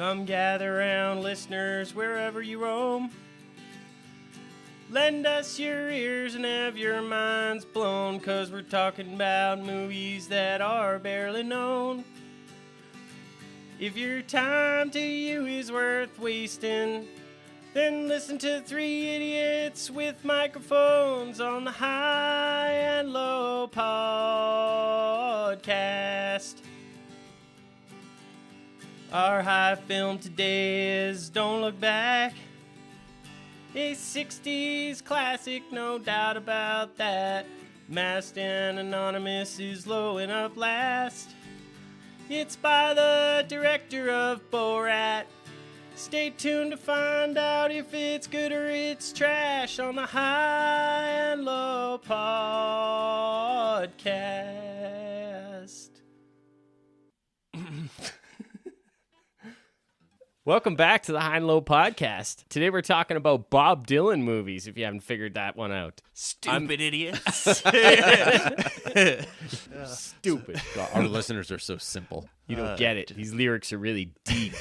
Come gather round, listeners, wherever you roam. Lend us your ears and have your minds blown, 'cause we're talking about movies that are barely known. If your time to you is worth wasting, then listen to three idiots with microphones on the High and Low podcast. Our high film today is Don't Look Back. A 60s classic, no doubt about that. Masked and Anonymous is lowing up last. It's by the director of Borat. Stay tuned to find out if it's good or it's trash on the High and Low podcast. Welcome back to the High and Low podcast. Today we're talking about Bob Dylan movies, if you haven't figured that one out. Stupid idiots. Stupid. Our listeners are so simple. You don't get it. These lyrics are really deep.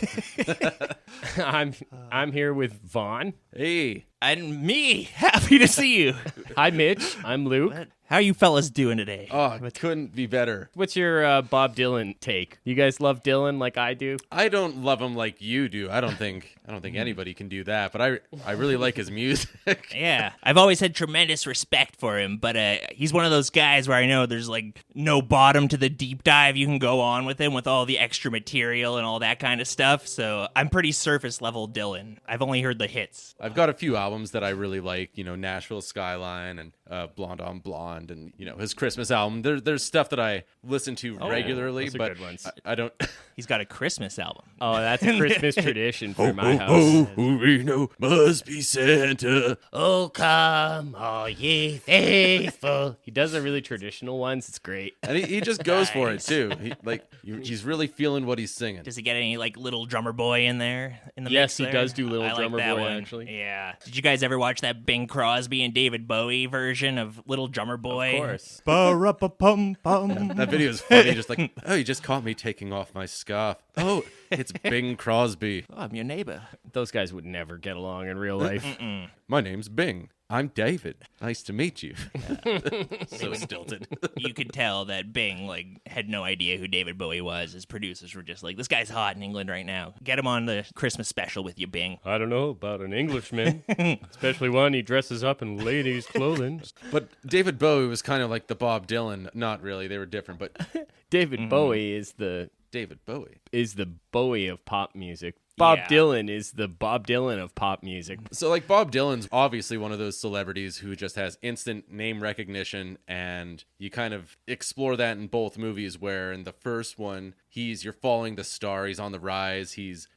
I'm here with Vonn. Hey. And me. Happy to see you. Hi, Mitch. I'm Luke. How you fellas doing today? Oh, it couldn't be better. What's your Bob Dylan take? You guys love Dylan like I do? I don't love him like you do. I don't think anybody can do that, but I really like his music. Yeah. I've always had tremendous respect for him, but he's one of those guys where I know there's like no bottom to the deep dive you can go on with him with all the extra material and all that kind of stuff. So I'm pretty surface level Dylan. I've only heard the hits. I've got a few albums that I really like, Nashville Skyline and Blonde on Blonde and, his Christmas album. There's stuff that I listen to regularly, those are but good ones. I don't... He's got a Christmas album. Oh, that's a Christmas tradition for my house. Oh, Reno must be Santa. Oh, come, all ye faithful. He does the really traditional ones. It's great. And he just goes for it, too. He's really feeling what he's singing. Does he get any like Little Drummer Boy in there? In the Yes, mix he there? does do Little I like Drummer that Boy, one. actually. Yeah. Did you guys ever watch that Bing Crosby and David Bowie version of Little Drummer Boy? Of course. Ba-ra-pa-pum-pum. That video is funny, just like, oh, you just caught me taking off my scarf. Oh, it's Bing Crosby. Oh, I'm your neighbor. Those guys would never get along in real life. My name's Bing. I'm David. Nice to meet you. So stilted. You could tell that Bing had no idea who David Bowie was. His producers were just like, this guy's hot in England right now. Get him on the Christmas special with you, Bing. I don't know about an Englishman, especially one he dresses up in ladies' clothing. But David Bowie was kind of like the Bob Dylan. Not really. They were different, but David Bowie is the Bowie of pop music. Bob Dylan is the Bob Dylan of pop music. So Bob Dylan's obviously one of those celebrities who just has instant name recognition, and you kind of explore that in both movies, where in the first one you're following the star, he's on the rise, he's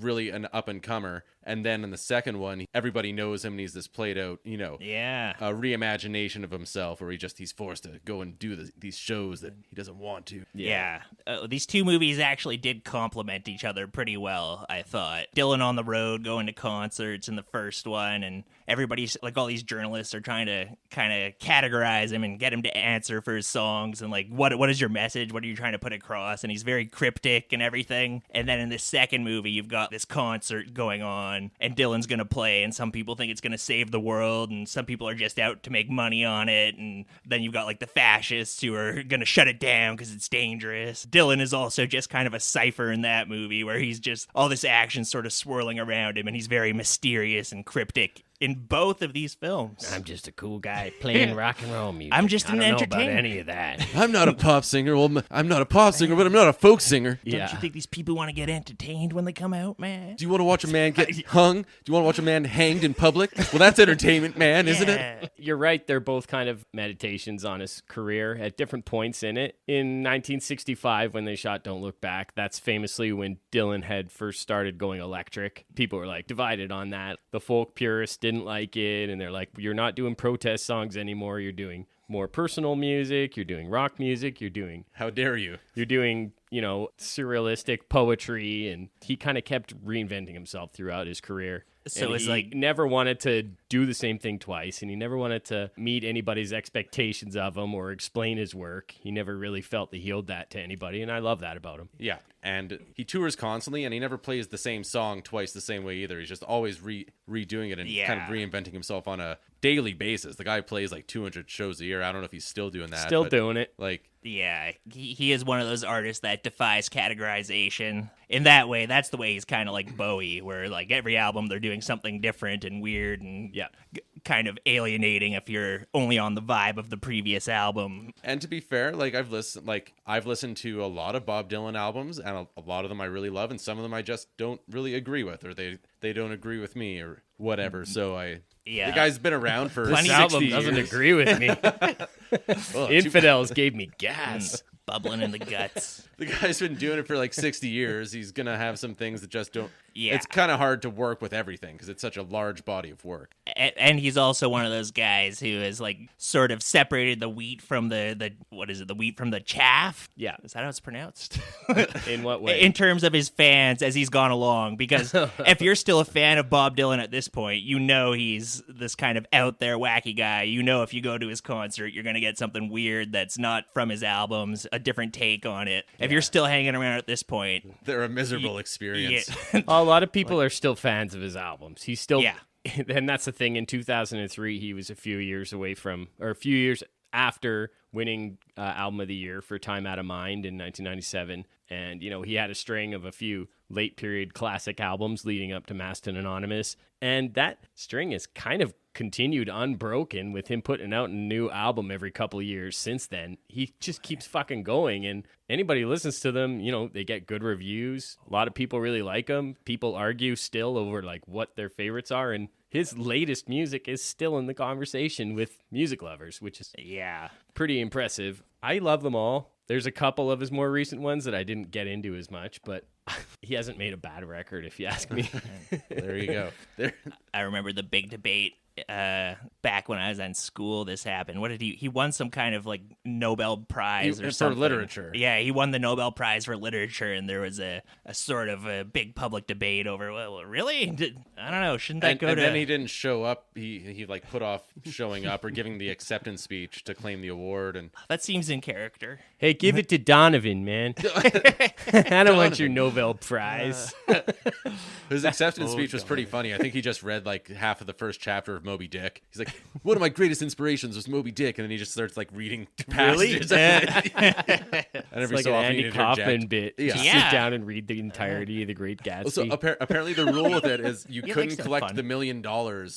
really an up and comer, and then in the second one everybody knows him and he's this played out, a reimagination of himself where he's forced to go and do these shows that he doesn't want to. Yeah. These two movies actually did complement each other pretty well, I thought. Dylan on the road, going to concerts in the first one, and everybody's, all these journalists are trying to kind of categorize him and get him to answer for his songs, and what is your message? What are you trying to put across? And he's very cryptic and everything. And then in the second movie, you've got this concert going on, and Dylan's going to play, and some people think it's going to save the world, and some people are just out to make money on it, and then you've got the fascists who are going to shut it down because it's dangerous. Dylan is also just kind of a cipher in that movie, where he's just all this action sort of swirling around him, and he's very mysterious and cryptic in both of these films. I'm just a cool guy playing rock and roll music. I'm just an I don't entertainer. know about any of that. I'm not a pop singer. Well, I'm not a pop singer, but I'm not a folk singer. Yeah. Don't you think these people want to get entertained when they come out, man? Do you want to watch a man get hung? Do you want to watch a man hanged in public? Well, that's entertainment, man, isn't it? You're right. They're both kind of meditations on his career at different points in it. In 1965, when they shot Don't Look Back, that's famously when Dylan had first started going electric. People were divided on that. The folk purists didn't like it, and they're like, you're not doing protest songs anymore. You're doing more personal music, you're doing rock music, you're doing How dare you? surrealistic poetry, and he kind of kept reinventing himself throughout his career. So And it's he like- never wanted to do the same thing twice, and he never wanted to meet anybody's expectations of him or explain his work. He never really felt that he owed that to anybody, and I love that about him. Yeah, and he tours constantly, and he never plays the same song twice the same way either. He's just always redoing it and kind of reinventing himself on a daily basis. The guy plays like 200 shows a year. I don't know if he's still doing that. Still but, doing it. Like, Yeah, he is one of those artists that defies categorization. In that way, that's the way he's kind of like Bowie, where like every album they're doing something different and weird and kind of alienating if you're only on the vibe of the previous album. and to be fair, like I've listened to a lot of Bob Dylan albums, and a lot of them I really love, and some of them I just don't really agree with, or they don't agree with me, or whatever. So the guy's been around for This 60 album years. doesn't agree with me. Infidels gave me gas. Bubbling in the guts. The guy's been doing it for like 60 years. He's gonna have some things that just don't. Yeah. It's kind of hard to work with everything because it's such a large body of work. And he's also one of those guys who has like sort of separated the wheat from the wheat from the chaff. Yeah. Is that how it's pronounced? In what way? In terms of his fans as he's gone along, because if you're still a fan of Bob Dylan at this point, you know he's this kind of out there wacky guy. You know if you go to his concert, you're going to get something weird that's not from his albums, a different take on it. If you're still hanging around at this point, They're a miserable experience. A lot of people are still fans of his albums. He's still, Yeah. And that's the thing. In 2003, he was a few years after winning Album of the Year for Time Out of Mind in 1997. And, he had a string of a few late period classic albums leading up to Masked and Anonymous. And that string has kind of continued unbroken with him putting out a new album every couple of years since then. He just keeps fucking going. And anybody who listens to them, they get good reviews. A lot of people really like them. People argue still over like what their favorites are. And his latest music is still in the conversation with music lovers, which is pretty impressive. I love them all. There's a couple of his more recent ones that I didn't get into as much, but he hasn't made a bad record, if you ask me. There you go. I remember the big debate back when I was in school. This happened. What did he won some kind of like Nobel Prize or For something. literature. Yeah, he won the Nobel Prize for literature, and there was a sort of a big public debate over, well, really? I don't know, shouldn't that go and to... then he didn't show up. He like put off showing up or giving the acceptance speech to claim the award. And That seems in character. Hey, give it to Donovan, man. I don't want your Nobel Prize. his acceptance speech was pretty funny. I think he just read like half of the first chapter of Moby Dick. He's like, one of my greatest inspirations was Moby Dick, and then he just starts like reading passages. And every It's like so an often Andy he'd Kaufman interject. bit. Yeah. Just Yeah. sit down and read the entirety of The Great Gatsby. So apparently the rule with it is you Yeah, couldn't like so collect fun. the $1 million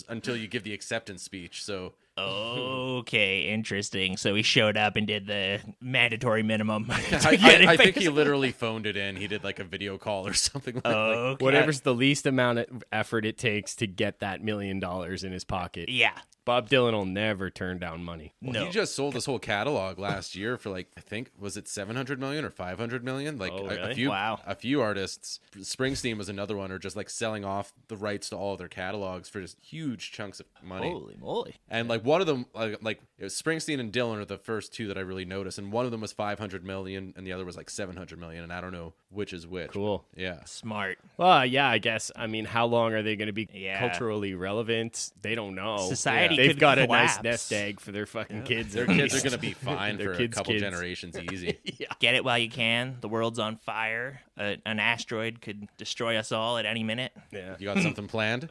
until you give the acceptance speech. So Okay, interesting. So he showed up and did the mandatory minimum. I think he literally phoned it in. He did like a video call or something like that. Okay. Whatever's the least amount of effort it takes to get that $1 million in his pocket. Yeah. Bob Dylan will never turn down money. No. He just sold his whole catalog last year for like, I think, was it 700 million or 500 million? Like Oh, a really? few, Wow. a few artists. Springsteen was another one, or just like selling off the rights to all of their catalogs for just huge chunks of money. Holy moly. And like one of them, like it was Springsteen and Dylan are the first two that I really noticed, and one of them was 500 million, and the other was like 700 million, and I don't know which is which. Cool. Yeah. Smart. Well, yeah, I guess. I mean, how long are they going to be Yeah. culturally relevant? They don't know. Society They've could got a collapse. nice nest egg for their fucking kids. Their at kids are least. going to be fine Their for a kids' couple kids. generations easy. Get it while you can. The world's on fire. An asteroid could destroy us all at any minute. Yeah. You got something planned?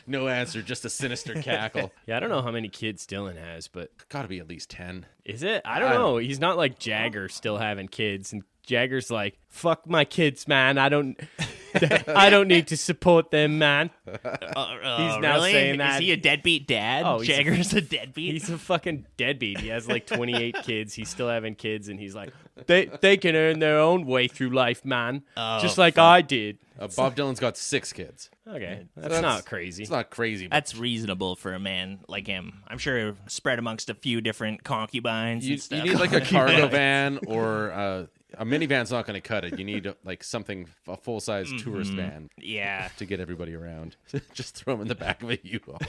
No answer, just a sinister cackle. Yeah, I don't know how many kids Dylan has, but Got to be at least 10. is it? I don't know. He's not like Jagger still having kids, and Jagger's like, fuck my kids, man. I don't need to support them, man. He's now really? saying that. Is he a deadbeat dad? Oh, he's a- Jagger's a deadbeat? He's a fucking deadbeat. He has like 28 kids. He's still having kids, and he's like, they can earn their own way through life, man. Just like I did. Bob Dylan's got 6 kids. Okay, that's not crazy. It's not crazy. But That's reasonable for a man like him. I'm sure spread amongst a few different concubines you and stuff. need like a cargo van or A minivan's not going to cut it. You need like a full-size tourist van Yeah. to get everybody around. Just throw them in the back of a U-Haul.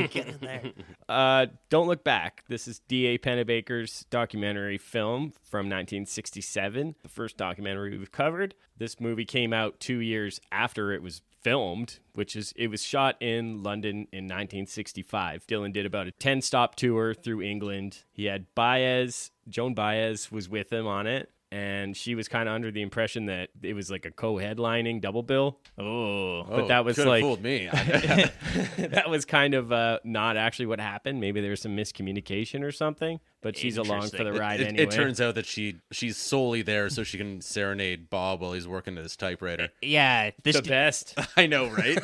Get in there. Don't Look Back. This is D.A. Pennebaker's documentary film from 1967, the first documentary we've covered. This movie came out 2 years after it was filmed, it was shot in London in 1965. Dylan did about a 10-stop tour through England. He had Joan Baez was with him on it, and she was kind of under the impression that it was like a co-headlining double bill. But that was like fooled me. that was kind of not actually what happened. Maybe there was some miscommunication or something. But she's along for the ride anyway. It turns out that she's solely there so she can serenade Bob while he's working at his typewriter. Yeah, The best. I know, right?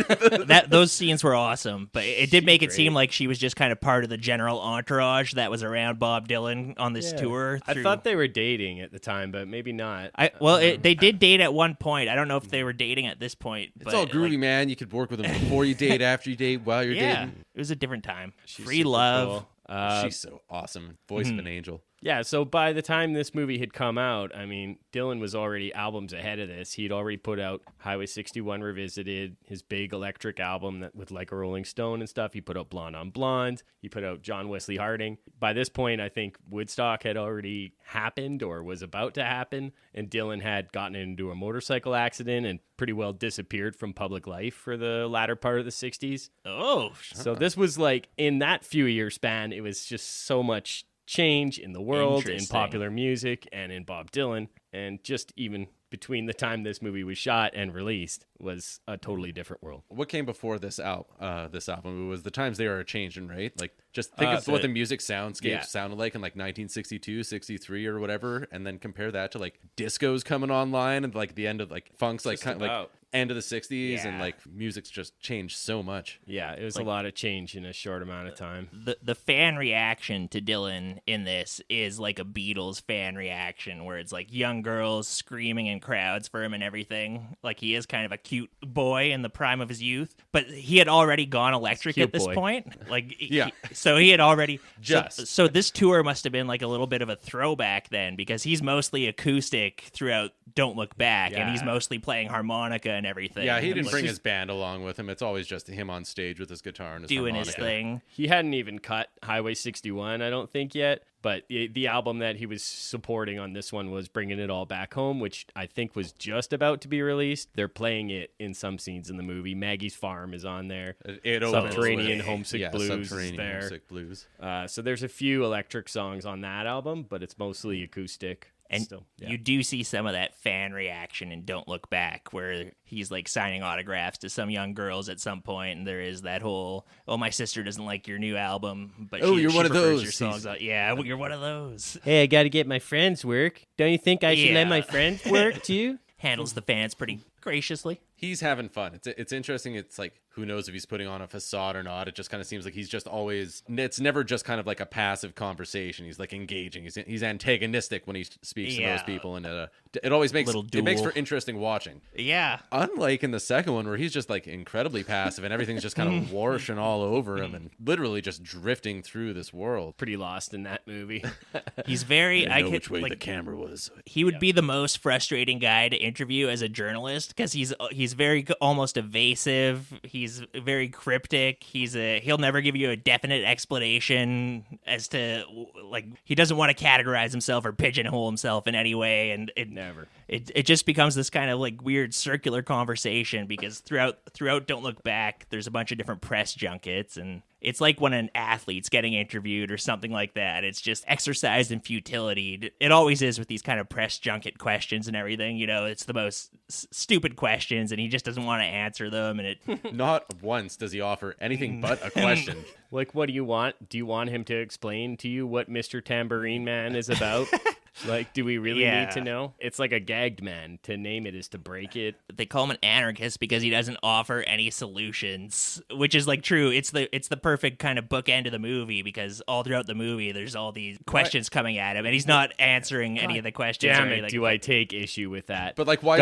those scenes were awesome, but it did make it seem like she was just kind of part of the general entourage that was around Bob Dylan on this tour. I thought they were dating at the time, but maybe not. They did date at one point. I don't know if they were dating at this point. It's all groovy, man. You could work with them before you date, after you date, while you're dating. It was a different time. She's Free super love. cool. She's so awesome. Voice of an angel. Yeah, so by the time this movie had come out, I mean, Dylan was already albums ahead of this. He'd already put out Highway 61 Revisited, his big electric album with Like a Rolling Stone and stuff. He put out Blonde on Blonde. He put out John Wesley Harding. By this point, I think Woodstock had already happened or was about to happen, and Dylan had gotten into a motorcycle accident and pretty well disappeared from public life for the latter part of the 60s. Oh. So this was like, in that few year span, it was just so much change in the world, in popular music, and in Bob Dylan, and just even between the time this movie was shot and released was a totally different world. What came before this album? It was the times they were changing, right? Like, just think of what the music soundscape sounded like in like 1962, 63 or whatever, and then compare that to like discos coming online and like the end of like funk's like kind of like end of the 60s, and like music's just changed so much. Yeah, it was like, a lot of change in a short amount of time. The fan reaction to Dylan in this is like a Beatles fan reaction, where it's like young girls screaming in crowds for him and everything. Like, he is kind of a cute boy in the prime of his youth, but he had already gone electric at this point. Like, so he had already so this tour must have been like a little bit of a throwback then, because he's mostly acoustic throughout Don't Look Back, and he's mostly playing harmonica and everything. Yeah, he didn't bring his band along with him. It's always just him on stage with his guitar and his doing harmonica. his thing. He hadn't even cut Highway 61, I don't think, yet. But the album that he was supporting on this one was Bringing It All Back Home, which I think was just about to be released. They're playing it in some scenes in the movie. Maggie's Farm is on there. Subterranean Homesick Blues is there. Homesick Blues. So there's a few electric songs on that album, but it's mostly acoustic. And still, you do see some of that fan reaction in Don't Look Back, where he's like signing autographs to some young girls at some point, and there is that whole, "Oh, my sister doesn't like your new album, but you're one of prefers those. Your songs." Yeah, well, you're one of those. Hey, I got to get my friends work. Don't you think I should let my friends work too? Handles the fans pretty graciously. He's having fun. It's interesting. It's like, who knows if he's putting on a facade or not. It just kind of seems like he's just always, it's never just kind of like a passive conversation. He's like engaging. He's antagonistic when he speaks to those people, and it always makes for interesting watching. Yeah. Unlike in the second one, where he's just like incredibly passive and everything's just kind of washing all over him and literally just drifting through this world. Pretty lost in that movie. He's very, I know which way the camera was. He would be the most frustrating guy to interview as a journalist, because he's very almost evasive. He's very cryptic. He'll never give you a definite explanation as to, like, he doesn't want to categorize himself or pigeonhole himself in any way, and it just becomes this kind of like weird circular conversation, because throughout Don't Look Back, there's a bunch of different press junkets, and it's like when an athlete's getting interviewed or something like that. It's just exercise in futility. It always is with these kind of press junket questions and everything. You know, it's the most stupid questions, and he just doesn't want to answer them. And Not once does he offer anything but a question. Like, what do you want? Do you want him to explain to you what Mr. Tambourine Man is about? Like, do we really need to know? It's like a gagged man. To name it is to break it. They call him an anarchist because he doesn't offer any solutions, which is like true. It's the perfect kind of bookend of the movie, because all throughout the movie there's all these questions coming at him, and he's not answering any of the questions. Damn it! Do I take issue with that? But like, why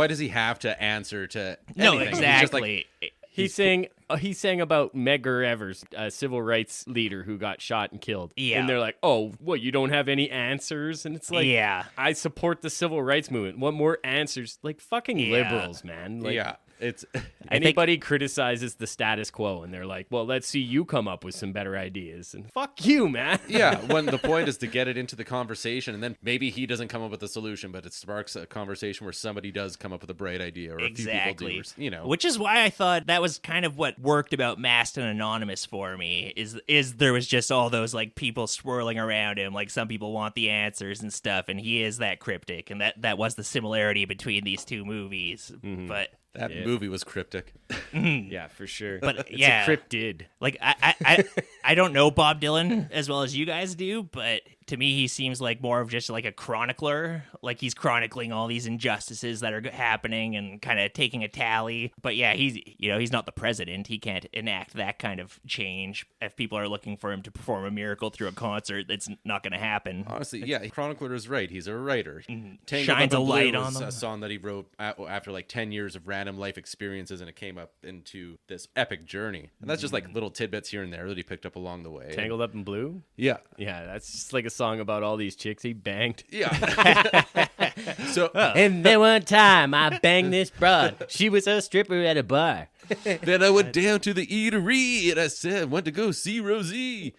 does he have to answer to anything? No, exactly. He's saying, he sang about Medgar Evers, a civil rights leader who got shot and killed. Yeah. And they're like, oh, what, you don't have any answers? And it's like, Yeah. I support the civil rights movement. What more answers? Like, fucking liberals, man. Like, yeah. It's anybody criticizes the status quo and they're like, well, let's see you come up with some better ideas. And fuck you, man. yeah, when the point is to get it into the conversation, and then maybe he doesn't come up with a solution, but it sparks a conversation where somebody does come up with a bright idea, or a few people do, you know. Which is why I thought that was kind of what worked about Masked and Anonymous for me, is there was just all those like people swirling around him, like some people want the answers and stuff, and he is that cryptic, and that was the similarity between these two movies. But that movie was cryptic. Yeah, for sure. But it's yeah, a cryptid. like I don't know Bob Dylan as well as you guys do, but to me he seems like more of just like a chronicler. Like he's chronicling all these injustices that are happening and kind of taking a tally. But yeah, he's not the president. He can't enact that kind of change. If people are looking for him to perform a miracle through a concert, that's not going to happen. Honestly, yeah, chronicler is right. He's a writer. Shines a light on them. A song that he wrote after like 10 years of random life experiences, and it came up into this epic journey. And that's just like little tidbits here and there that he picked up along the way. Tangled Up in Blue? Yeah. Yeah, that's just like a song about all these chicks he banged. Yeah. So And then one time I banged this broad. She was a stripper at a bar. then I went down to the eatery and I said, went to go see Rosie.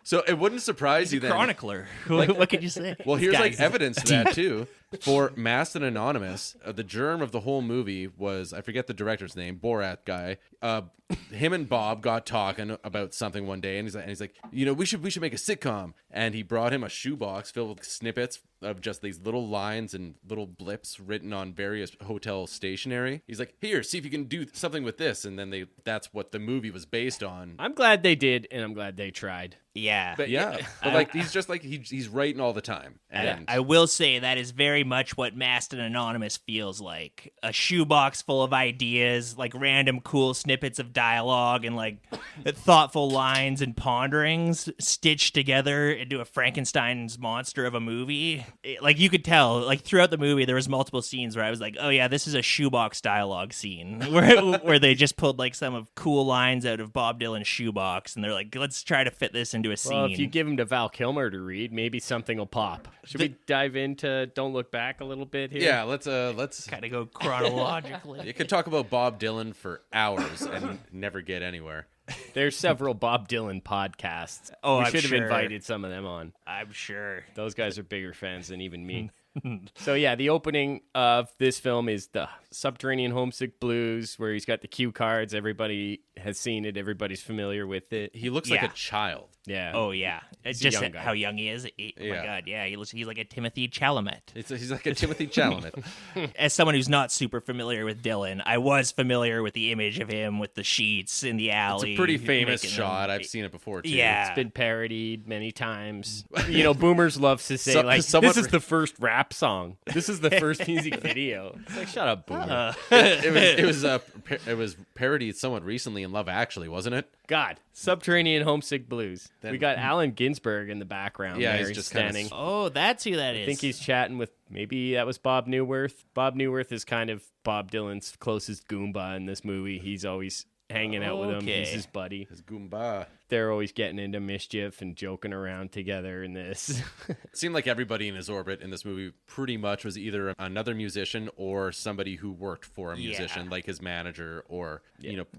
So it wouldn't surprise you then. Chronicler. What could you say? Well, here's like Guys. evidence to that too. For Masked and Anonymous, the germ of the whole movie was, I forget the director's name, Borat guy. Him and Bob got talking about something one day, and he's like, you know, we should make a sitcom. And he brought him a shoebox filled with snippets of just these little lines and little blips written on various hotel stationery. He's like, here, see if you can do something with this. And then that's what the movie was based on. I'm glad they did, and I'm glad they tried. Yeah. But yeah, but like he's just like he's writing all the time. And I will say that is very much what Masked and Anonymous feels like. A shoebox full of ideas, like random cool snippets of dialogue and like thoughtful lines and ponderings stitched together into a Frankenstein's monster of a movie. Like you could tell, like throughout the movie, there was multiple scenes where I was like, oh yeah, this is a shoebox dialogue scene where they just pulled like some of cool lines out of Bob Dylan's shoebox and they're like, let's try to fit this into a scene. Well, if you give him to Val Kilmer to read, maybe something will pop. Should we dive into Don't Look Back a little bit here? yeah, let's kind of go chronologically. You could talk about Bob Dylan for hours and never get anywhere. There's several Bob Dylan podcasts. Oh, we I'm should have sure. invited some of them on. I'm sure. Those guys are bigger fans than even me. So yeah, the opening of this film is the Subterranean Homesick Blues, where he's got the cue cards. Everybody has seen it. Everybody's familiar with it. He looks like Yeah. a child. Yeah. Oh yeah, it's He's a just young guy. how young he is. Oh Yeah. my god, yeah, he's like a Timothy Chalamet. He's like a Timothy Chalamet. As someone who's not super familiar with Dylan, I was familiar with the image of him with the sheets in the It's alley. a pretty famous making shot. them- I've seen it before too. Yeah. It's been parodied many times. You know, boomers love to say, So- like, somewhat this is the first rap song. This is the first music video. It's like, shut up, boomer. It was parodied somewhat recently in Love Actually, wasn't it? God, Subterranean Homesick Blues. Then- We got Allen Ginsberg in the background. Yeah, there. he's just kinda standing. Oh, that's who that is. I think he's chatting with, maybe that was Bob Newworth. Bob Newworth is kind of Bob Dylan's closest Goomba in this movie. He's always hanging out with him. Okay. He's his buddy. His Goomba. They're always getting into mischief and joking around together in this. It seemed like everybody in his orbit in this movie pretty much was either another musician or somebody who worked for a musician, like his manager or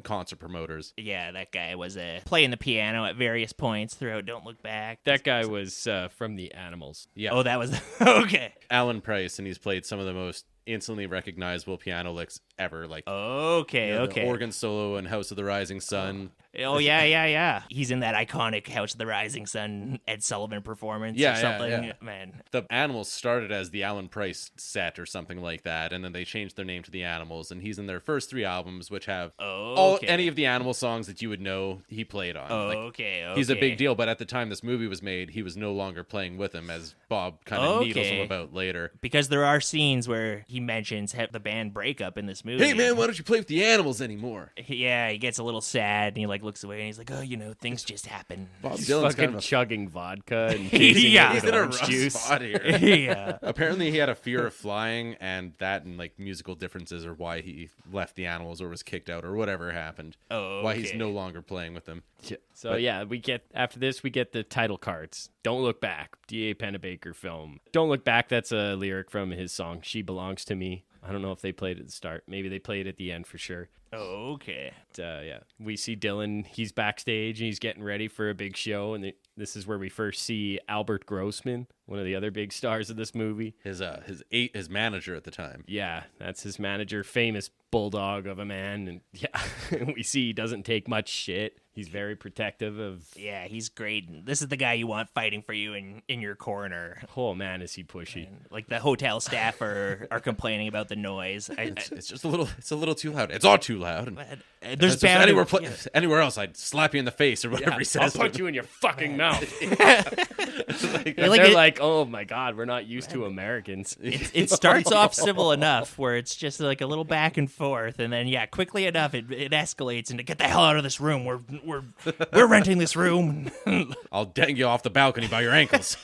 concert promoters. Yeah, that guy was playing the piano at various points throughout Don't Look Back. That guy was from the Animals. Yeah. Oh, that was okay. Alan Price, and he's played some of the most instantly recognizable piano licks ever, like Okay, the okay. organ solo in House of the Rising Sun. Oh yeah. He's in that iconic House of the Rising Sun Ed Sullivan performance or something. Yeah. Man. The Animals started as the Alan Price set or something like that, and then they changed their name to the Animals, and he's in their first 3 albums, which have any of the Animal songs that you would know he played on. Okay. He's a big deal, but at the time this movie was made, he was no longer playing with him, as Bob kind of needles him about later. Because there are scenes where he mentions the band breakup in this movie. Hey man, why don't you play with the Animals anymore? Yeah, he gets a little sad and he like like looks away and he's like, oh, things just happen. Bob He's Dylan's fucking kind of chugging vodka and chasing Yeah. it he's with in a orange rough juice. spot here. Yeah. Apparently, he had a fear of flying, and that and like musical differences are why he left the Animals or was kicked out or whatever happened. Oh, Why he's okay. no longer playing with them. So yeah, after this we get the title cards. Don't Look Back, D.A. Pennebaker film. Don't Look Back, that's a lyric from his song She Belongs to Me. I don't know if they played it at the start. Maybe they played it at the end for sure. Oh, okay. Yeah, we see Dylan. He's backstage and he's getting ready for a big show. And this is where we first see Albert Grossman, one of the other big stars of this movie. His manager at the time. Yeah, that's his manager, famous bulldog of a man. And yeah, we see he doesn't take much shit. He's very protective of. Yeah, he's great. This is the guy you want fighting for you in your corner. Oh man, is he pushy? Like the hotel staff are complaining about the noise. It's just a little too loud. It's all too loud. There's If bound anywhere else, I'd slap you in the face or whatever he I'll says. punch you in your fucking mouth. like They're it- like, oh my god, we're not used to Americans. it starts off civil enough where it's just like a little back and forth, and then quickly enough it escalates into get the hell out of this room. We're renting this room. I'll dang you off the balcony by your ankles.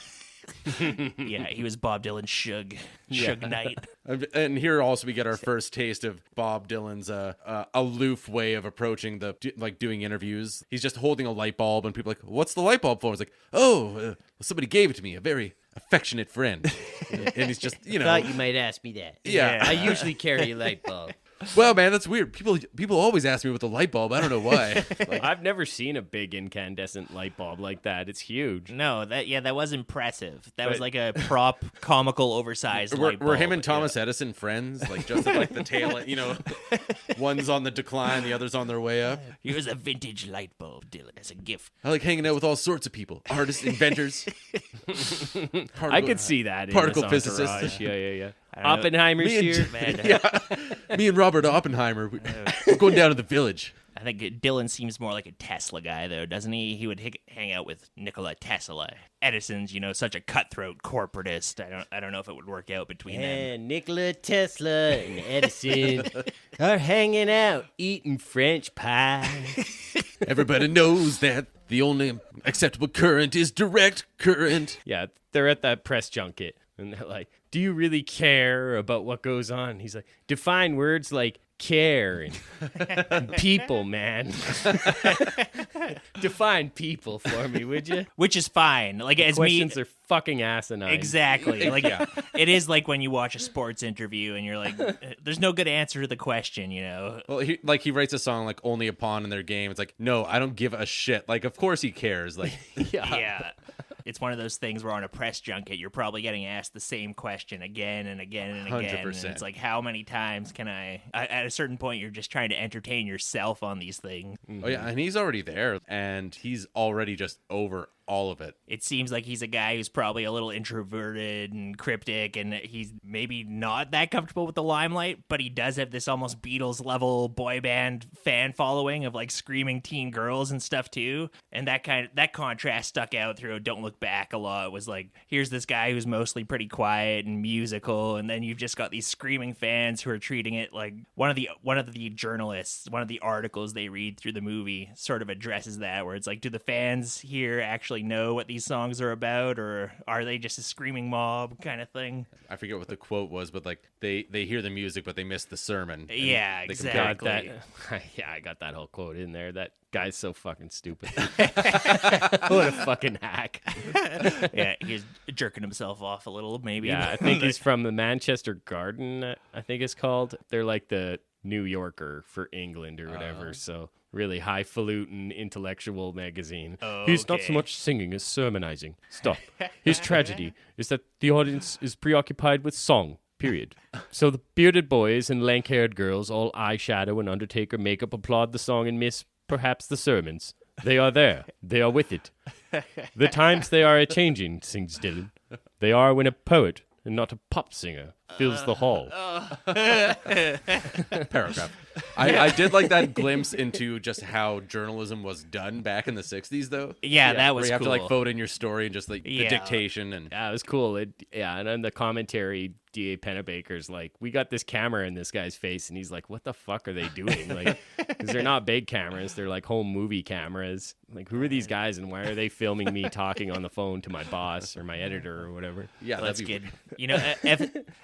Yeah, he was Bob Dylan's Suge Knight. And here also we get our first taste of Bob Dylan's aloof way of approaching doing interviews. He's just holding a light bulb, and people are like, "What's the light bulb for?" It's like, "Oh, somebody gave it to me, a very affectionate friend." And he's just, Thought you might ask me that. Yeah. I usually carry a light bulb. Well, man, that's weird. People always ask me with the light bulb. I don't know why. I've never seen a big incandescent light bulb like that. It's huge. No, that was impressive. That was like a prop, comical, oversized light Were him bulb. and Thomas Edison friends? Like just at the tail, one's on the decline, the other's on their way up. Here's a vintage light bulb, Dylan, as a gift. I like hanging out with all sorts of people, artists, inventors. I could see that in particle this physicists. entourage. Yeah. I don't know. Oppenheimer's Me and here. Man, Me and Robert Oppenheimer, we're going down to the village. I think Dylan seems more like a Tesla guy, though, doesn't he? He would hang out with Nikola Tesla. Edison's, such a cutthroat corporatist. I don't know if it would work out between them. And Nikola Tesla and Edison are hanging out eating French pie. Everybody knows that the only acceptable current is direct current. Yeah, they're at that press junket, and they're like, "Do you really care about what goes on?" He's like, "Define words like care and people, man. Define people for me, would you?" Which is fine. Like, as me... Questions are fucking asinine. Exactly. Like, it is like when you watch a sports interview and you're like, there's no good answer to the question, Well, he writes a song like "Only a Pawn in Their Game." It's like, no, I don't give a shit. Like, of course he cares. Like, Yeah. It's one of those things where on a press junket, you're probably getting asked the same question again and again and again. 100%. And it's like, how many times can I... At a certain point, you're just trying to entertain yourself on these things. oh yeah, and he's already there, and he's already just over all of it. It seems like he's a guy who's probably a little introverted and cryptic, and he's maybe not that comfortable with the limelight, but he does have this almost Beatles-level boy band fan following of like screaming teen girls and stuff too. And that contrast stuck out through Don't Look Back a lot. It was like, here's this guy who's mostly pretty quiet and musical, and then you've just got these screaming fans who are treating it like one of the journalists, one of the articles they read through the movie sort of addresses that, where it's like, do the fans here actually know what these songs are about, or are they just a screaming mob kind of thing? I forget what the quote was, but like they hear the music, but they miss the sermon. And Yeah, they exactly. compare- Got that. Yeah, I got that whole quote in there. That guy's so fucking stupid. What a fucking hack. Yeah, he's jerking himself off a little, maybe. Yeah, I think he's from the Manchester Garden, I think it's called. They're like the New Yorker for England or whatever. So really highfalutin intellectual magazine. He's not so Okay. much singing as sermonizing. Stop. His tragedy is that the audience is preoccupied with song. Period. So the bearded boys and lank-haired girls, all eyeshadow and Undertaker makeup, applaud the song and miss, perhaps, the sermons. They are there. They are with it. The times they are a-changing, sings Dylan. They are when a poet, and not a pop singer, fills the hall. paragraph. I did like that glimpse into just how journalism was done back in the 60s, though. Yeah, that was where you have cool. to like vote in your story and just like the Yeah. dictation and Yeah, it was cool. And then the commentary, D.A. Pennebaker's like, we got this camera in this guy's face, and he's like, what the fuck are they doing? Like, because they're not big cameras, they're like home movie cameras. Like, who are these guys, and why are they filming me talking on the phone to my boss or my editor or whatever? yeah, Well, that's that'd be good. You know,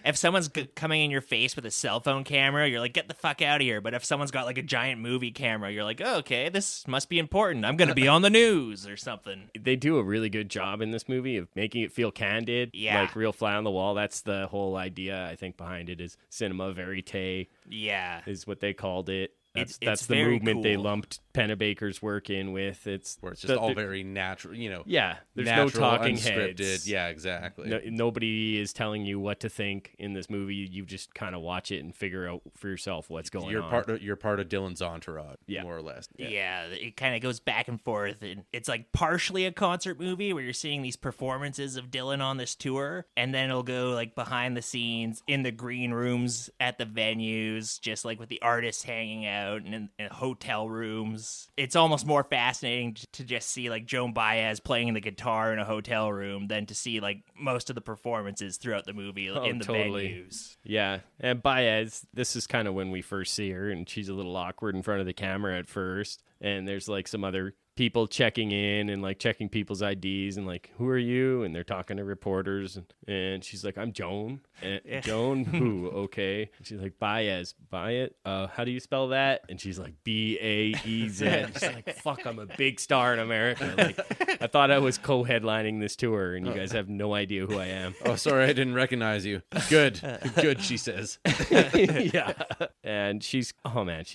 if someone's coming in your face with a cell phone camera, you're like, get the fuck out of here. But if someone's got like a giant movie camera, you're like, oh, okay, this must be important. I'm gonna be on the news or something. They do a really good job in this movie of making it feel candid, Yeah. like real fly on the wall. That's the whole idea, I think, behind it is cinema verité Yeah. is what they called it. It's That's the very movement they cool. lumped Pennebaker's work in with. It's where it's just all very natural, yeah. There's natural, no talking unscripted. heads. Yeah, exactly. Nobody is telling you what to think in this movie. You just kind of watch it and figure out for yourself what's going You're on. part of Dylan's entourage, Yeah. more or less. Yeah, it kind of goes back and forth. And it's like partially a concert movie where you're seeing these performances of Dylan on this tour, and then it'll go like behind the scenes in the green rooms at the venues, just like with the artists hanging out and in hotel rooms. It's almost more fascinating to just see like Joan Baez playing the guitar in a hotel room than to see like most of the performances throughout the movie in the totally. venues. Yeah, and Baez, this is kind of when we first see her, and she's a little awkward in front of the camera at first, and there's like some other people checking in and like checking people's IDs and like, who are you? And they're talking to reporters, and she's like, I'm Joan. And Joan, who? Okay. And she's like, Baez. How do you spell that? And she's like, B-A-E-Z. She's like, fuck, I'm a big star in America. Like, I thought I was co-headlining this tour, and you guys have no idea who I am. Oh, sorry, I didn't recognize you. Good, she says. Yeah. And she's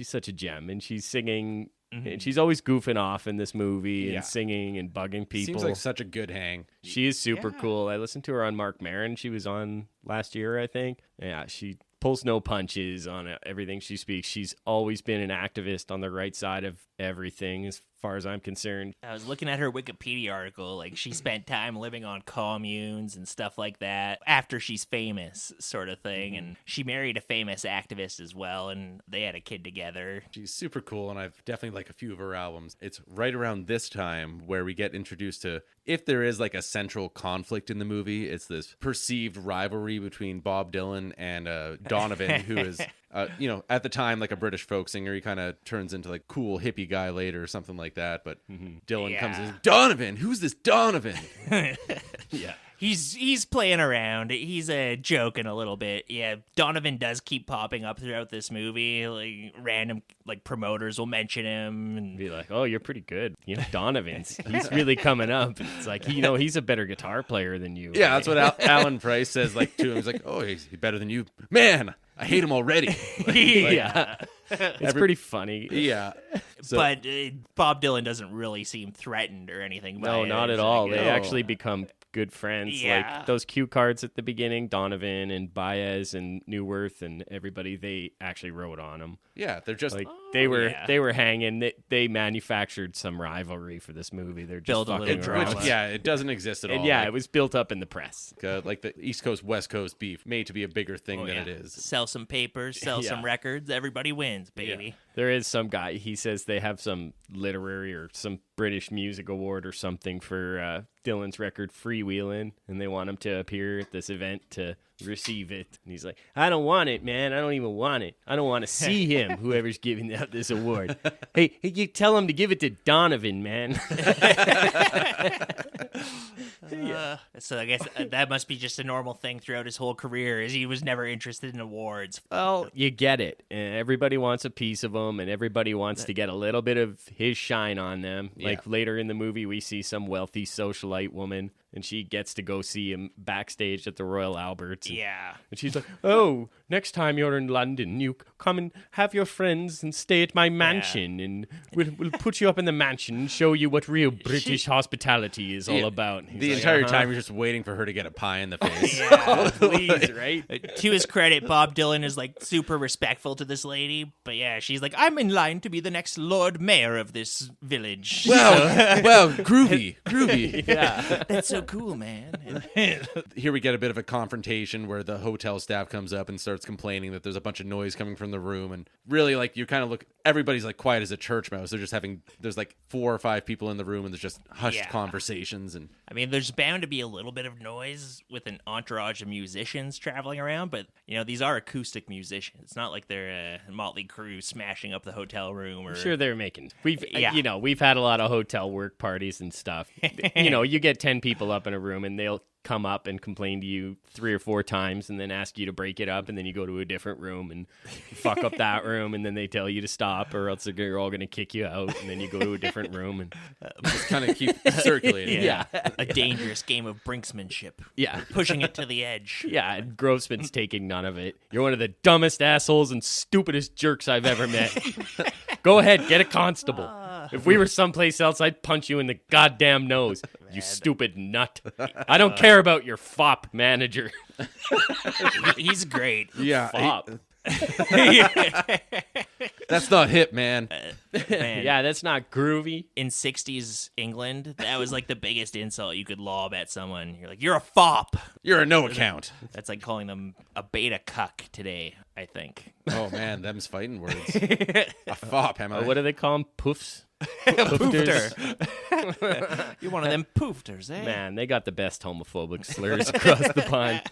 such a gem, and she's singing. And she's always goofing off in this movie and Yeah. singing and bugging people. Seems like such a good hang. She is super cool. I listened to her on Mark Maron. She was on last year, I think. Yeah, she pulls no punches on everything she speaks. She's always been an activist on the right side of everything, as far as I'm concerned. I was looking at her Wikipedia article. Like, she spent time living on communes and stuff like that after she's famous, sort of thing. And she married a famous activist as well, and they had a kid together. She's super cool, and I've definitely like a few of her albums. It's right around this time where we get introduced to, if there is like a central conflict in the movie, it's this perceived rivalry between Bob Dylan and Donovan, who is, at the time like a British folk singer. He kind of turns into like cool hippie guy later or something like that. But Dylan comes in, Donovan, who's this Donovan? Yeah. He's playing around. He's joking a little bit. Yeah, Donovan does keep popping up throughout this movie. Like, random like promoters will mention him and Be like, oh, you're pretty good. Donovan's, he's really coming up. It's like, he's a better guitar player than you. Yeah, that's what Alan Price says like to him. He's like, oh, he's better than you. Man, I hate him already. Yeah. It's pretty funny. Yeah. So, but Bob Dylan doesn't really seem threatened or anything. No, by not it. at It's all. like, They oh. actually become good friends. Yeah. Like those cue cards at the beginning, Donovan and Baez and Newworth and everybody, they actually wrote on them. yeah, they're just Like they were yeah. hanging. They manufactured some rivalry for this movie. They're just Build a fucking little Which, drama. around. yeah, it doesn't exist at all. And yeah, Like, it was built up in the press. like the East Coast West Coast beef made to be a bigger thing than yeah. it is. Sell some papers, sell some Yeah. records. Everybody wins, baby. There is some guy, he says they have some literary or some British music award or something for Dylan's record Freewheelin', and they want him to appear at this event to receive it. And he's like, I don't want it, man. I don't even want it. I don't want to see him, whoever's giving out this award. Hey, you tell him to give it to Donovan, man. So I guess that must be just a normal thing throughout his whole career, is he was never interested in awards. Well, you get it. And everybody wants a piece of him, and everybody wants to get a little bit of his shine on them. Like later in the movie, we see some wealthy socialite woman, and she gets to go see him backstage at the Royal Alberts. And, Yeah. and she's like, oh, next time you're in London, you come and have your friends and stay at my mansion, and we'll put you up in the mansion and show you what real British hospitality is all about. And he's The like, entire "Uh-huh." time you're just waiting for her to get a pie in the face. Yeah, please, right? To his credit, Bob Dylan is like super respectful to this lady, but yeah, she's like, I'm in line to be the next Lord Mayor of this village. Wow, groovy. Yeah. That's so so cool, man. Here we get a bit of a confrontation where the hotel staff comes up and starts complaining that there's a bunch of noise coming from the room, and really, like, you kind of look, everybody's like quiet as a church mouse. They're just there's like 4 or 5 people in the room, and there's just hushed conversations. And I mean, there's bound to be a little bit of noise with an entourage of musicians traveling around, but these are acoustic musicians. It's not like they're a Motley Crue smashing up the hotel room. Or I'm sure they're making. We've had a lot of hotel work parties and stuff. You get 10 people up in a room, and they'll come up and complain to you 3 or 4 times and then ask you to break it up, and then you go to a different room and fuck up that room, and then they tell you to stop or else they're all going to kick you out, and then you go to a different room and just kind of keep circulating. Yeah. A dangerous game of brinksmanship. Yeah. Pushing it to the edge. Yeah, and Grossman's taking none of it. You're one of the dumbest assholes and stupidest jerks I've ever met. Go ahead, get a constable. If we were someplace else, I'd punch you in the goddamn nose. You stupid nut. I don't care about your fop manager. He's great. Yeah. Fop. That's not hip, man. Man. Yeah, that's not groovy. In 60s England, that was like the biggest insult you could lob at someone. You're like, you're a fop. You're a no account. That's like calling them a beta cuck today, I think. Oh, man, them's fighting words. A fop, am I? What do they call them? Poofs? Poofter. You're one of them poofters, eh? Man, they got the best homophobic slurs across the pond.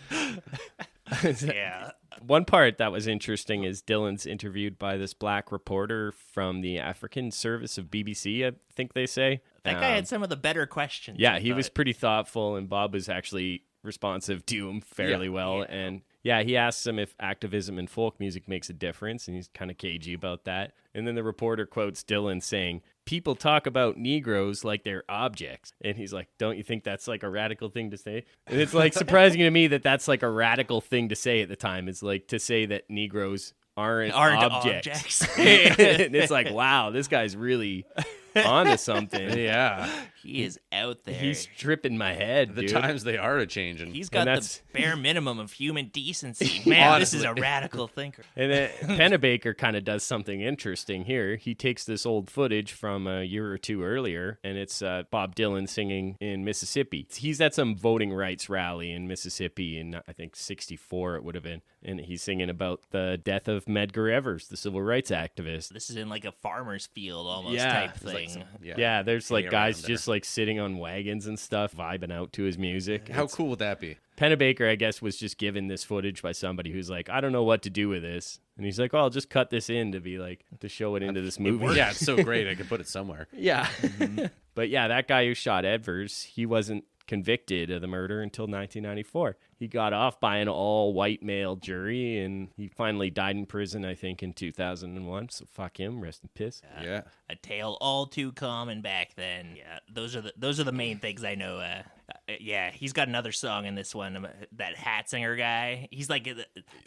Yeah. One part that was interesting is Dylan's interviewed by this black reporter from the African service of BBC, I think they say. That guy had some of the better questions. Yeah, I he was thought. pretty thoughtful, and Bob was actually responsive to him fairly well. Yeah. And yeah, he asks him if activism in folk music makes a difference, and he's kind of cagey about that. And then the reporter quotes Dylan saying, "People talk about Negroes like they're objects." And he's like, "Don't you think that's like a radical thing to say?" And it's like surprising to me that that's like a radical thing to say at the time. It's like to say that Negroes aren't objects. And it's like, wow, this guy's really onto something. Yeah. He is out there. He's tripping my head, The dude. times they are a-changing. He's got And the bare minimum of human decency. Man, this is a radical thinker. And then Pennebaker kind of does something interesting here. He takes this old footage from a year or 2 earlier, and it's Bob Dylan singing in Mississippi. He's at some voting rights rally in Mississippi in, I think, 64 it would have been. And he's singing about the death of Medgar Evers, the civil rights activist. This is in like a farmer's field almost Yeah. type It's like thing. Yeah, there's like hanging guys around there. just like sitting on wagons and stuff, vibing out to his music. How cool would that be? Pennebaker, I guess, was just given this footage by somebody who's like, I don't know what to do with this. And he's like, oh, I'll just cut this in to be like, to show it into this movie. Yeah, it's so great. I could put it somewhere. Yeah. But yeah, that guy who shot Evers, he wasn't convicted of the murder until 1994. He got off by an all-white male jury, and he finally died in prison, I think, in 2001. So fuck him, rest in piss. Yeah. A tale all too common back then. Yeah, those are the main things I know. Yeah, he's got another song in this one. That hat singer guy. He's like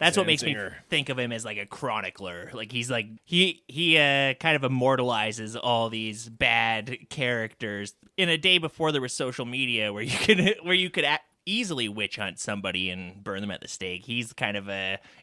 that's what makes me think of him as like a chronicler. Like he's like he kind of immortalizes all these bad characters in a day before there was social media where you could easily witch hunt somebody and burn them at the stake. He's kind of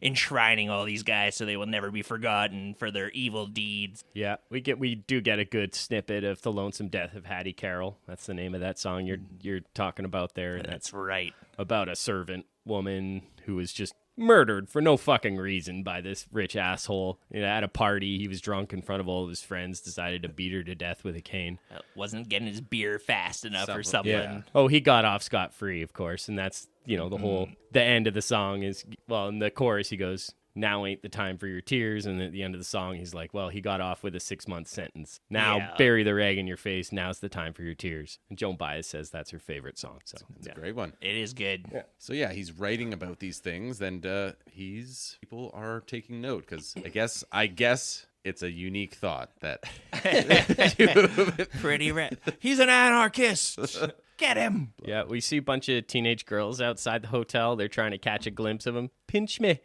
enshrining all these guys so they will never be forgotten for their evil deeds. Yeah, we do get a good snippet of The Lonesome Death of Hattie Carroll. That's the name of that song you're talking about there. And That's right. about a servant woman who was just murdered for no fucking reason by this rich asshole. At a party, he was drunk in front of all of his friends, decided to beat her to death with a cane. Wasn't getting his beer fast enough or Something. something. Yeah. Oh, he got off scot-free, of course, and that's, the end of the song is, well, in the chorus he goes, "Now ain't the time for your tears," and at the end of the song he's like, well, he got off with a 6-month sentence. Now Yeah. bury the rag in your face, now's the time for your tears. And Joan Baez says that's her favorite song. So It's a great one. It is good. So yeah, he's writing about these things, and people are taking note because I guess it's a unique thought that Pretty rad. He's an anarchist. Get him. Yeah, we see a bunch of teenage girls outside the hotel. They're trying to catch a glimpse of him. Pinch me,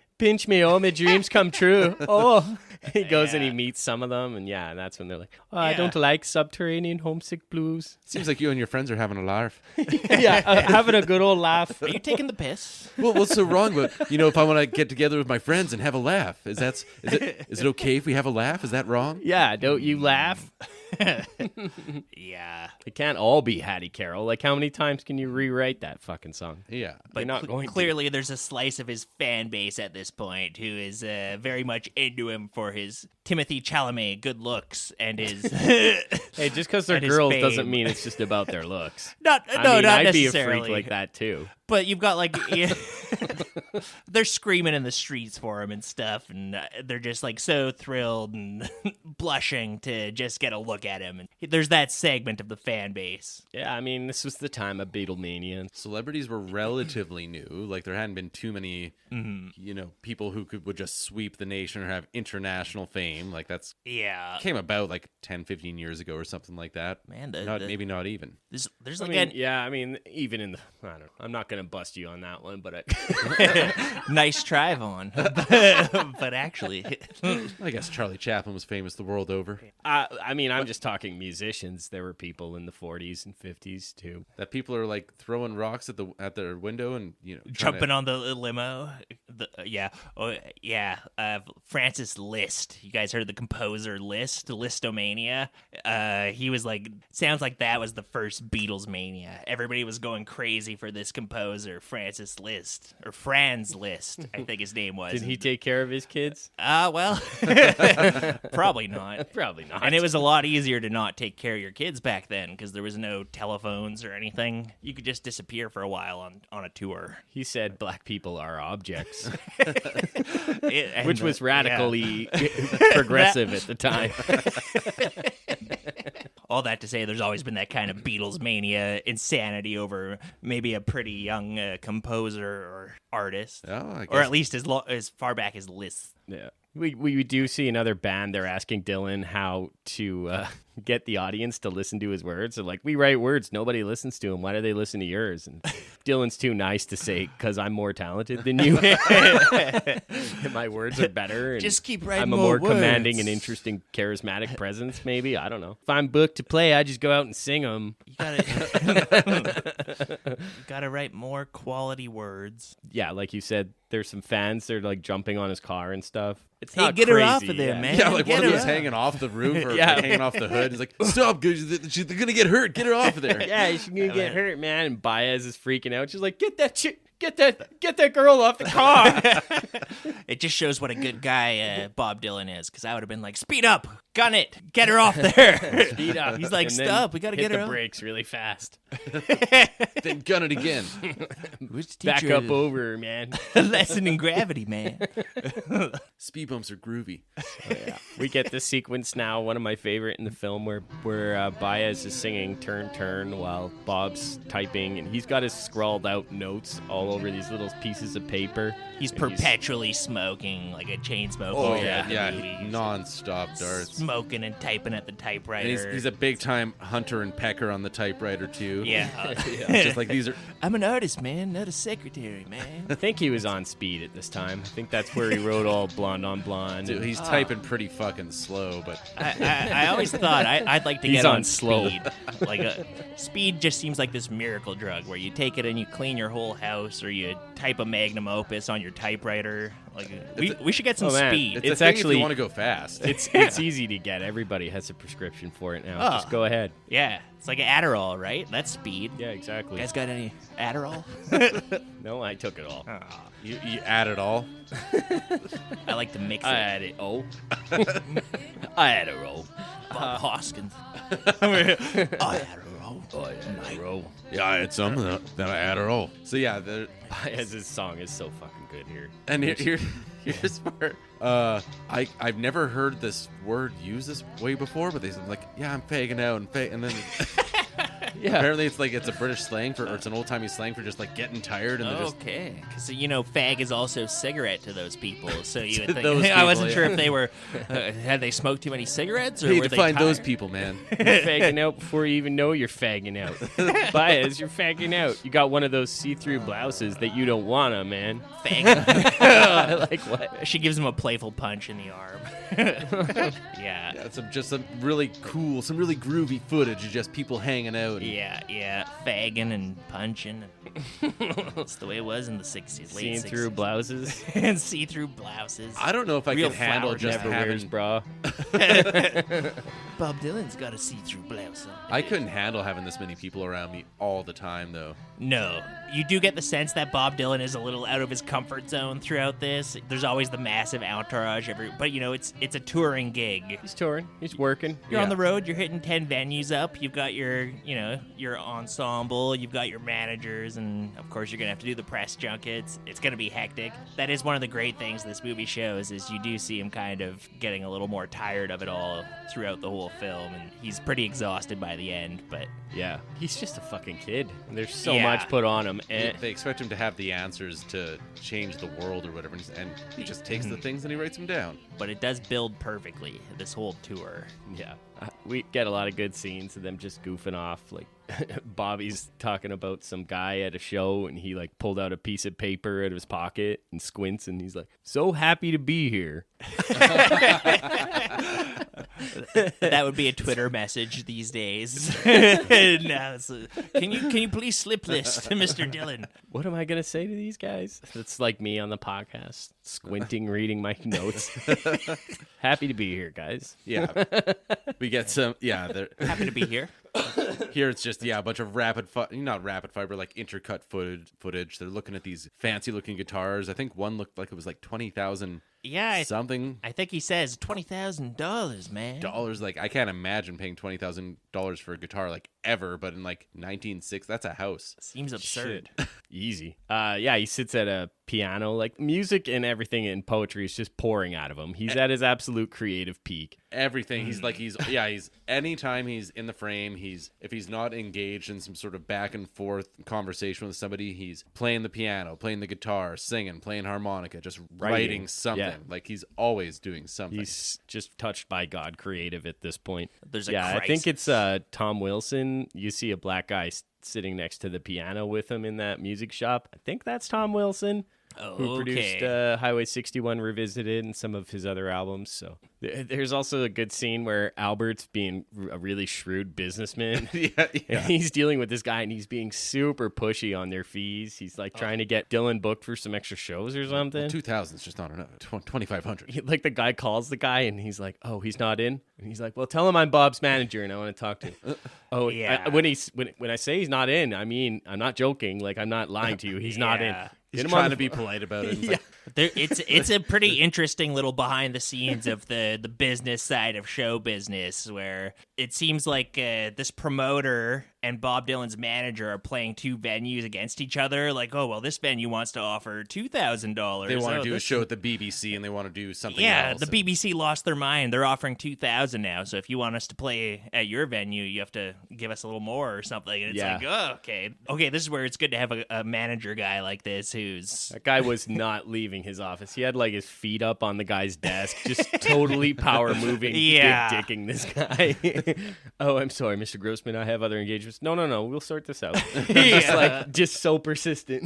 oh, my dreams come true. Oh, he goes and he meets some of them, and that's when they're like, oh, I don't like subterranean homesick blues. seems like you and your friends are having a laugh. Having a good old laugh. Are you taking the piss? Well, what's so wrong with if I want to get together with my friends and have a laugh? Is it okay if we have a laugh? Is that wrong? Yeah, don't you laugh? Yeah. It can't all be Hattie Carroll. Like, how many times can you rewrite that fucking song? Yeah. But You're not going to. clearly there's a slice of his fan base at this point who is very much into him for his Timothy Chalamet good looks and his Hey, just because they're and his girls doesn't fame. mean it's just about their looks. not I'd be a necessarily. freak like that too. But you've got like they're screaming in the streets for him and stuff, and they're just like so thrilled and blushing to just get a look at him. And there's that segment of the fan base. Yeah, I mean, this was the time of Beatlemania. Celebrities were relatively new. Like there hadn't been too many, people who would just sweep the nation or have international fame. Like that's Yeah, came about like 10, 15 years ago or something like that. man. Maybe not even. There's I like mean, even in the, I don't know, I'm not going to bust you on that one, but nice try, Vaughn. But actually, I guess Charlie Chaplin was famous the world over. I mean, I'm just talking musicians. There were people in the 40s and 50s too. That people are like throwing rocks at their window and jumping on the limo. Francis Liszt. You guys heard the composer Liszt, Listomania? He was like, sounds like that was the first Beatles mania. Everybody was going crazy for this composer, Francis Liszt, or Franz Liszt, I think his name was. Did he take care of his kids? Well, probably not. Probably not. And it was a lot easier to not take care of your kids back then because there was no telephones or anything. You could just disappear for a while on a tour. He said black people are objects, And which was yeah. radically progressive at the time. All that to say, there's always been that kind of Beatles mania insanity over maybe a pretty young composer or artist, Oh, I guess. or at least as far back as Liszt. Yeah. We do see another band. They're asking Dylan how to get the audience to listen to his words. They're like, we write words. Nobody listens to them. Why do they listen to yours? And Dylan's too nice to say, because I'm more talented than you. And my words are better. And Just keep writing I'm a more commanding and interesting, charismatic presence, maybe. I don't know. If I'm booked to play, I just go out and sing them. You gotta write more quality words. Yeah, like you said, there's some fans. They're like jumping on his car and stuff. It's Hey, not get crazy, her off of there, yeah. man. Yeah, like Get one of her those up. hanging off the roof or Yeah. hanging off the hood. He's like, stop, guys. They're going to get hurt. Get her off of there. Yeah, she's gonna get hurt, man. And Baez is freaking out. She's like, get that chick, get that girl off the car. It just shows what a good guy Bob Dylan is, because I would have been like, speed up, gun it, get her off there. Speed up. He's like, And then stop, we gotta hit get her the off. brakes really fast. Then gun it again. Which Back teacher up over, man. a lesson in gravity, man. Speed bumps are groovy. We get this sequence now, one of my favorite in the film, where Baez is singing "Turn, Turn" while Bob's typing, and he's got his scrawled out notes all over these little pieces of paper. He's And perpetually smoking like a chain smoker. Oh, throughout the yeah. movie. Non-stop darts. Smoking and typing at the typewriter. And he's a big-time hunter and pecker on the typewriter, too. yeah. Just like these are... I'm an artist, man, not a secretary, man. I think he was on speed at this time. I think that's where he wrote all Blonde on Blonde. Dude, he's typing pretty fucking slow, but... I always thought I'd like to He's get on on slow. speed. Like speed just seems like this miracle drug where you take it and you clean your whole house, or you type a magnum opus on your typewriter. Like we should get some Oh, man. speed. It's, It's a thing actually- if you want to go fast. It's easy to get. Everybody has a prescription for it now. Oh. Just go ahead. Yeah, it's like an Adderall, right? That's speed. Yeah, exactly. You guys got any Adderall? No, I took it all. You add it all. I like to mix it. I had it. Oh, I had a roll. Bob Hoskins. I had a roll. Oh, I had a roll. Yeah, I had some, then I add it all. So yeah, Baez's song is so fucking good here. and here's where I've never heard this word used this way before, but they said like, yeah, I'm fagging out and then Yeah. apparently it's a British slang or it's an old timey slang for just like getting tired and they're just Okay, because fag is also cigarette to those people. So you would To think those I wasn't people, sure yeah. if they were had they smoked too many cigarettes or hey, were they define those tired? people, man. You're fagging out before you even know you're fagging out. Baez, you're fagging out. You got one of those see-through blouses that you don't wanna, man. Fag. Like what? She gives him a playful punch in the arm. Yeah. Yeah, some really cool, some really groovy footage of just people hanging out. Yeah, fagging and punching. That's the way it was in the 60s, late Seeing through 60s. blouses. And see-through blouses. I don't know if I Real can handle flower just Never wears having bra. Bob Dylan's got a see-through blouse on. I couldn't handle having this many people around me all the time, though. No. You do get the sense that Bob Dylan is a little out of his comfort zone throughout this. There's always the massive entourage, but it's a touring gig. He's touring. He's working. You're on the road, you're hitting 10 venues up, you've got your ensemble, you've got your managers, and of course you're going to have to do the press junkets. It's going to be hectic. That is one of the great things this movie shows, is you do see him kind of getting a little more tired of it all throughout the whole film, and he's pretty exhausted by the end, but... Yeah, he's just a fucking kid. There's so much put on him. And They expect him to have the answers to change the world or whatever, and he just takes the things and he writes them down. But it does build perfectly, this whole tour. yeah, we get a lot of good scenes of them just goofing off. Like Bobby's talking about some guy at a show, and he like pulled out a piece of paper out of his pocket and squints, and he's like, "So happy to be here." That would be a Twitter message these days. Now, can you please slip this to Mr. Dylan? What am I gonna say to these guys? That's like me on the podcast, squinting, reading my notes. Happy to be here, guys. Yeah. We get some, they're, Happy to be here. here it's just, a bunch of not rapid fire, but like intercut footage. They're looking at these fancy looking guitars. I think one looked like it was like 20,000 Yeah, something I think he says $20,000, man. dollars. Like, I can't imagine paying $20,000 for a guitar like ever, but in like 1960, that's a house. Seems absurd. Shit. Easy. He sits at a piano. Like, music and everything in poetry is just pouring out of him. He's at his absolute creative peak. Everything. He's anytime he's in the frame, if he's not engaged in some sort of back and forth conversation with somebody, he's playing the piano, playing the guitar, singing, playing harmonica, just writing something. Yeah. Like, he's always doing something. He's just touched by God creative at this point. There's a I think it's crisis. Tom Wilson. You see a black guy sitting next to the piano with him in that music shop. I think that's Tom Wilson, who produced Highway 61 Revisited and some of his other albums. So there's also a good scene where Albert's being a really shrewd businessman. And he's dealing with this guy, and he's being super pushy on their fees. He's like trying to get Dylan booked for some extra shows or something. Well, 2,000 is just not enough. 2,500. Like, the guy calls the guy, and he's like, "Oh, he's not in." And he's like, "Well, tell him I'm Bob's manager, and I want to talk to him." Yeah. When I say he's not in, I mean, I'm not joking. Like, I'm not lying to you. He's not in. He's Get him trying on to be polite about it. It's a pretty interesting little behind the scenes of the business side of show business, where it seems like this promoter and Bob Dylan's manager are playing two venues against each other. Like, oh, well, this venue wants to offer $2,000. They want to do a show at the BBC, and they want to do something Yeah, else. the BBC lost their mind. They're offering $2,000 now. So if you want us to play at your venue, you have to give us a little more or something. And it's like, oh, okay, this is where it's good to have a manager guy like this who's... That guy was not leaving his office. He had like his feet up on the guy's desk, just totally power moving, dicking this guy. Oh, I'm sorry, Mr. Grossman. I have other engagements. No, we'll sort this out. just so persistent.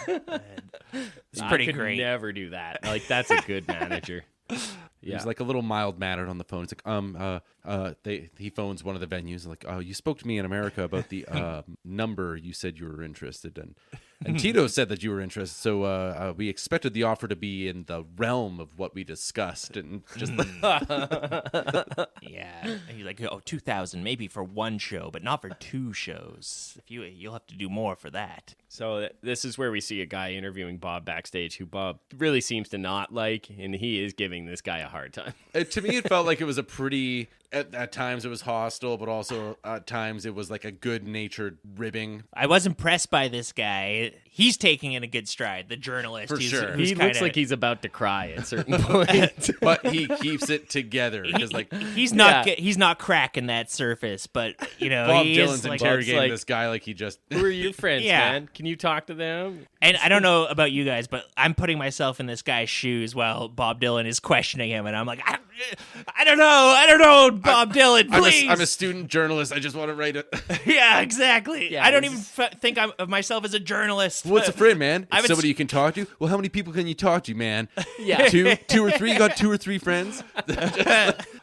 It's pretty I could great. never do that. Like, that's a good manager. Yeah. He's like a little mild mannered on the phone. It's like, he phones one of the venues, like, "Oh, you spoke to me in America about the number you said you were interested in. And Tito said that you were interested, so we expected the offer to be in the realm of what we discussed." And just Yeah. And he's like, oh, 2,000 maybe for one show, but not for two shows. You'll have to do more for that. So this is where we see a guy interviewing Bob backstage, who Bob really seems to not like, and he is giving this guy a hard time. to me, it felt like it was a pretty. At times it was hostile, but also at times it was like a good-natured ribbing. I was impressed by this guy. He's taking in a good stride, the journalist. For sure. He looks like he's about to cry at certain points. But he keeps it together because, like, he's not cracking that surface, but Bob he Dylan's is like, interrogating like- this guy like he just. Who are your friends, Yeah. man? Can you talk to them? and I don't know about you guys, but I'm putting myself in this guy's shoes while Bob Dylan is questioning him, and I'm like, I don't know, Bob Dylan, please. I'm a student journalist. I just want to write it. Yeah, exactly. Yeah, I don't even think of myself as a journalist. What's a friend, man? I haven't Somebody you can talk to? Well, how many people can you talk to, man? Yeah. Two or three? You got 2 or 3 friends?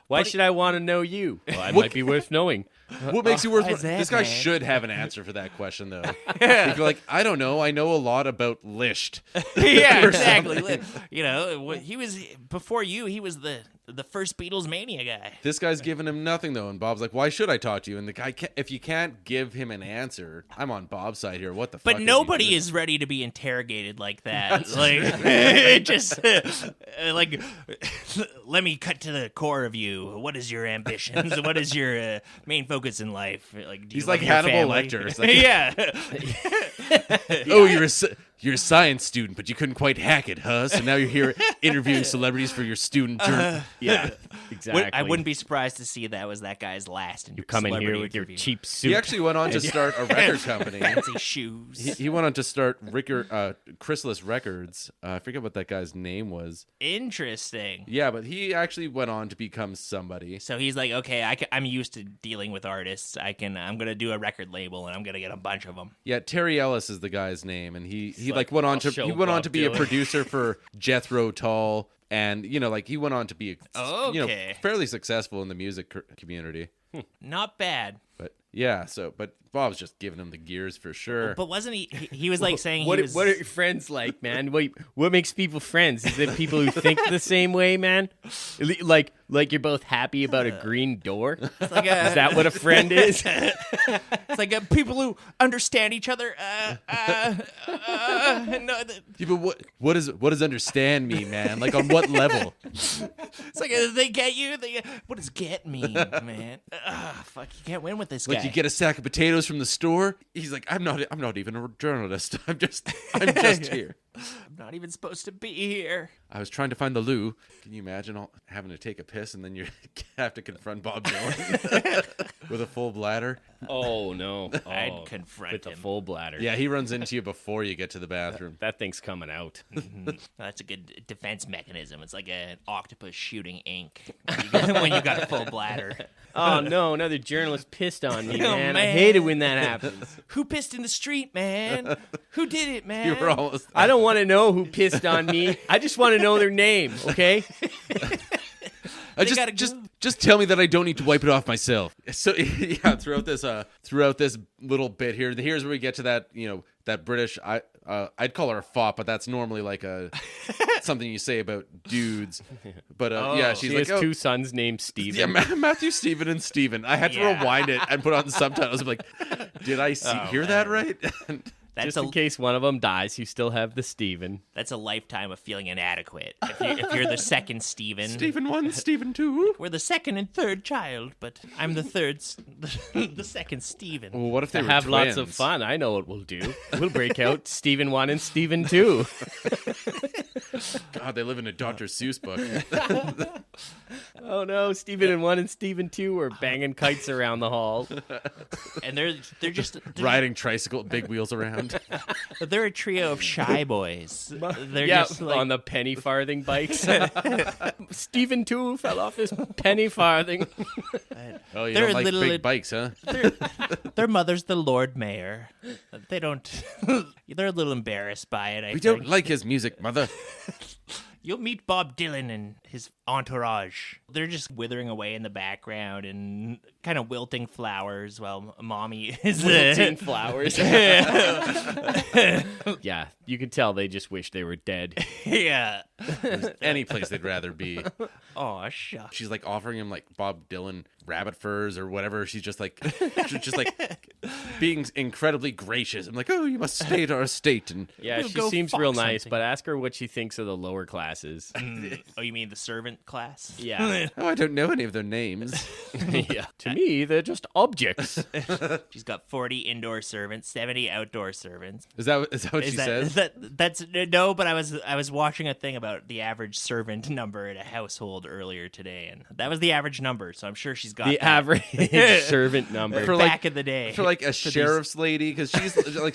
Why should I want to know you? Well, I might be worth knowing. What makes you worth? Why is that, This guy man? should have an answer for that question, though. He'd go like, I don't know. I know a lot about Liszt. Yeah, exactly. He was before you. He was the the first Beatles mania guy. This guy's giving him nothing, though. And Bob's like, why should I talk to you? And the guy, if you can't give him an answer, I'm on Bob's side here. What the fuck? But nobody is ready to be interrogated like that. Like, it just, like, let me cut to the core of you. What is your ambitions? What is your main focus in life? Like, do you He's love like your Hannibal family? Lecter. It's like, Yeah. oh, you're a science student, but you couldn't quite hack it, huh? So now you're here interviewing celebrities for your student journal. Yeah, exactly. I wouldn't be surprised to see that was that guy's last. You come in here celebrity with your interview. cheap suit. He actually went on to start a record company. fancy shoes. He went on to start Chrysalis Records. I forget what that guy's name was. Interesting. Yeah, but he actually went on to become somebody. So he's like, okay, I'm used to dealing with artists. I'm gonna do a record label and I'm gonna get a bunch of them. Yeah, Terry Ellis is the guy's name, and he like, went on I'll to show he went on Bob to be a Dylan. producer for Jethro Tull, and he went on to be Okay. fairly successful in the music community. Not bad. But yeah, but Bob's just giving him the gears for sure. But wasn't he? He was like saying What he was. are your friends like, man? What makes people friends? Is it people who think the same way, man? Like you're both happy about a green door? It's like Is that what a friend is? It's like people who understand each other. No, Yeah, but what does understand mean, man? Like on what level? it's like they get you. What does get mean, man? Fuck, you can't win with this guy. Like you get a sack of potatoes from the store. He's like, I'm not even a journalist. I'm just here. I'm not even supposed to be here. I was trying to find the loo. Can you imagine having to take a piss and then you have to confront Bob Dylan with a full bladder? Oh no! I'd confront with him. a full bladder. Yeah, he runs into you before you get to the bathroom. That thing's coming out. That's a good defense mechanism. It's like an octopus shooting ink when you got a full bladder. Oh no! Another journalist pissed on me, Oh, man. I man. hate it when that happens. Who pissed in the street, man? Who did it, man? You were almost. I don't want to know who pissed on me. I just want to know their name. Okay. Just tell me that I don't need to wipe it off myself. So yeah, throughout this little bit here's where we get to that that British. I'd call her a fop, but that's normally like something you say about dudes. But yeah, she's She like, has two sons named Steven. yeah, Matthew, Stephen, and Stephen. I had to rewind it and put on the subtitles. I'm like, did I hear that right? That's Just in case one of them dies, you still have the Steven. That's a lifetime of feeling inadequate. If you're the second Stephen. Stephen 1, Stephen 2. We're the second and third child, but I'm the third, the second Stephen. Well, what if they To were have lots of twins? fun. I know what we'll do. We'll break out Steven 1 and Steven 2. God, they live in a Dr. Seuss book. Oh no, Steven 1 and Steven 2 were banging kites around the hall. And they're Riding tricycle, big wheels around. they're a trio of shy boys. They're Yeah, just like, on the penny farthing bikes. Steven 2 fell off his penny farthing. Oh, you They're don't like little- big bikes, huh? their mother's the Lord Mayor. They don't. They're a little embarrassed by it. I We think. don't like his music, mother. You'll meet Bob Dylan and his entourage. They're just withering away in the background and kind of wilting flowers while mommy is Wilting flowers. Yeah, you can tell they just wish they were dead. Yeah. Any place they'd rather be. Oh, shucks. She's like offering him like Bob Dylan rabbit furs or whatever. She's just like being incredibly gracious. I'm like, oh, you must stay at our estate. And Yeah, We'll she go seems fuck real nice, something. but ask her what she thinks of the lower classes. Oh, you mean the servant class? Yeah. oh, I don't know any of their names. Yeah. To me, they're just objects. She's got 40 indoor servants, 70 outdoor servants. Is that what she says? That's no, but I was watching a thing about the average servant number in a household earlier today, and that was the average number. So I'm sure she's got The that average servant number. For back in the day. For like a sheriff's lady, because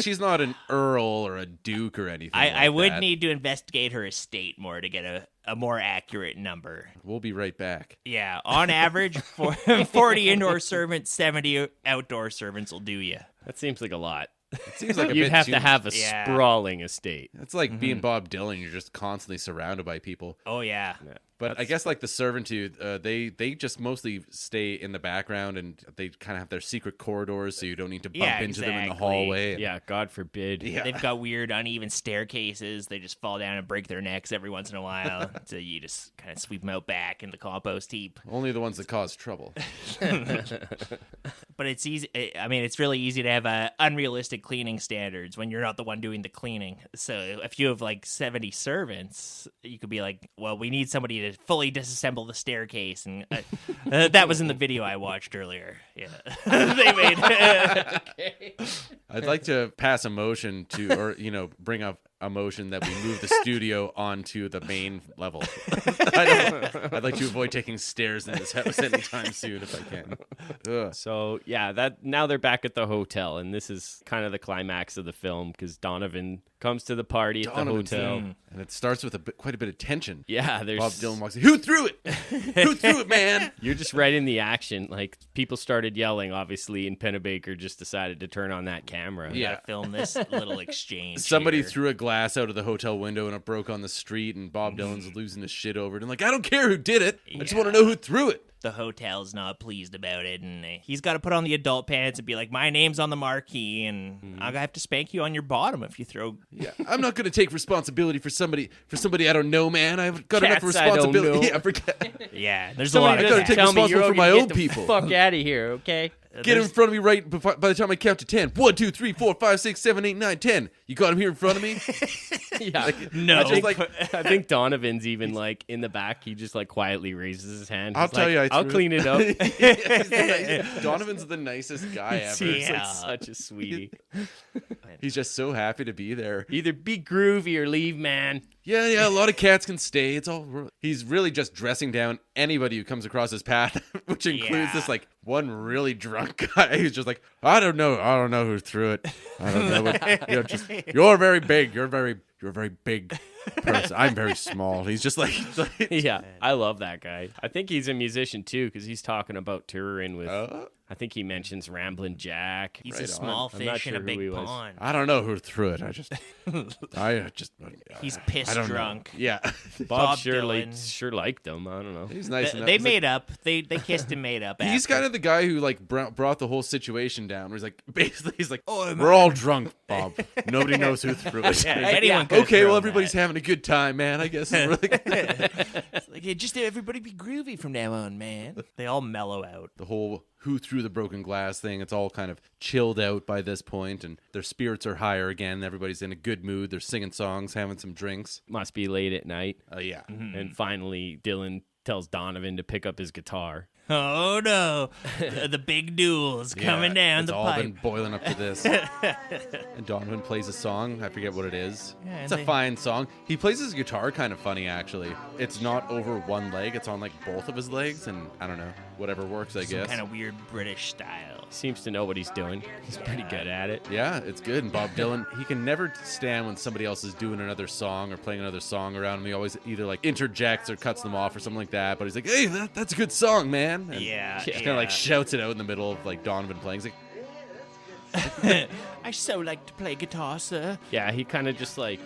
she's not an earl or a duke or anything. I like would that. need to investigate her estate more to get a more accurate number. We'll be right back. Yeah, on average, 40 indoor servants, 70 outdoor servants will do you. That seems like a lot. It seems like a You'd bit have too to have a Yeah. sprawling estate. It's like being Bob Dylan. You're just constantly surrounded by people. Oh yeah. But I guess like the servitude, they just mostly stay in the background, and they kind of have their secret corridors, so you don't need to bump into them in the hallway. Yeah, God forbid. Yeah. They've got weird, uneven staircases. They just fall down and break their necks every once in a while. So you just kind of sweep them out back in the compost heap. Only the ones that cause trouble. But it's easy. I mean, it's really easy to have unrealistic cleaning standards when you're not the one doing the cleaning. So if you have like 70 servants, you could be like, well, we need somebody to fully disassemble the staircase. And that was in the video I watched earlier. Yeah. They made I'd like to pass a motion to, or, bring up a motion that we move the studio onto the main level. I'd like to avoid taking stairs in this house anytime soon if I can. Ugh. So yeah, now they're back at the hotel, and this is kind of the climax of the film because Donovan comes to the party at the hotel. And it starts with quite a bit of tension. Yeah, there's Bob Dylan walks in. Who threw it? Who threw it, man? You're just right in the action. Like, people started yelling, obviously, and Pennebaker just decided to turn on that camera. We gotta film this little exchange. Somebody here. threw a glass out of the hotel window and it broke on the street, and Bob Dylan's losing his shit over it. And like, I don't care who did it. I just want to know who threw it. The hotel's not pleased about it, and he's got to put on the adult pants and be like, my name's on the marquee, and I'll have to spank you on your bottom if you throw. Yeah, I'm not going to take responsibility for somebody I don't know, man. I've got Cats enough I don't responsibility. know. Yeah, there's Somebody a lot gotta of take tell me responsibility you're for my gonna own get the people. fuck out of here, okay? Get him in front of me right by the time I count to 10. 1, 2, 3, 4, 5, 6, 7, 8, 9, 10. You got him here in front of me? Yeah. No. I think Donovan's even like in the back. He just like quietly raises his hand. I'll He's tell like, you, I I'll threw clean it up. Donovan's the nicest guy ever. He's Yeah. like such a sweetie. He's just so happy to be there. Either be groovy or leave, man. Yeah, a lot of cats can stay. He's really just dressing down anybody who comes across his path, which includes this like one really drunk guy who's just like, I don't know who threw it. I don't know what, you're very big. You're a very big person. I'm very small. He's just like Yeah, I love that guy. I think he's a musician too because he's talking about touring with. I think he mentions Ramblin' Jack. He's Right a small I'm not fish in sure a who he big was. pond. I don't know who threw it. He's piss I don't know. drunk. Yeah. Bob Dylan. sure liked them. I don't know. He's nice enough. They He's like- made up. They kissed and made up. He's after. kind of the guy who like brought the whole situation down. Where he's like, basically, he's like, we're all drunk, Bob. Nobody knows who threw it. Anyone could've Okay, well, thrown everybody's that. having a good time, man. I guess. It's really It's like, hey, just everybody be groovy from now on, man. They all mellow out. the whole who threw the broken glass thing. It's all kind of chilled out by this point, and their spirits are higher again. Everybody's in a good mood. They're singing songs, having some drinks. Must be late at night. Yeah. And finally, Dylan tells Donovan to pick up his guitar. Oh no, the big duel's coming down it's the all pipe. been boiling up to this. And Donovan plays a song. I forget what it is. Yeah, It's and a fine song. He plays his guitar kind of funny, actually. It's not over one leg. It's on like both of his legs, and I don't know, whatever works, I guess. Kind of weird British style. Seems to know what he's doing. He's pretty good at it. Yeah, it's good. And Bob Dylan, he can never stand when somebody else is doing another song or playing another song around him. He always either like interjects or cuts them off or something like that. But he's like, hey, that's a good song, man. And Yeah, He kind of like shouts it out in the middle of like Donovan playing. He's like, I so like to play guitar, sir. Yeah, he kind of just like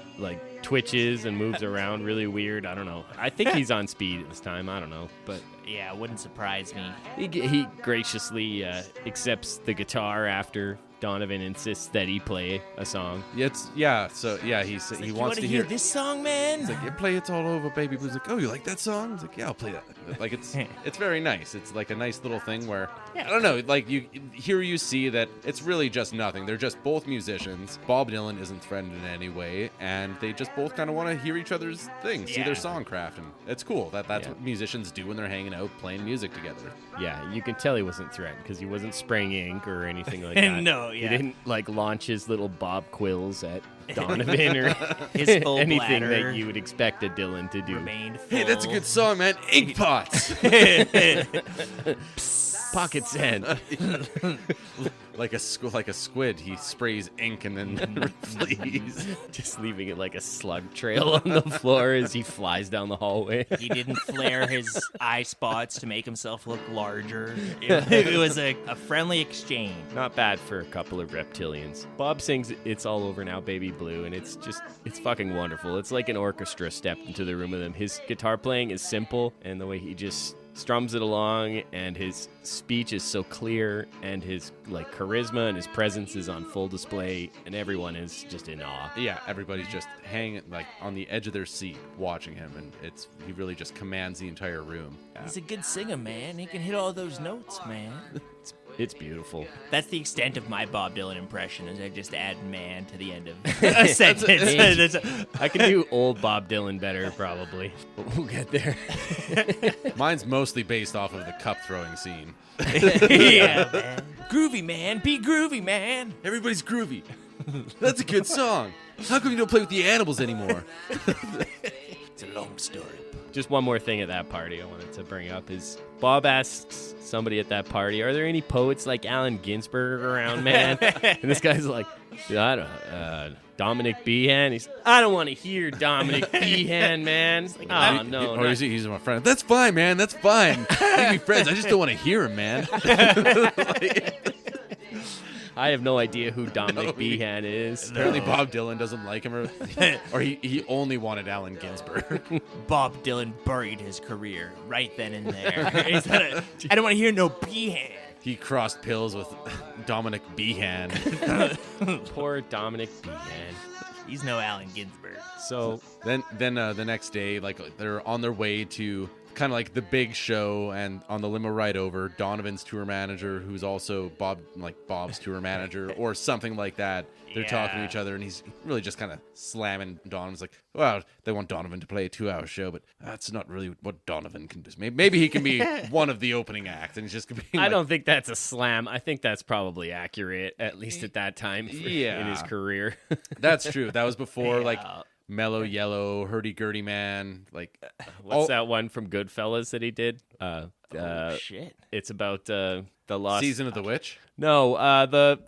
twitches and moves around really weird. I don't know. I think he's on speed at this time. I don't know, but Yeah, wouldn't surprise me. he graciously accepts the guitar after Donovan insists that he play a song. he wants You to wanna hear this song, man? He's like, yeah, play It's All Over, Baby Blues. Like, oh, you like that song? He's like, yeah, I'll play that. Like, it's very nice. It's like a nice little thing where, I don't know, like, you see that it's really just nothing. They're just both musicians. Bob Dylan isn't threatened in any way, and they just both kind of want to hear each other's things, see Yeah. their songcraft, and it's cool. That's what musicians do when they're hanging out, playing music together. Yeah, you can tell he wasn't threatened because he wasn't spraying ink or anything like that. No, He yeah. didn't like launch his little bob quills at Donovan or His full anything bladder that you would expect a Dylan to do. remained full. Hey, that's a good song, man. Ink pots. Pocket sand. Like a squid, he sprays ink and then flees. Just leaving it like a slug trail on the floor as he flies down the hallway. He didn't flare his eye spots to make himself look larger. It was a friendly exchange. Not bad for a couple of reptilians. Bob sings It's All Over Now, Baby Blue, and it's fucking wonderful. It's like an orchestra stepped into the room with him. His guitar playing is simple, and the way he just strums it along, and his speech is so clear, and his like charisma and his presence is on full display, and everyone is just in awe. Yeah, everybody's just hanging like on the edge of their seat watching him, and he really just commands the entire room. He's a good singer, man. He can hit all those notes, man. It's beautiful. That's the extent of my Bob Dylan impression, is I just add "man" to the end of a sentence. I can do old Bob Dylan better, probably, but we'll get there. Mine's mostly based off of the cup throwing scene. Yeah, man. Groovy, man. Be groovy, man. Everybody's groovy. That's a good song. How come you don't play with the animals anymore? It's a long story. Just one more thing at that party I wanted to bring up is Bob asks somebody at that party, are there any poets like Allen Ginsberg around, man? And this guy's like, I don't Dominic Behan. I don't want to hear Dominic Behan, man. Like, oh, no. Or is he's my friend. That's fine, man. That's fine. We can be friends. I just don't want to hear him, man. I have no idea who Dominic Behan is. Apparently Bob Dylan doesn't like him, or he only wanted Allen Ginsberg. Bob Dylan buried his career right then and there. I don't want to hear no Behan. He crossed pills with Dominic Behan. Poor Dominic Behan. He's no Allen Ginsberg. So then the next day, like they're on their way to kind of like the big show, and on the limo ride over, Donovan's tour manager, who's also Bob's tour manager, or something like that. They're talking to each other, and he's really just kind of slamming Donovan's like, well, they want Donovan to play a 2-hour show, but that's not really what Donovan can do. Maybe he can be one of the opening acts, and he's just being I don't think that's a slam. I think that's probably accurate, at least at that time in his career. That's true. That was before like Mellow Yellow, Hurdy-Gurdy Man. Like, what's that one from Goodfellas that he did? Shit. It's about the lost Season of the Witch? No,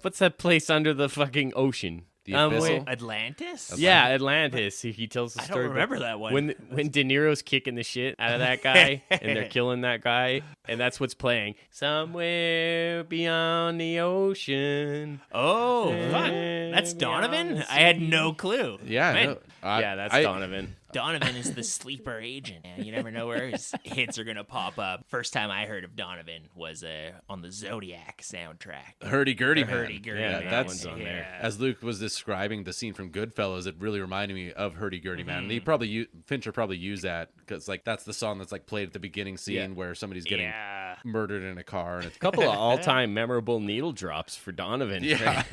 what's that place under the fucking ocean? The Abyssal? Atlantis? Yeah, Atlantis. He tells the I story. don't remember that one. When De Niro's kicking the shit out of that guy and they're killing that guy, and that's what's playing. Somewhere beyond the ocean. Oh, fuck. That's Donovan? I had no clue. Yeah, Man, no, that's Donovan. Donovan is the sleeper agent. Man. You never know where his hits are going to pop up. First time I heard of Donovan was on the Zodiac soundtrack. Hurdy-Gurdy Man. Hurdy-Gurdy Yeah, Man. that one's on there. As Luke was describing the scene from Goodfellas, it really reminded me of Hurdy-Gurdy Man. And Fincher probably used that because like that's the song that's like played at the beginning scene where somebody's getting murdered in a car. And it's A couple of all-time memorable needle drops for Donovan. yeah.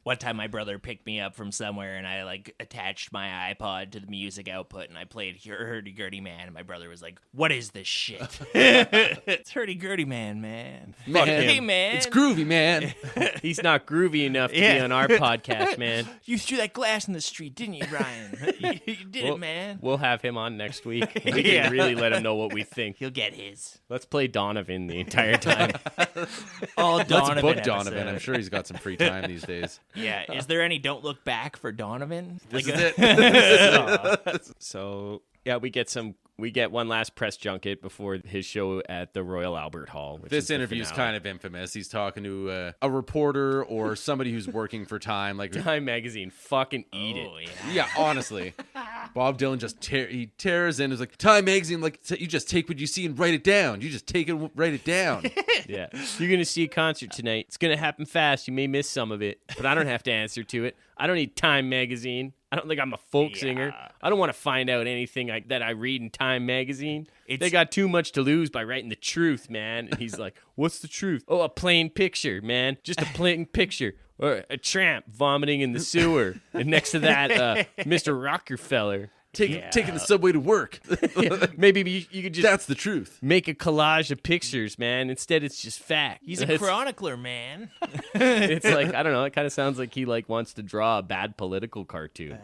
One time my brother picked me up from somewhere and I like attached my iPod to the music output and I played Hurdy-Gurdy Man and my brother was like, what is this shit? It's Hurdy-Gurdy Man. Fuck Hey, him. man. It's groovy, man. He's not groovy enough to be on our podcast, man. You threw that glass in the street, didn't you, Ryan? You did it, man. We'll have him on next week. We can really let him know what we think. He'll get his. Let's play Donovan the entire time. All Let's Donovan book Donovan. episode. I'm sure he's got some free time these days. Yeah. Is there any Don't Look Back for Donovan? This is it. So yeah, we get one last press junket before his show at the Royal Albert Hall. Which This is the interview is finale. kind of infamous. He's talking to a reporter or somebody who's working for Time. Like, Time Magazine, fucking eat it. Oh, yeah. yeah, honestly, Bob Dylan just tears in. Is like, Time Magazine, like, you just take what you see and write it down. You just take it, write it down. Yeah, you're gonna see a concert tonight. It's gonna happen fast. You may miss some of it, but I don't have to answer to it. I don't need Time Magazine. I don't think I'm a folk singer. I don't want to find out anything that I read in Time Magazine. They got too much to lose by writing the truth, man. And he's like, what's the truth? Oh, a plain picture, man. Just a plain picture. Or a tramp vomiting in the sewer. And next to that, Mr. Rockefeller. taking the subway to work. Maybe you could just That's the truth. make a collage of pictures, man. Instead, it's just fact. He's a chronicler, man. It's like, I don't know. It kind of sounds like he like wants to draw a bad political cartoon.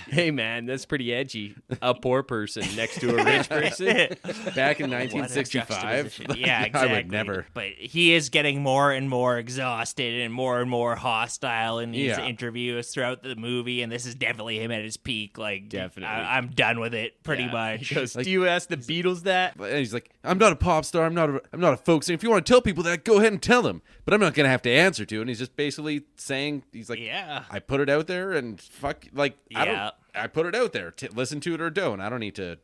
Hey, man, that's pretty edgy. A poor person next to a rich person. Back in What a 1965, juxtaposition. Yeah, exactly. I would never. But he is getting more and more exhausted and more hostile in these Yeah. interviews throughout the movie, and this is definitely him at his peak. Like, Definitely. I'm done with it, pretty Yeah. much. He goes, do you ask the Beatles that? And he's like, I'm not a pop star. I'm not a folk singer. If you want to tell people that, go ahead and tell them. But I'm not going to have to answer to it. And he's just basically saying, he's like, Yeah. I put it out there and fuck, like, Yeah. I put it out there. Listen to it or don't. I don't need to,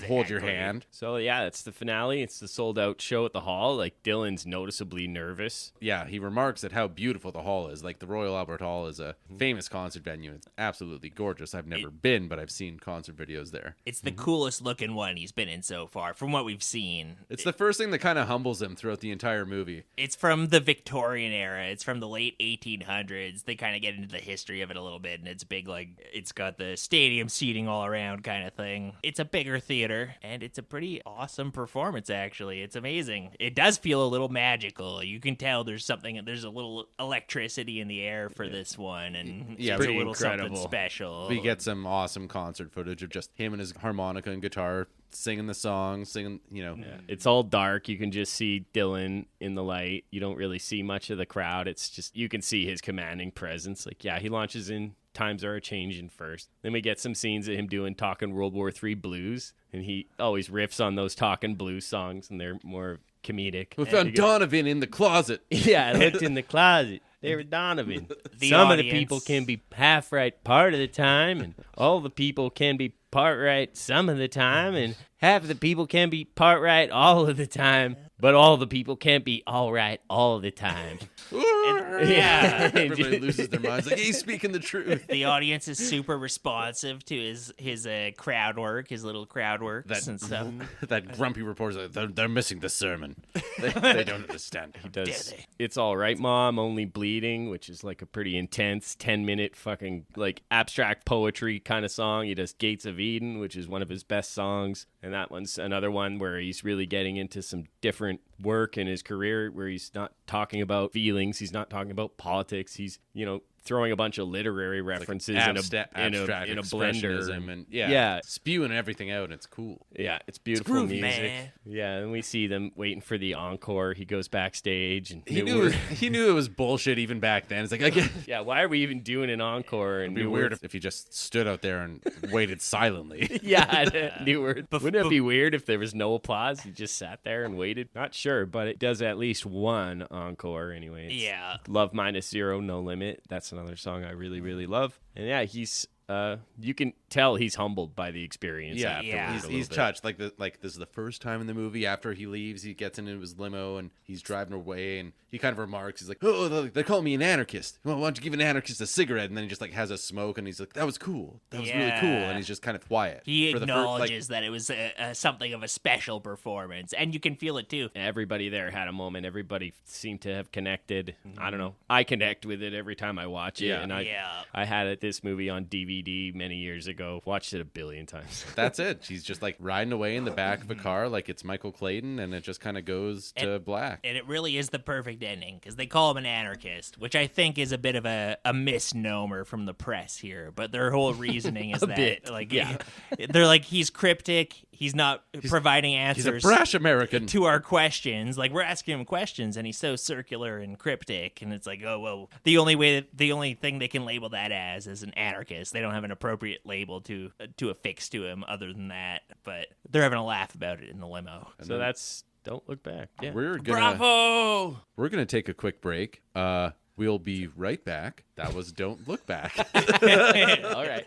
hold your Exactly. hand. So, yeah, that's the finale. It's the sold-out show at the Hall. Like, Dylan's noticeably nervous. Yeah, he remarks at how beautiful the hall is. Like, the Royal Albert Hall is a famous concert venue. It's absolutely gorgeous. I've never been, but I've seen concert videos there. It's the coolest looking one he's been in so far, from what we've seen. It's the first thing that kind of humbles him throughout the entire movie. It's from the Victorian era. It's from the late 1800s. They kind of get into the history of it a little bit, and it's big, like, it's got the stadium seating all around kind of thing. It's a bigger theater, and it's a pretty awesome performance, actually. It's amazing. It does feel a little magical. You can tell there's a little electricity in the air for this one, and Yeah, it's pretty a little incredible. something special. We get some awesome concert footage of just him and his harmonica and guitar singing the song, It's all dark. You can just see Dylan in the light. You don't really see much of the crowd. It's just, you can see his commanding presence. Like, yeah, he launches in Times Are A-Changin' first. Then we get some scenes of him doing Talkin' World War III blues. And he always riffs on those Talkin' blues songs, and they're more comedic. We found Donovan in the closet. Yeah, I looked in the closet. There was Donovan. The Some of the audience- people can be half right part of the time, and all the people can be part right some of the time, and half of the people can be part right all of the time, but all the people can't be all right all the time. Yeah. Everybody loses their minds. Like, he's speaking the truth. The audience is super responsive to his crowd work, his little crowd works and stuff. That grumpy reporter's like, they're missing the sermon. They don't understand. He does. Dare they? It's All Right, Mom, Only Bleeding, which is like a pretty intense 10-minute fucking like abstract poetry kind of song. He does Gates of Eden, which is one of his best songs. And that one's another one where he's really getting into some different work in his career, where he's not talking about feelings. He's not talking about politics. He's, throwing a bunch of literary references Abstract in a blender. expressionism and Yeah. spewing everything out, and it's cool. Yeah, it's beautiful groovy, music. man. Yeah, and we see them waiting for the encore. He goes backstage, and He knew it was bullshit even back then. It's like, again, yeah, why are we even doing an encore? And it'd be weird if he just stood out there and waited silently. yeah, Newark. Wouldn't it be weird if there was no applause? He just sat there and waited. Not sure, but it does at least one encore anyway. It's Yeah. Love Minus Zero, No Limit. That's another song I really, really love. And yeah, he's you can tell he's humbled by the experience. Yeah, afterwards yeah. a he's little bit. touched. Like this is the first time in the movie after he leaves, he gets into his limo and he's driving away, and he kind of remarks, he's like, "Oh, they're calling me an anarchist. Well, why don't you give an anarchist a cigarette?" And then he just like has a smoke, and he's like, "That was cool. That was really cool." Yeah. And he's just kind of quiet. He for the acknowledges that it was something of a special performance, and you can feel it too. Everybody there had a moment. Everybody seemed to have connected. I don't know. I connect with it every time I watch it. Yeah. And I had this movie on DVD many years ago. Watched it a billion times. That's it. She's just like riding away in the back of a car like it's Michael Clayton, and it just kind of goes to black. And it really is the perfect ending, because they call him an anarchist, which I think is a bit of a misnomer from the press here. But their whole reasoning is that, bit, like, yeah. they're like, he's cryptic. He's not providing He's a answers brash American. to our questions. Like, we're asking him questions, and he's so circular and cryptic. And it's like, oh, well, the only thing they can label that as is an anarchist. They don't have an appropriate label to affix to him other than that. But they're having a laugh about it in the limo. So that's Don't Look Back. Yeah. We're Bravo! gonna take a quick break. We'll be right back. That was Don't Look Back. All right.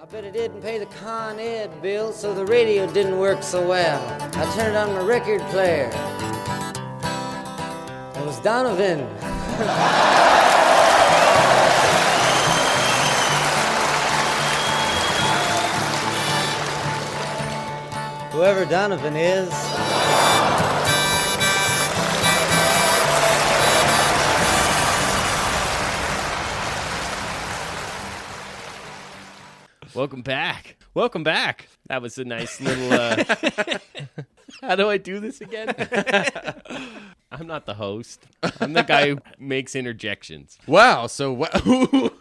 I bet I didn't pay the Con Ed bill, so the radio didn't work so well. I turned on my record player. It was Donovan. Whoever Donovan is. Welcome back. Welcome back. That was a nice little... How do I do this again? I'm not the host. I'm the guy who makes interjections. Wow. So, well,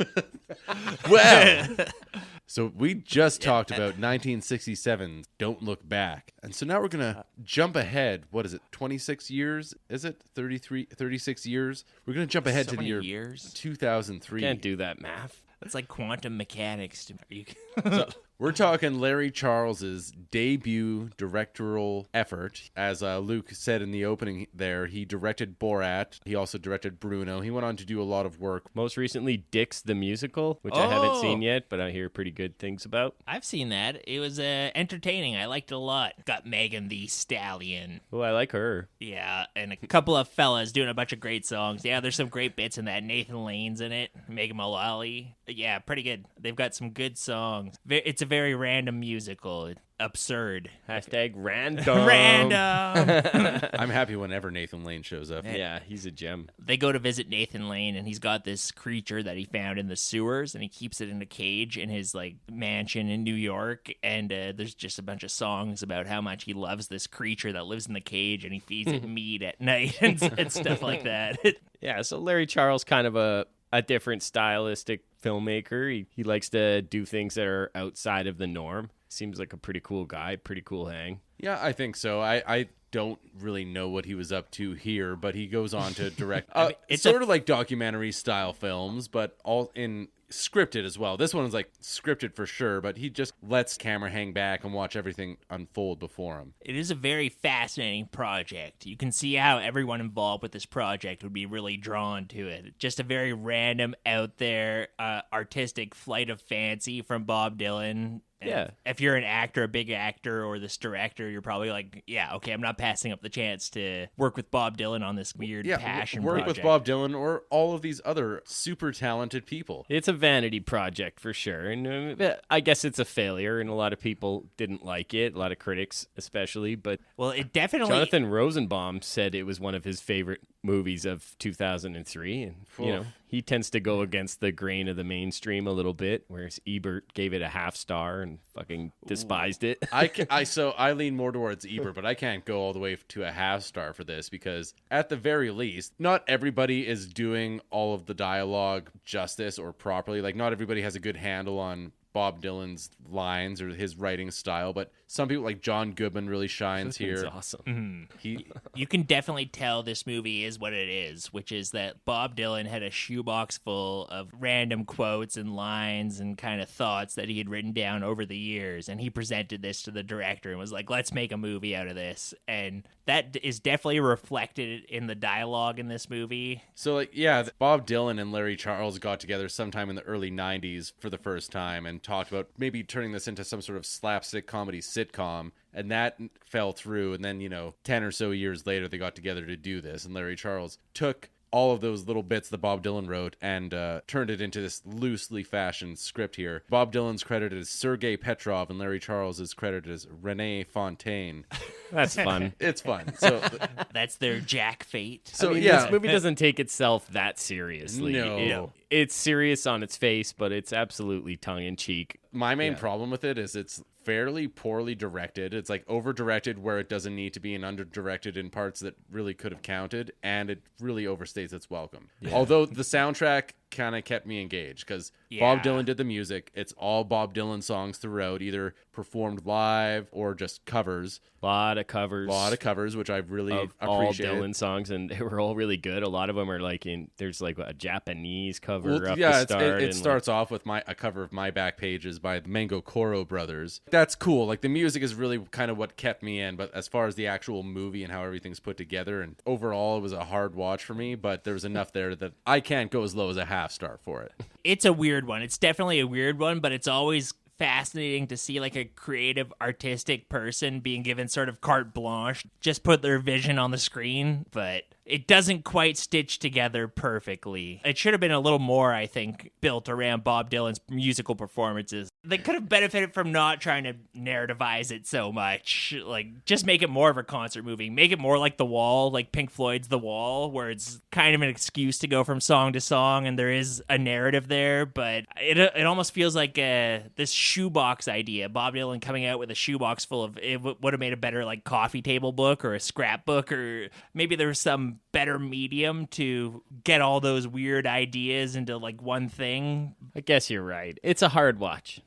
so we just talked about 1967's Don't Look Back. And so now we're going to jump ahead. What is it? 26 years? Is it 36 years? We're going to jump ahead So to the many year years. 2003. Can't do that math. It's like quantum mechanics. We're talking Larry Charles's debut directorial effort. As Luke said in the opening there, he directed Borat. He also directed Bruno. He went on to do a lot of work. Most recently, Dick's the Musical, which I haven't Oh. seen yet, but I hear pretty good things about. I've seen that. It was entertaining. I liked it a lot. Got Megan the Stallion. Oh, I like her. Yeah, and a couple of fellas doing a bunch of great songs. Yeah, there's some great bits in that. Nathan Lane's in it. Megan Mullally. Yeah, pretty good. They've got some good songs. It's a very random musical. Absurd. Hashtag random. Random. I'm happy whenever Nathan Lane shows up. Yeah, he's a gem. They go to visit Nathan Lane, and he's got this creature that he found in the sewers, and he keeps it in a cage in his like mansion in New York. And there's just a bunch of songs about how much he loves this creature that lives in the cage, and he feeds it meat at night and stuff like that. Yeah, so Larry Charles, kind of a different stylistic filmmaker. He likes to do things that are outside of the norm. Seems like a pretty cool guy, pretty cool hang. Yeah, I think so. I don't really know what he was up to here, but he goes on to direct. It's sort of like documentary style films, but all in scripted as well. This one is like scripted for sure, but he just lets camera hang back and watch everything unfold before him. It is a very fascinating project. You can see how everyone involved with this project would be really drawn to it. Just a very random, out there, artistic flight of fancy from Bob Dylan. Yeah. If you're an actor, a big actor, or this director, you're probably like, yeah, okay, I'm not passing up the chance to work with Bob Dylan on this weird passion work project. with Bob Dylan or all of these other super talented people. It's a vanity project for sure. And I guess it's a failure, and a lot of people didn't like it, a lot of critics especially. But Well, it definitely... Jonathan Rosenbaum said it was one of his favorite movies of 2003. And, you know, he tends to go against the grain of the mainstream a little bit, whereas Ebert gave it a half star and fucking despised it. So I lean more towards Ebert, but I can't go all the way to a half star for this because at the very least, not everybody is doing all of the dialogue justice or properly. Like not everybody has a good handle on Bob Dylan's lines or his writing style, but some people like John Goodman really shines It's here. awesome. You can definitely tell this movie is what it is, which is that Bob Dylan had a shoebox full of random quotes and lines and kind of thoughts that he had written down over the years, and he presented this to the director and was like, let's make a movie out of this. And that is definitely reflected in the dialogue in this movie. So, like, yeah, Bob Dylan and Larry Charles got together sometime in the early 90s for the first time and talked about maybe turning this into some sort of slapstick comedy sitcom. And that fell through. And then, 10 or so years later, they got together to do this. And Larry Charles took all of those little bits that Bob Dylan wrote and turned it into this loosely fashioned script here. Bob Dylan's credited as Sergei Petrov and Larry Charles is credited as Rene Fontaine. That's fun. It's fun. So That's their Jack fate. So I mean, yeah, this movie doesn't take itself that seriously. No. It's serious on its face, but it's absolutely tongue-in-cheek. my main problem with it is it's fairly poorly directed. It's like over-directed where it doesn't need to be and under-directed in parts that really could have counted, and it really overstays its welcome. Although the soundtrack kind of kept me engaged because Bob Dylan did the music. It's all Bob Dylan songs throughout, either performed live or just covers. A lot of covers, Which I really of all appreciate. Dylan songs, and they were all really good. A lot of them are like there's like a Japanese cover Well, up yeah, the start. it starts off with a cover of My Back Pages by the Mango Koro brothers. That's cool. Like the music is really kind of what kept me in, but as far as the actual movie and how everything's put together, and overall it was a hard watch for me, but there was enough there that I can't go as low as a half star for it. It's a weird one. It's definitely a weird one, but it's always fascinating to see like a creative, artistic person being given sort of carte blanche, just put their vision on the screen. But it doesn't quite stitch together perfectly. It should have been a little more, I think, built around Bob Dylan's musical performances. They could have benefited from not trying to narrativize it so much. Like, just make it more of a concert movie. Make it more like The Wall, like Pink Floyd's The Wall, where it's kind of an excuse to go from song to song, and there is a narrative there, but it almost feels like this shoebox idea. Bob Dylan coming out with a shoebox full of, it would have made a better, like, coffee table book or a scrapbook, or maybe there was some better medium to get all those weird ideas into, like, one thing. I guess you're right. It's a hard watch.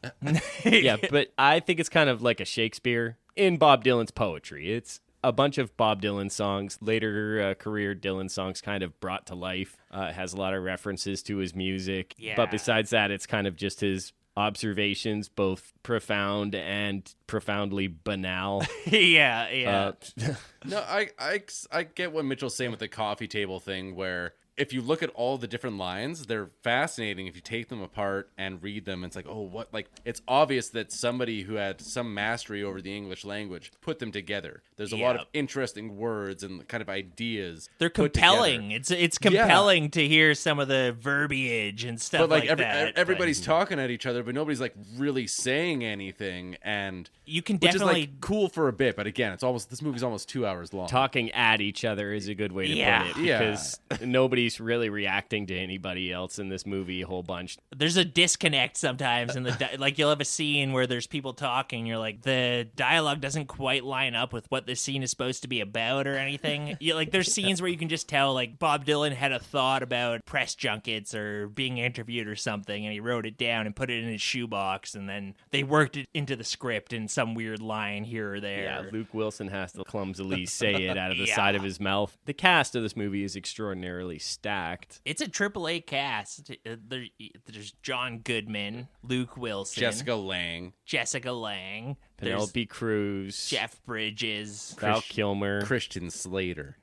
Yeah, but I think it's kind of like a Shakespeare in Bob Dylan's poetry. It's a bunch of Bob Dylan songs, later career Dylan songs kind of brought to life. It has a lot of references to his music. Yeah. But besides that, it's kind of just his observations, both profound and profoundly banal. Yeah. No, I get what Mitchell's saying with the coffee table thing, where if you look at all the different lines, they're fascinating if you take them apart and read them. It's like, oh, what? Like, it's obvious that somebody who had some mastery over the English language put them together. There's a lot of interesting words and kind of ideas. They're compelling. It's compelling to hear some of the verbiage and stuff but that. Everybody's talking at each other, but nobody's like really saying anything. And you can which definitely is like cool for a bit, but again, this movie's almost 2 hours long. Talking at each other is a good way to put it, because nobody's really reacting to anybody else in this movie a whole bunch. There's a disconnect sometimes in the like you'll have a scene where there's people talking, you're like, the dialogue doesn't quite line up with what this scene is supposed to be about or anything. Like, there's scenes where you can just tell, like, Bob Dylan had a thought about press junkets or being interviewed or something, and he wrote it down and put it in his shoebox, and then they worked it into the script in some weird line here or there. Yeah, Luke Wilson has to clumsily say it out of the side of his mouth. The cast of this movie is extraordinarily stacked. It's a AAA cast. There's John Goodman, Luke Wilson, Jessica Lange, Penelope Cruz, Jeff Bridges, Val Kilmer, Christian Slater,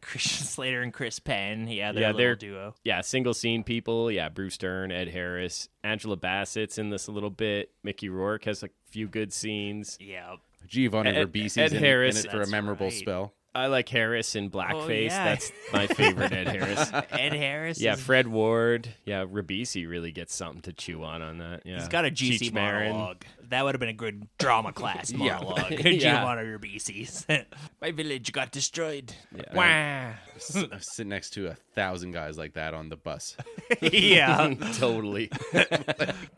and Chris Penn. Yeah, they're a little duo. Yeah, single scene people. Yeah, Bruce Dern, Ed Harris, Angela Bassett's in this a little bit. Mickey Rourke has a few good scenes. Yeah. Giovanni Ribisi's in it for a memorable spell. I like Harris in blackface. Oh, yeah. That's my favorite Ed Harris. Ed Harris? Yeah, Fred Ward. Yeah, Ribisi really gets something to chew on that. Yeah. He's got a juicy monologue. That would have been a good drama class monologue. Giovanni Ribisi's. My village got destroyed. Yeah. I sit next to 1,000 guys like that on the bus. Yeah. Totally.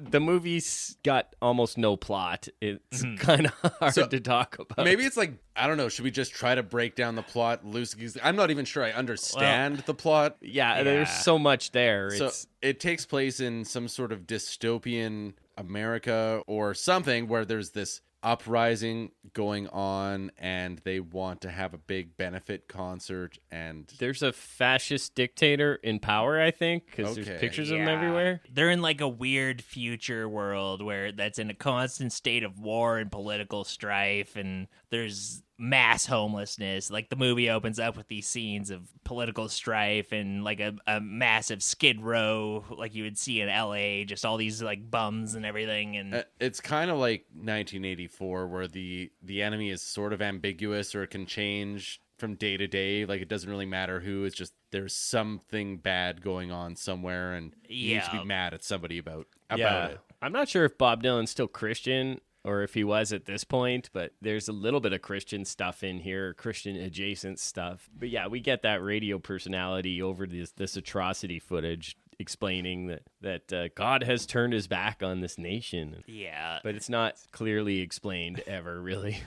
The movie's got almost no plot. It's kind of hard to talk about. Maybe it's like, I don't know, should we just try to break down the plot loosely? I'm not even sure I understand the plot. Yeah, there's so much there. So it takes place in some sort of dystopian America or something where there's this uprising going on and they want to have a big benefit concert, and there's a fascist dictator in power, I think, because there's pictures of him everywhere. They're in like a weird future world where that's in a constant state of war and political strife, and there's mass homelessness. Like, the movie opens up with these scenes of political strife and like a massive skid row like you would see in LA, just all these like bums and everything. And it's kind of like 1984 where the enemy is sort of ambiguous or it can change from day to day. Like, it doesn't really matter who. It's just there's something bad going on somewhere and you need to be mad at somebody about it. I'm not sure if Bob Dylan's still Christian or if he was at this point, but there's a little bit of Christian stuff in here, Christian adjacent stuff. But yeah, we get that radio personality over this atrocity footage explaining that God has turned his back on this nation. Yeah. But it's not clearly explained ever, really.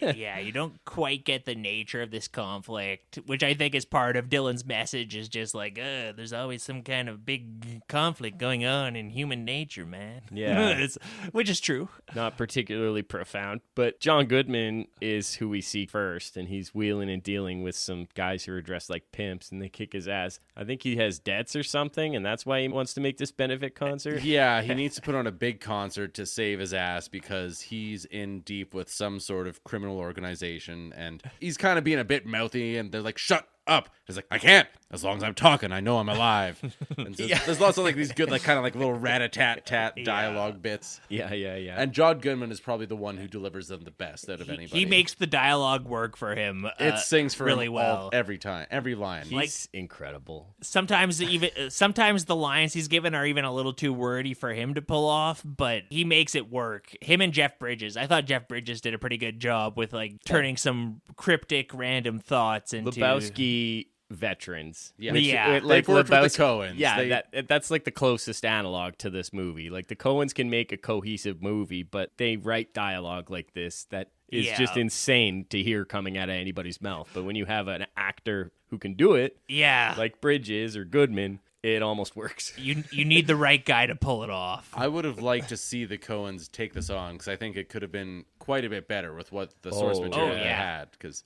Yeah, you don't quite get the nature of this conflict, which I think is part of Dylan's message, is just like, there's always some kind of big conflict going on in human nature, man. Yeah. Which is true. Not particularly profound, but John Goodman is who we see first, and he's wheeling and dealing with some guys who are dressed like pimps, and they kick his ass. I think he has debts or something, and that's why he wants to make this benefit concert. Yeah, he needs to put on a big concert to save his ass because he's in deep with some sort of criminal organization, and he's kind of being a bit mouthy, and they're like, shut up. He's like, I can't. as long as I'm talking, I know I'm alive. And so there's lots of like these good, like kind of like little rat-a-tat-tat dialogue bits. Yeah. And John Goodman is probably the one who delivers them the best out of anybody. He makes the dialogue work for him. It sings for really him well every time, every line. He's incredible. Sometimes the lines he's given are even a little too wordy for him to pull off, but he makes it work. Him and Jeff Bridges. I thought Jeff Bridges did a pretty good job with like turning some cryptic random thoughts into Lebowski veterans. Yeah. They've worked with the Coens. Yeah, that's like the closest analog to this movie. Like the Coens can make a cohesive movie, but they write dialogue like this that is just insane to hear coming out of anybody's mouth. But when you have an actor who can do it, like Bridges or Goodman, it almost works. You need the right guy to pull it off. I would have liked to see the Coens take this on because I think it could have been quite a bit better with what the source material they had. Because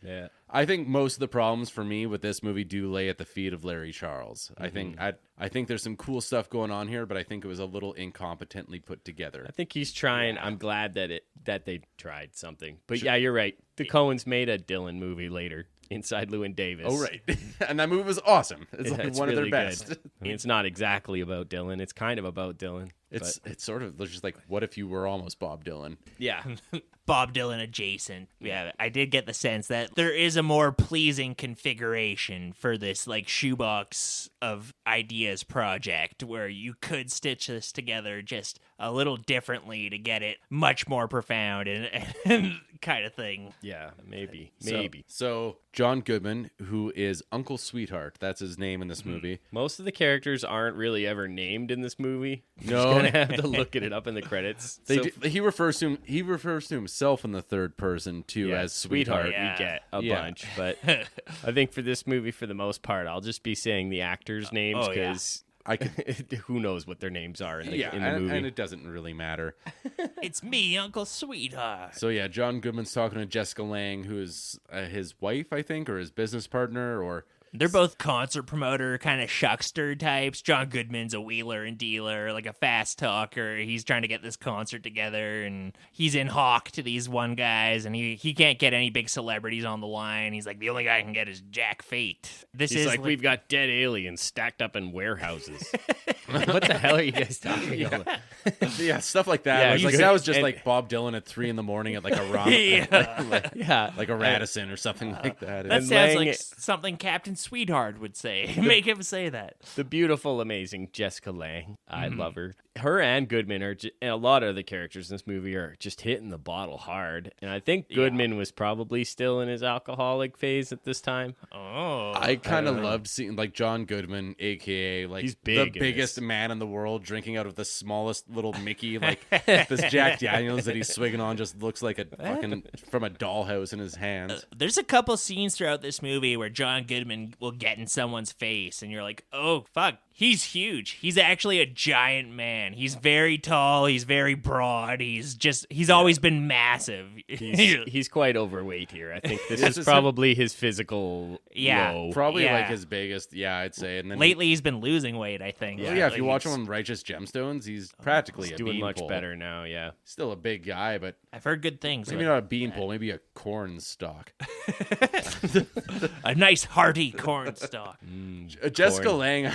I think most of the problems for me with this movie do lay at the feet of Larry Charles. I think there's some cool stuff going on here, but I think it was a little incompetently put together. I think he's trying. I'm glad that they tried something. But yeah, you're right. The Coens made a Dylan movie later. Inside Llewyn Davis. Oh, right. And that movie was awesome. It's like one really of their best. Good. I mean, it's not exactly about Dylan. It's kind of about Dylan. It's sort of just like, what if you were almost Bob Dylan? Yeah. Bob Dylan adjacent. Yeah, I did get the sense that there is a more pleasing configuration for this like shoebox of ideas project where you could stitch this together just a little differently to get it much more profound and kind of thing. Yeah, maybe. So John Goodman, who is Uncle Sweetheart, that's his name in this movie. Most of the characters aren't really ever named in this movie. No. You're gonna have to look it up in the credits. He refers to himself in the third person too as Sweetheart. We get a bunch, but I think for this movie, for the most part, I'll just be saying the actors' names because who knows what their names are in the movie, and it doesn't really matter. It's me, Uncle Sweetheart. So yeah, John Goodman's talking to Jessica Lange, who is his wife, I think, or his business partner, or they're both concert promoter kind of shuckster types. John Goodman's a wheeler and dealer, like a fast talker. He's trying to get this concert together, and he's in hawk to these one guys, and he can't get any big celebrities on the line. He's like, the only guy I can get is Jack Fate. He's like, we've got dead aliens stacked up in warehouses. What the hell are you guys talking about? Yeah, stuff like that. Like that was just like Bob Dylan at 3 a.m. at like a like a Radisson or something like that. That sounds like something Captain Sweetheart would say. Make him say that. The beautiful, amazing Jessica Lange. I love her. Her and Goodman and a lot of the characters in this movie are just hitting the bottle hard. And I think Goodman was probably still in his alcoholic phase at this time. Oh. I kind of loved seeing like John Goodman, aka like he's big the biggest man in the world, drinking out of the smallest little Mickey. Like this Jack Daniels that he's swigging on just looks like a fucking from a dollhouse in his hands. There's a couple scenes throughout this movie where John Goodman will get in someone's face and you're like, oh, fuck. He's huge. He's actually a giant man. He's very tall. He's very broad. He's always been massive. He's quite overweight here. I think this is probably his physical low. Probably like his biggest, I'd say. And then lately he's been losing weight, I think. If you watch him on Righteous Gemstones, he's practically doing much better now, Still a big guy, but I've heard good things. Maybe not a beanpole, maybe a corn stalk. A nice hearty corn stalk. Jessica Lange,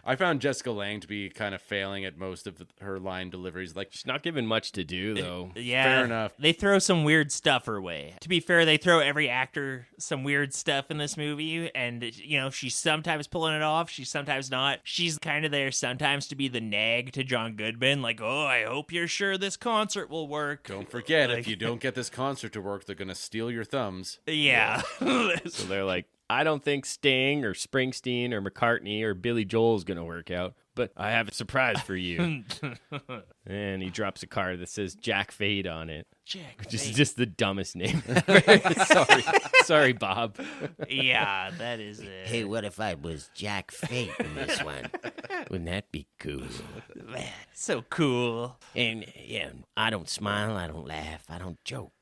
I found Jessica Lange to be kind of failing at most of her line deliveries. Like she's not given much to do, though. Fair enough. They throw some weird stuff her way. To be fair, they throw every actor some weird stuff in this movie, and she's sometimes pulling it off, she's sometimes not. She's kind of there sometimes to be the nag to John Goodman, like, oh, I hope you're sure this concert will work. Don't forget, if you don't get this concert to work, they're gonna steal your thumbs. Yeah. So they're like, I don't think Sting or Springsteen or McCartney or Billy Joel's going to work out, but I have a surprise for you. And he drops a card that says Jack Fade on it. Which is just the dumbest name. Sorry, Bob. Yeah, that is it. Hey, what if I was Jack Fate in this one? Wouldn't that be cool? Man, so cool. And I don't smile, I don't laugh, I don't joke.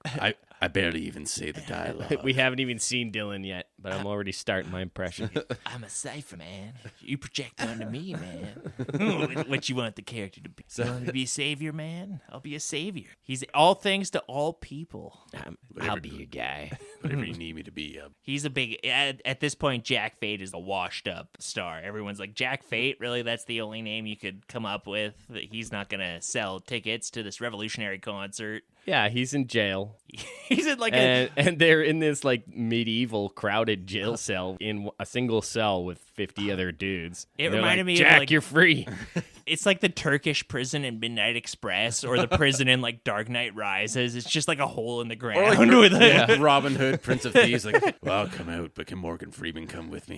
I barely even say the dialogue. We haven't even seen Dylan yet, but I'm already starting my impression. I'm a cipher, man. You project onto me, man. What you want the character to be? You want to be savior, man. I'll be a savior. He's all things to all people. I'll be your guy. Whatever you need me to be. He's a big, at this point, Jack Fate is a washed up star. Everyone's like, Jack Fate? Really? That's the only name you could come up with? He's not going to sell tickets to this revolutionary concert. Yeah, he's in jail. He's in like and they're in this like medieval crowded jail cell in a single cell with 50 other dudes. It reminded me Jack, of like, you're free. It's like the Turkish prison in Midnight Express or the prison in like Dark Knight Rises. It's just like a hole in the ground. Or like with a, Robin Hood, Prince of Thieves, like, well, I'll come out, but can Morgan Freeman come with me?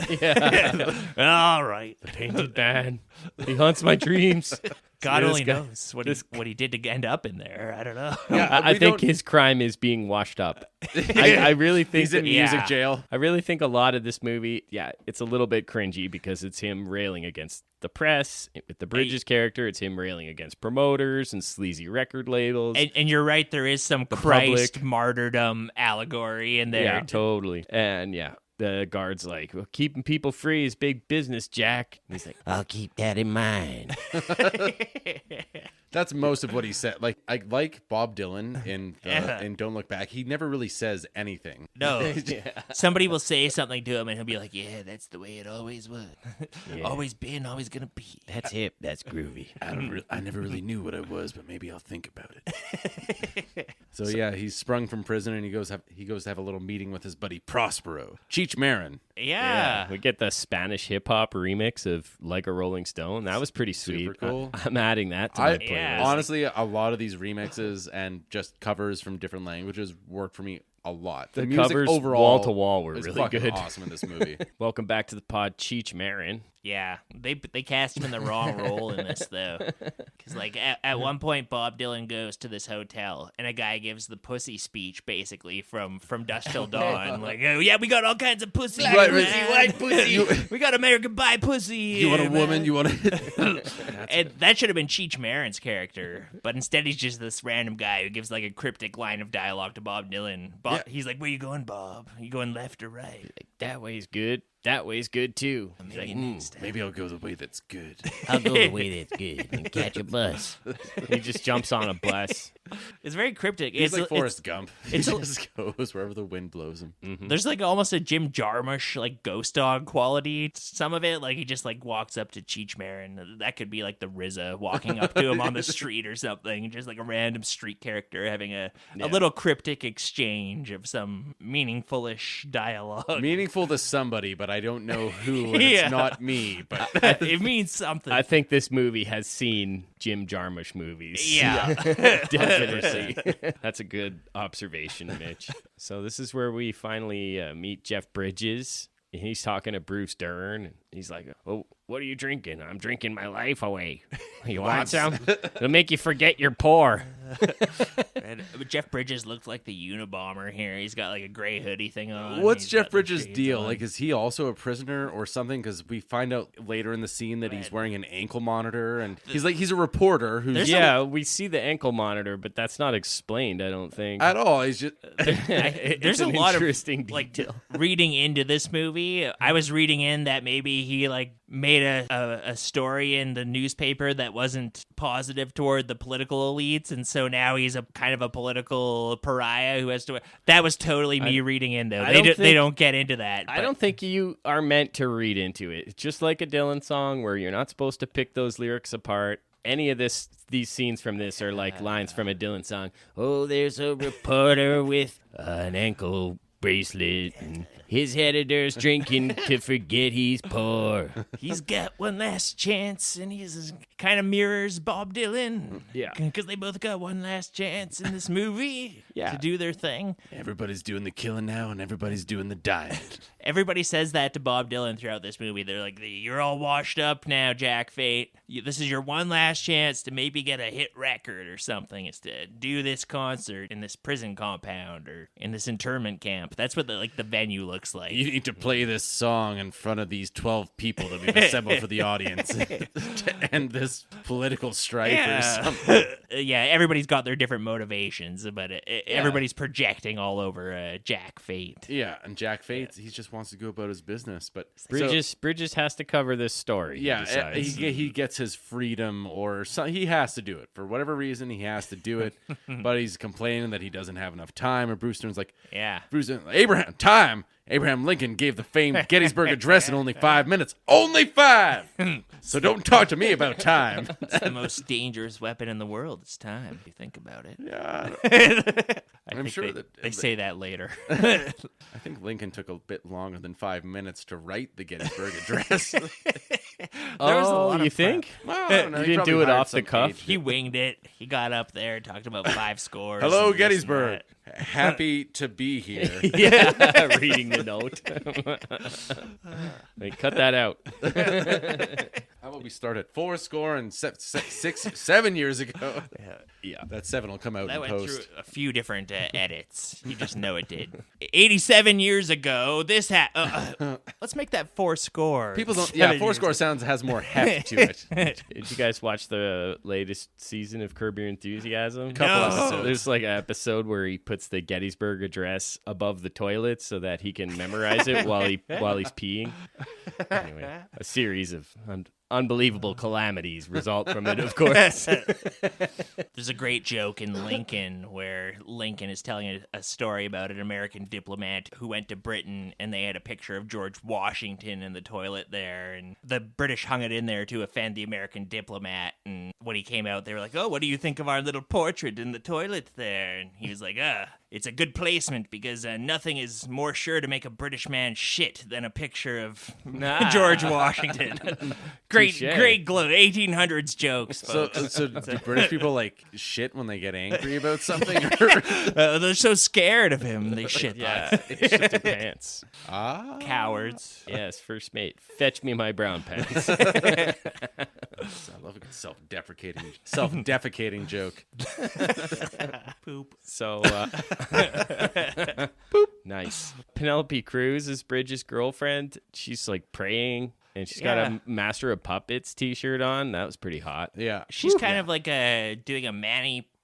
all right. The painted man. He haunts my dreams. God This only guy- knows what he did to end up in there. I don't know. I think his crime is being washed up. I really think He's in music yeah. jail. I really think a lot of this movie, it's a little bit cringy because it's him railing against the press. With the Bridges character, it's him railing against promoters and sleazy record labels. And you're right, there is some Christ public. martyrdom allegory in there. Yeah, totally. And the guard's like, well, keeping people free is big business, Jack. And he's like, I'll keep that in mind. That's most of what he said. Like, I like Bob Dylan in Don't Look Back. He never really says anything. No. Somebody will say something to him and he'll be like, yeah, that's the way it always was. Always been, always gonna be. That's hip. That's groovy. I never really knew what I was, but maybe I'll think about it. So yeah, he's sprung from prison and he goes to have a little meeting with his buddy Prospero, Cheech Marin. Yeah. We get the Spanish hip hop remix of Like a Rolling Stone. That was pretty sweet. Super cool. I'm adding that to my playlist. Yeah. Honestly, a lot of these remixes and just covers from different languages work for me a lot. The music covers overall wall to wall were is really fucking good. awesome in this movie. Welcome back to the pod, Cheech Marin. Yeah, they cast him in the wrong role in this though, because like at one point Bob Dylan goes to this hotel and a guy gives the pussy speech basically from Dusk Till Dawn, like, oh yeah, we got all kinds of pussy, Right, man. white pussy, we got American Pie pussy. You want a man. woman? You want to? And that should have been Cheech Marin's character, but instead he's just this random guy who gives like a cryptic line of dialogue to Bob Dylan. He's like, "Where you going, Bob? You going left or right?" Like, that way's good. That way's good too. Maybe I'll go the way that's good. I'll go the way that's good and catch a bus. He just jumps on a bus. It's very cryptic. He's like it's, Forrest Gump. He it's- just goes wherever the wind blows him. There's like almost a Jim Jarmusch like ghost dog quality to some of it. Like he just like walks up to Cheech Marin. That could be like the RZA walking up to him on the street or something. Just like a random street character having a little cryptic exchange of some meaningful-ish dialogue. Meaningful to somebody, but I don't know who, and Yeah. it's not me. But It means something. I think this movie has seen Jim Jarmusch movies. yeah. Definitely. That's a good observation, Mitch. So this is where we finally meet Jeff Bridges. He's talking to Bruce Dern. He's like, "Oh, what are you drinking? I'm drinking my life away. You want some? It'll make you forget you're poor." And Jeff Bridges looked like the Unabomber here. He's got like a gray hoodie thing on. what's He's Jeff got the Bridges' shades deal? on. Like, is he also a prisoner or something? Because we find out later in the scene that he's wearing an ankle monitor, and he's a reporter who's Yeah, we see the ankle monitor, but that's not explained, I don't think. at all. He's just There's It's a an lot interesting of like detail. reading into this movie. I was reading in that maybe he like made a story in the newspaper that wasn't positive toward the political elites, and so now he's a kind of a political pariah who has to. That was totally me reading in though. They don't get into that. I but- don't think you are meant to read into it. It's just like a Dylan song where you're not supposed to pick those lyrics apart. Any of these scenes from this are like lines from a Dylan song. Oh, there's a reporter with an ankle bracelet, and his editor's drinking to forget he's poor. He's got one last chance, and he's kind of mirrors Bob Dylan. Yeah. Because they both got one last chance in this movie Yeah. to do their thing. everybody's doing the killing now, and everybody's doing the diet. Everybody says that to Bob Dylan throughout this movie. They're like, "You're all washed up now, Jack Fate. This is your one last chance to maybe get a hit record or something. Is to do this concert in this prison compound or in this internment camp." That's what the venue looks like. You need to play this song in front of these 12 people that we've assembled for the audience to end this political strife or something. Yeah, everybody's got their different motivations, but everybody's projecting all over Jack Fate. Yeah, and Jack Fate, he's just just wants to go about his business. But Bridges has to cover this story. Yeah, he gets his freedom, or he has to do it for whatever reason. He has to do it, but he's complaining that he doesn't have enough time. Or Bruce Stern's like, Abraham Lincoln gave the famed Gettysburg Address in only 5 minutes. Only 5. So don't talk to me about time. It's the most dangerous weapon in the world. It's time, if you think about it. Yeah, I'm sure they say that later. I think Lincoln took a bit longer than 5 minutes to write the Gettysburg Address. You think? Well, I don't know. You He didn't probably do it hired off the some cuff? aide. He winged it. He got up there, talked about 5 scores. Hello, and this and Gettysburg. that. Happy to be here. Yeah, reading the note. Like, cut that out. How about we start at 7 years ago? Yeah. That 7 will come out That in went post. through a few different edits. You just know it did. 87 years ago, this let's make that 4 score. People don't. 7 Yeah, years 4 score sounds has more heft to it. Did you guys watch the latest season of Curb Your Enthusiasm? Couple episodes. There's like an episode where he puts the Gettysburg Address above the toilet so that he can memorize it while he's peeing. Anyway, a series of unbelievable calamities result from it, of course. There's a great joke in Lincoln where Lincoln is telling a story about an American diplomat who went to Britain, and they had a picture of George Washington in the toilet there, and the British hung it in there to offend the American diplomat. And when he came out, they were like, "Oh, what do you think of our little portrait in the toilet there?" And he was like, it's a good placement because nothing is more sure to make a British man shit than a picture of George Washington." Great 1800s jokes, So, folks. so do British people like shit when they get angry about something? They're so scared of him, they shit. Yeah, it shit their pants. Cowards. Yes, first mate, fetch me my brown pants. I love a good self-defecating joke. Poop. So, boop. Nice. Penelope Cruz is Bridges' girlfriend. She's like praying, and she's got a Master of Puppets t-shirt on. That was pretty hot. Yeah. She's kind of like doing a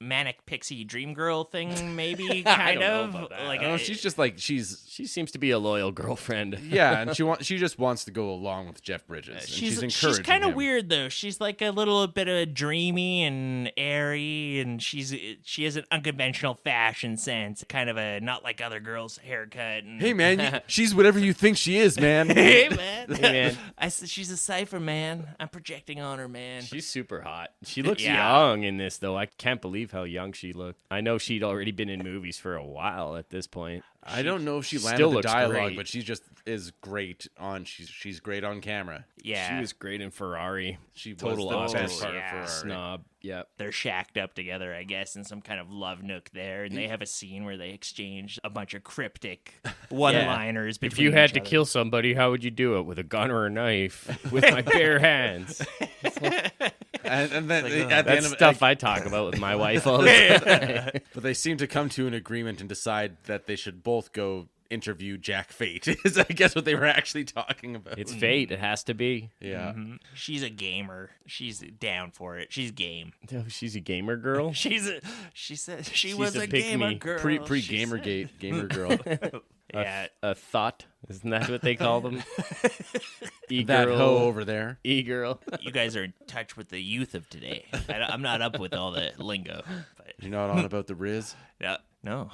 manic pixie dream girl thing, maybe. Kind don't know of about that. like No, she's just like She seems to be a loyal girlfriend. yeah, and she just wants to go along with Jeff Bridges. And she's encouraging kind of him. weird though. She's like a little bit of dreamy and airy, and she has an unconventional fashion sense, kind of a not like other girls haircut. And, Hey man, she's whatever you think she is, man. hey man, Hey, man. I said she's a cipher, man. I'm projecting on her, man. She's super hot. She looks Yeah. young in this, though. I can't believe how young she looked. I know she'd already been in movies for a while at this point. I don't know if she landed still the looks dialogue, great. but she just is great on. She's great on camera. Yeah, She was great in Ferrari. She Total was the Oscars. best part Yeah. of Ferrari. Snob. Yep. they're shacked up together, I guess, in some kind of love nook there, and they have a scene where they exchange a bunch of cryptic one-liners. If between you had each to other. kill somebody, how would you do it? With a gun or a knife? With my bare hands. And then at the That's end of stuff I talk about with my wife all the time. but they seem to come to an agreement and decide that they should both go interview Jack Fate. Is I guess what they were actually talking about. It's fate. It has to be. yeah. She's a gamer. She's down for it. She's game. Oh, she's a gamer girl. She said she was a a pick gamer me. girl. Pre She said- Gamergate gamer girl. Yeah, A thought. Isn't that what they call them? That E-girl. hoe over there. E-girl. you guys are in touch with the youth of today. I'm not up with all the lingo. But You're not on about the Riz? no.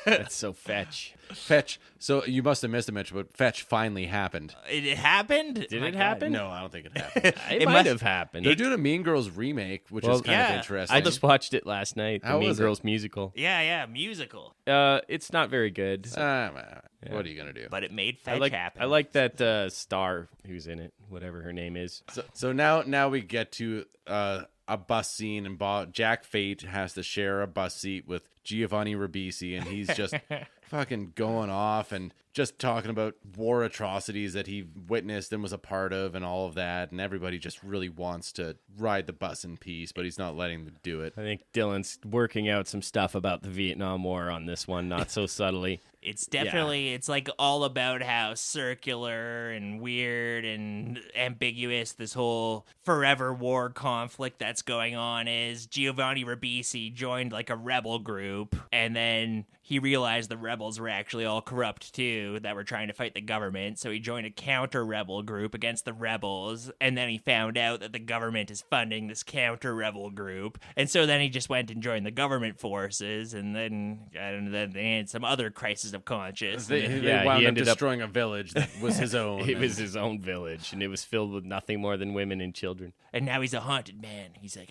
That's so fetch. Fetch. So you must have missed a mention, but Fetch finally happened. It happened? Did My it God. happen? No, I don't think it happened. It might must- have happened. They're doing a Mean Girls remake, which Well, is kind yeah, of interesting. I just watched it last night. The How Mean was it? Girls musical. Yeah, musical. It's not very good. What are you gonna do? But it made I fetch like happen. I like that star who's in it, whatever her name is. So now we get to a bus scene, and Jack Fate has to share a bus seat with Giovanni Ribisi, and he's just fucking going off and just talking about war atrocities that he witnessed and was a part of and all of that, and everybody just really wants to ride the bus in peace, but he's not letting them do it. I think Dylan's working out some stuff about the Vietnam War on this one, not so subtly. It's definitely, it's like all about how circular and weird and ambiguous this whole forever war conflict that's going on is. Giovanni Ribisi joined like a rebel group group, and then he realized the rebels were actually all corrupt too, that were trying to fight the government, so he joined a counter-rebel group against the rebels, and then he found out that the government is funding this counter-rebel group, and so then he just went and joined the government forces, and then they had some other crisis of conscience. They Yeah, wound he up ended up- destroying a village that was his own. It was his own village, and it was filled with nothing more than women and children. And now he's a haunted man. He's like,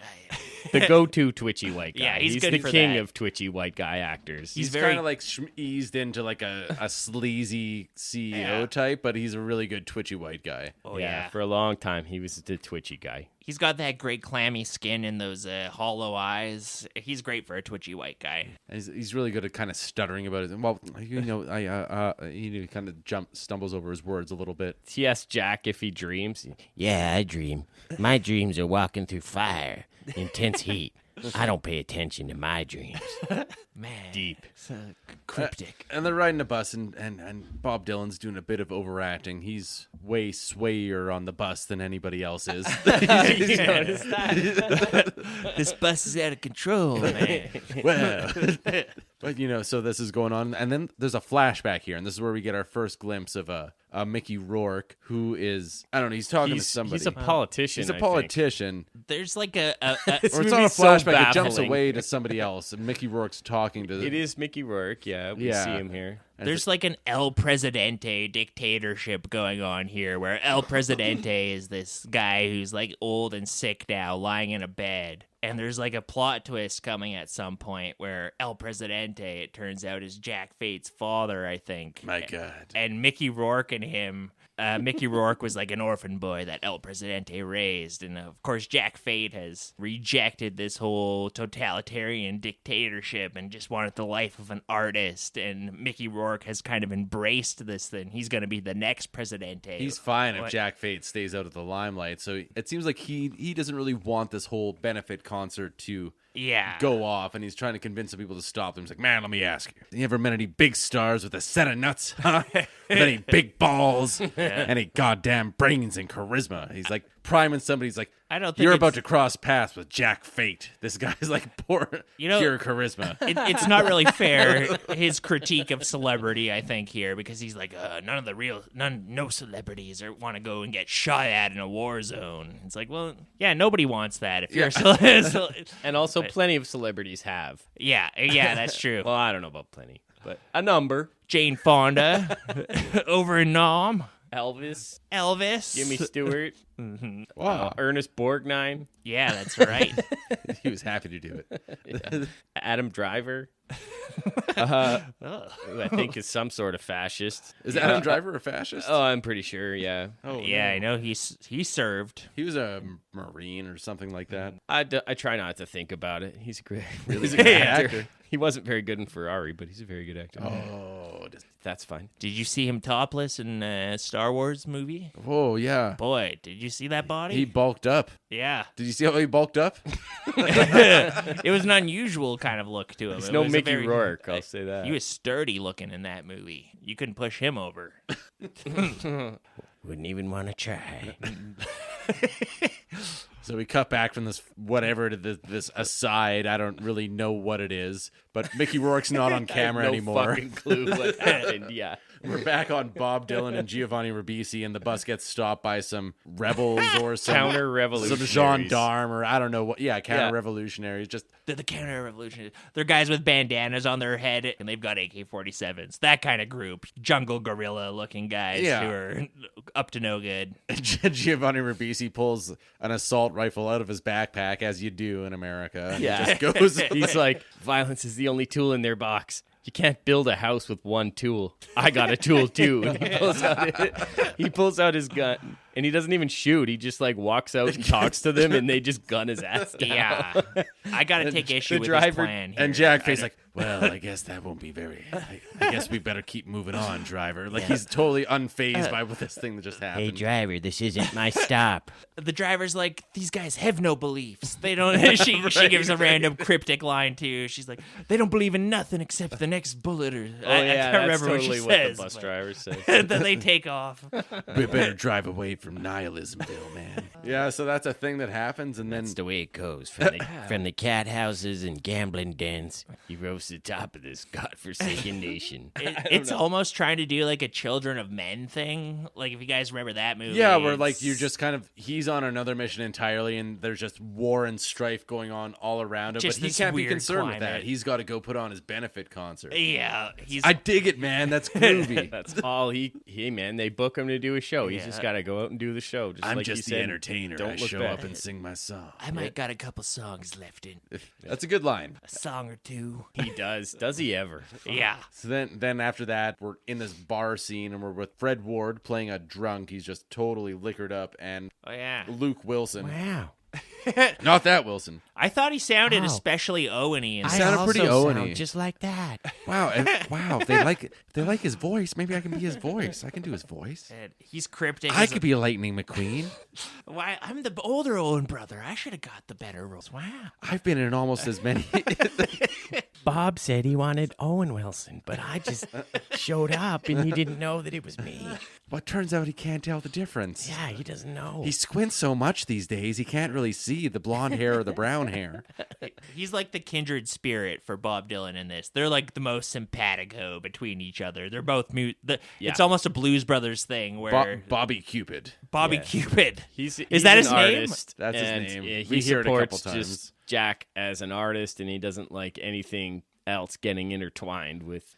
The go-to twitchy white guy. Yeah, he's good the for king that. of twitchy white guy actors. He's very- kind of like eased into like a sleazy CEO type, but he's a really good twitchy white guy. oh yeah, yeah. for a long time, he was the twitchy guy. He's got that great clammy skin and those hollow eyes. He's great for a twitchy white guy. He's really good at kind of stuttering about it. Well, he kind of stumbles over his words a little bit. He asked Jack if he dreams. Yeah, I dream. My dreams are walking through fire, intense heat. I don't pay attention to my dreams. Man. Deep. Cryptic. And they're riding a bus, and Bob Dylan's doing a bit of overacting. He's way swayer on the bus than anybody else is. You noticed that? This bus is out of control, man. Well, but so this is going on, and then there's a flashback here, and this is where we get our first glimpse of Mickey Rourke, who is, I don't know, he's talking to somebody. He's a politician. He's a I think. politician. There's like a Or it's not a movie's so flashback, it jumps baffling. away to somebody else, and Mickey Rourke's talking to It is Mickey Rourke. Yeah, we Yeah. see him here. and There's like an El Presidente dictatorship going on here, where El Presidente is this guy who's like old and sick now, lying in a bed. And there's like a plot twist coming at some point where El Presidente, it turns out, is Jack Fate's father, I think. My God. And Mickey Rourke and him. Mickey Rourke was like an orphan boy that El Presidente raised. And of course, Jack Fate has rejected this whole totalitarian dictatorship and just wanted the life of an artist. And Mickey Rourke has kind of embraced this thing. He's going to be the next Presidente. He's fine if What? Jack Fate stays out of the limelight. So it seems like he doesn't really want this whole benefit concert to Yeah. go off, and he's trying to convince some people to stop them. He's like, man, let me ask you ever met any big stars with a set of nuts? Huh? With any big balls? Any goddamn brains and charisma? He's like priming somebody. He's like, I don't think you're it's- about to cross paths with Jack Fate. This guy's like pure charisma. It's not really fair, his critique of celebrity, I think, here, because he's like, no celebrities want to go and get shot at in a war zone. It's like, well, yeah, nobody wants that. If you're And also, plenty of celebrities have. yeah, that's true. Well, I don't know about plenty, but a number. Jane Fonda over in Nam. Elvis, Elvis. Jimmy Stewart, Wow. Ernest Borgnine, Yeah, that's right. He was happy to do it. Adam Driver, who I think is some sort of fascist. Is Adam Driver a fascist? Oh, I'm pretty sure, yeah. Oh, Yeah, no. I know he served. He was a Marine or something like that. I try not to think about it. He's a great, really He's a good great actor. actor. He wasn't very good in Ferrari, but he's a very good actor. Oh, That's fine. Did you see him topless in a Star Wars movie? whoa, yeah. Boy, did you see that body? He bulked up. Yeah. Did you see how he bulked up? It was an unusual kind of look to him. He's It no was a Mickey very- Rourke, I'll say that. He was sturdy looking in that movie. You couldn't push him over. Wouldn't even want to try. So we cut back from this whatever to this aside. I don't really know what it is, but Mickey Rourke's not on camera no anymore. fucking clue what happened. Yeah. We're back on Bob Dylan and Giovanni Ribisi, and the bus gets stopped by some rebels or some Counter-revolutionaries. gendarme or I don't know what. Yeah, counter-revolutionaries. Just They're the counter-revolutionaries. They're guys with bandanas on their head, and they've got AK-47s. That kind of group. Jungle gorilla-looking guys Yeah. who are up to no good. Giovanni Ribisi pulls an assault rifle out of his backpack, as you do in America. And Yeah. he just goes. He's like, violence is the only tool in their box. You can't build a house with one tool. I got a tool too. And he pulls out his gun, and he doesn't even shoot. He just like walks out and talks to them, and they just gun his ass down. Yeah. I got to take issue with driver- this plan here. And Jack Face like, well, I guess that won't be very. I guess we better keep moving on, driver. Like he's totally unfazed by what this thing that just happened. Hey, driver, this isn't my stop. The driver's like, these guys have no beliefs. They don't. She gives a random cryptic line too. She's like, they don't believe in nothing except the next bullet. Or Oh I yeah, can't that's remember totally what what she says. the bus but- driver says. Then they take off. We better drive away from Nihilismville, man. Yeah, so that's a thing that happens, and then That's the way it goes. From the cat houses and gambling dens, he rose to the top of this godforsaken nation. It's almost trying to do like a Children of Men thing. Like if you guys remember that movie. yeah, where like you're just kind of he's on another mission entirely, and there's just war and strife going on all around him. Just But he this can't be weird concerned with that. climate. He's got to go put on his benefit concert. Yeah, he's I dig it, man. That's groovy. That's all he man, they book him to do a show. He's Yeah. just got to go out and do the show. Just I'm like just you the said, entertainer. Don't I look show back. up and sing my song. I might got a couple songs left in That's a good line. a song or two. He does. Does he ever? Yeah. So then after that, we're in this bar scene, and we're with Fred Ward playing a drunk. He's just totally liquored up, and Oh yeah. Luke Wilson. Wow. Not that Wilson. I thought he sounded Wow. especially Owen-y and I sounded also pretty Owen-y. sound just like that. Wow, wow. If they like his voice, maybe I can be his voice. I can do his voice. said he's cryptic. I as could be a Lightning McQueen. Why? I'm the older Owen brother. I should have got the better roles. Wow. I've been in almost as many. Bob said he wanted Owen Wilson, but I just showed up and he didn't know that it was me. But turns out he can't tell the difference. Yeah, he doesn't know. He squints so much these days, he can't really see the blonde hair or the brown hair. He's like the kindred spirit for Bob Dylan in this. They're like the most simpatico between each other. They're both It's almost a Blues Brothers thing where Bobby Cupid. Bobby Yeah. Cupid. He's that an his name? artist, That's his and, name. He We hear it a couple supports times. just Jack as an artist, and he doesn't like anything else getting intertwined with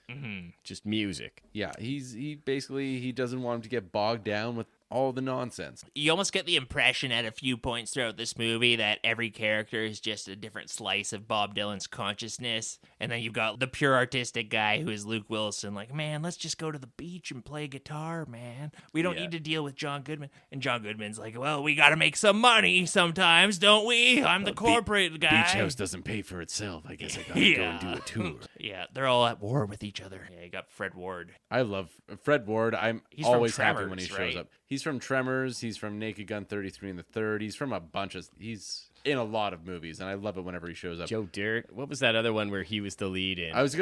just music. Yeah, he basically doesn't want him to get bogged down with all the nonsense. You almost get the impression at a few points throughout this movie that every character is just a different slice of Bob Dylan's consciousness. And then you've got the pure artistic guy who is Luke Wilson. Like, man, let's just go to the beach and play guitar, man. We don't need to deal with John Goodman. And John Goodman's like, well, we got to make some money sometimes, don't we? I'm the corporate guy. Beach House doesn't pay for itself. I guess I gotta go and do a tour. Yeah, they're all at war with each other. Yeah, you got Fred Ward. I love Fred Ward. I'm He's from always happy when he Tremors, shows right? up. He's from Tremors. He's from Naked Gun 33 and the Third. He's from a bunch of. He's in a lot of movies, and I love it whenever he shows up. Joe Dirt. What was that other one where he was the lead in? I was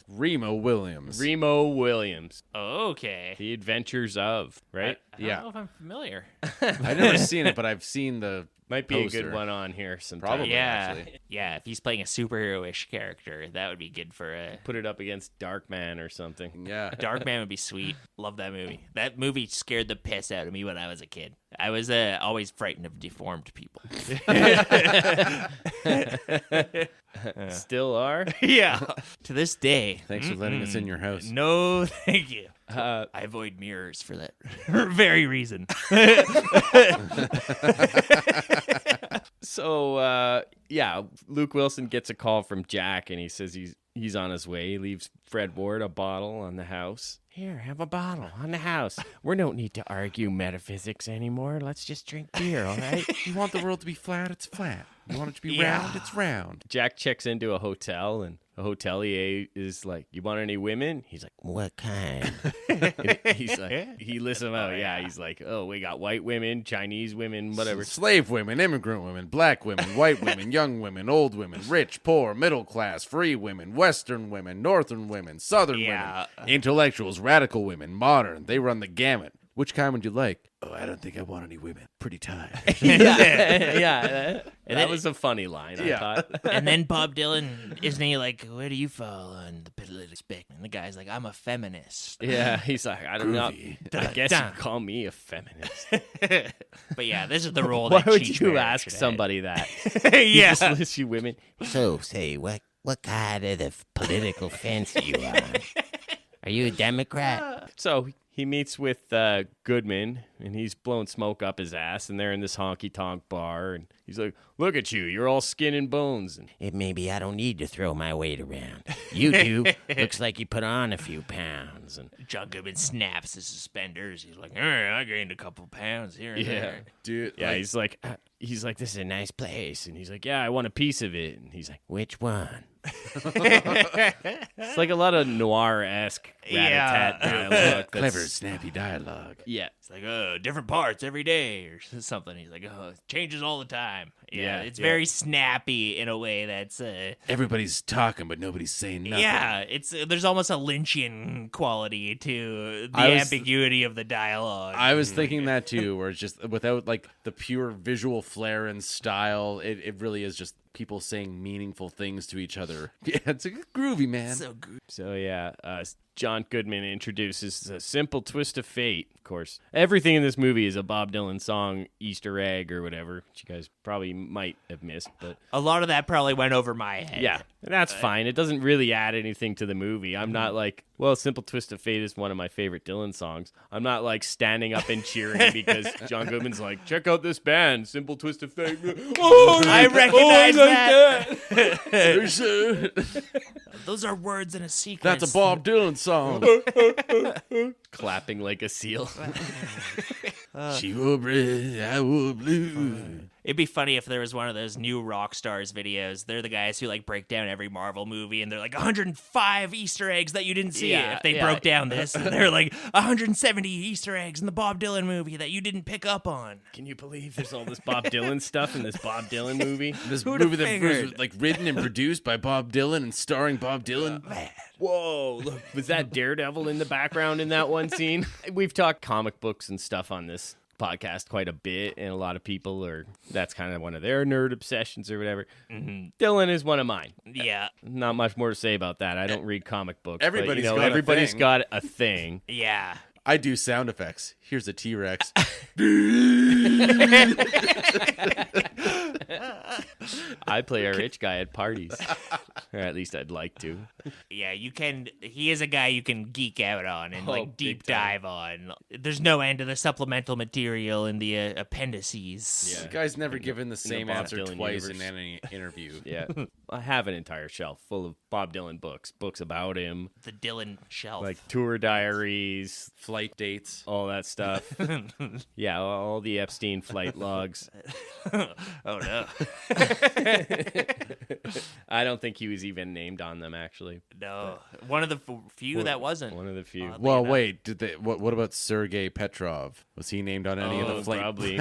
Remo Williams. Remo Williams. Okay. The Adventures of, right? I don't know if I'm familiar. I've never seen it, but I've seen the. Might be a poster. good one on here sometime. Probably. Yeah, actually. yeah. If he's playing a superhero-ish character, that would be good for a Put it up against Darkman or something. Yeah. Darkman would be sweet. Love that movie. That movie scared the piss out of me when I was a kid. I was always frightened of deformed people. Still are? Yeah. To this day. Thanks for letting us in your house. No, thank you. I avoid mirrors for that very reason. So, yeah, Luke Wilson gets a call from Jack, and he says he's on his way. He leaves Fred Ward a bottle on the house. Here, have a bottle on the house. We don't need to argue metaphysics anymore. Let's just drink beer, all right? You want the world to be flat? It's flat. You want it to be Yeah. round? It's round. Jack checks into a hotel, and the hotelier is like, "You want any women?" He's like, What kind? he's like, he lists them out. Yeah, he's like, "Oh, we got white women, Chinese women, whatever." Slave women, immigrant women, black women, white women, young women, old women, rich, poor, middle class, free women, Western women, Northern women, Southern Yeah. women, intellectuals, radical women, modern. They run the gamut. Which kind would you like? Oh, I don't think I want any women. Pretty tired. Yeah, that was a funny line. I thought. And then Bob Dylan, isn't he like, where do you fall on the political spectrum? And the guy's like, I'm a feminist. Yeah, he's like, I don't know. Groovy. I guess you call me a feminist. But yeah, this is the role Why that would Cheech you Marin ask should have. somebody that? Yeah. Just lists you women. So, say, what kind of the political fence are you on? Are you a Democrat? So he meets with Goodman, and he's blowing smoke up his ass, and they're in this honky-tonk bar, and he's like, "Look at you, you're all skin and bones." And Maybe I don't need to throw my weight around. You do. Looks like you put on a few pounds. And John Goodman snaps his suspenders. He's like, all right, I gained a couple pounds here and yeah, there. Dude, yeah, like, he's like, "This is a nice place," and he's like, "Yeah, I want a piece of it," and he's like, which one? "It's like a lot of noir-esque rat-a-tat dialogue." that's- clever, snappy dialogue. Yeah. It's like, different parts every day or something. He's like, it changes all the time. Yeah, it's very snappy in a way that's, Everybody's talking, but nobody's saying nothing. yeah, there's almost a Lynchian quality quality to the I was- ambiguity of the dialogue. I was thinking that too, where it's just without like the pure visual flair and style, it really is just people saying meaningful things to each other. Yeah, it's groovy, man. So yeah, John Goodman introduces a simple twist of fate. Of course, everything in this movie is a Bob Dylan song, Easter egg, or whatever, which you guys probably might have missed. But a lot of that probably went over my head. yeah, and that's fine. It doesn't really add anything to the movie. I'm not like, well, Simple Twist of Fate is one of my favorite Dylan songs. I'm not like standing up and cheering because John Goodman's like, check out this band, Simple Twist of Fate. Oh, I recognize that. Those are words in a sequence. That's a Bob Dylan song. Clapping like a seal. She wore red, I wore blue. It'd be funny if there was one of those new rock stars videos. They're the guys who like break down every Marvel movie, and they're like 105 Easter eggs that you didn't see. Yeah, if they broke down this, and they're like 170 Easter eggs in the Bob Dylan movie that you didn't pick up on. Can you believe there's all this Bob Dylan stuff in this Bob Dylan movie? This Who'da movie that figured? was like written and produced by Bob Dylan and starring Bob Dylan. Whoa, look, was that Daredevil in the background in that one scene? We've talked comic books and stuff on this podcast quite a bit, and a lot of people that's kind of one of their nerd obsessions or whatever. Dylan is one of mine. Yeah, Not much more to say about that. I don't read comic books. Everybody's but, got a everybody's thing. got a thing. yeah. I do sound effects. Here's a T-Rex. I play a rich guy at parties, or at least I'd like to. Yeah, you can. He is a guy you can geek out on and like deep big time. dive on. There's no end to the supplemental material in the appendices. Yeah. You guys never given the same Bob answer Dylan twice universe. in any interview. Yeah, I have an entire shelf full of Bob Dylan books about him, The Dylan shelf. like tour diaries, Flight dates. all that stuff. Yeah, all the Epstein flight logs. oh no, I don't think he was even named on them, actually. no. One of the few that wasn't. One of the few. Oddly Well, enough. wait. Did they? What about Sergei Petrov? Was he named on any of the flight? Probably.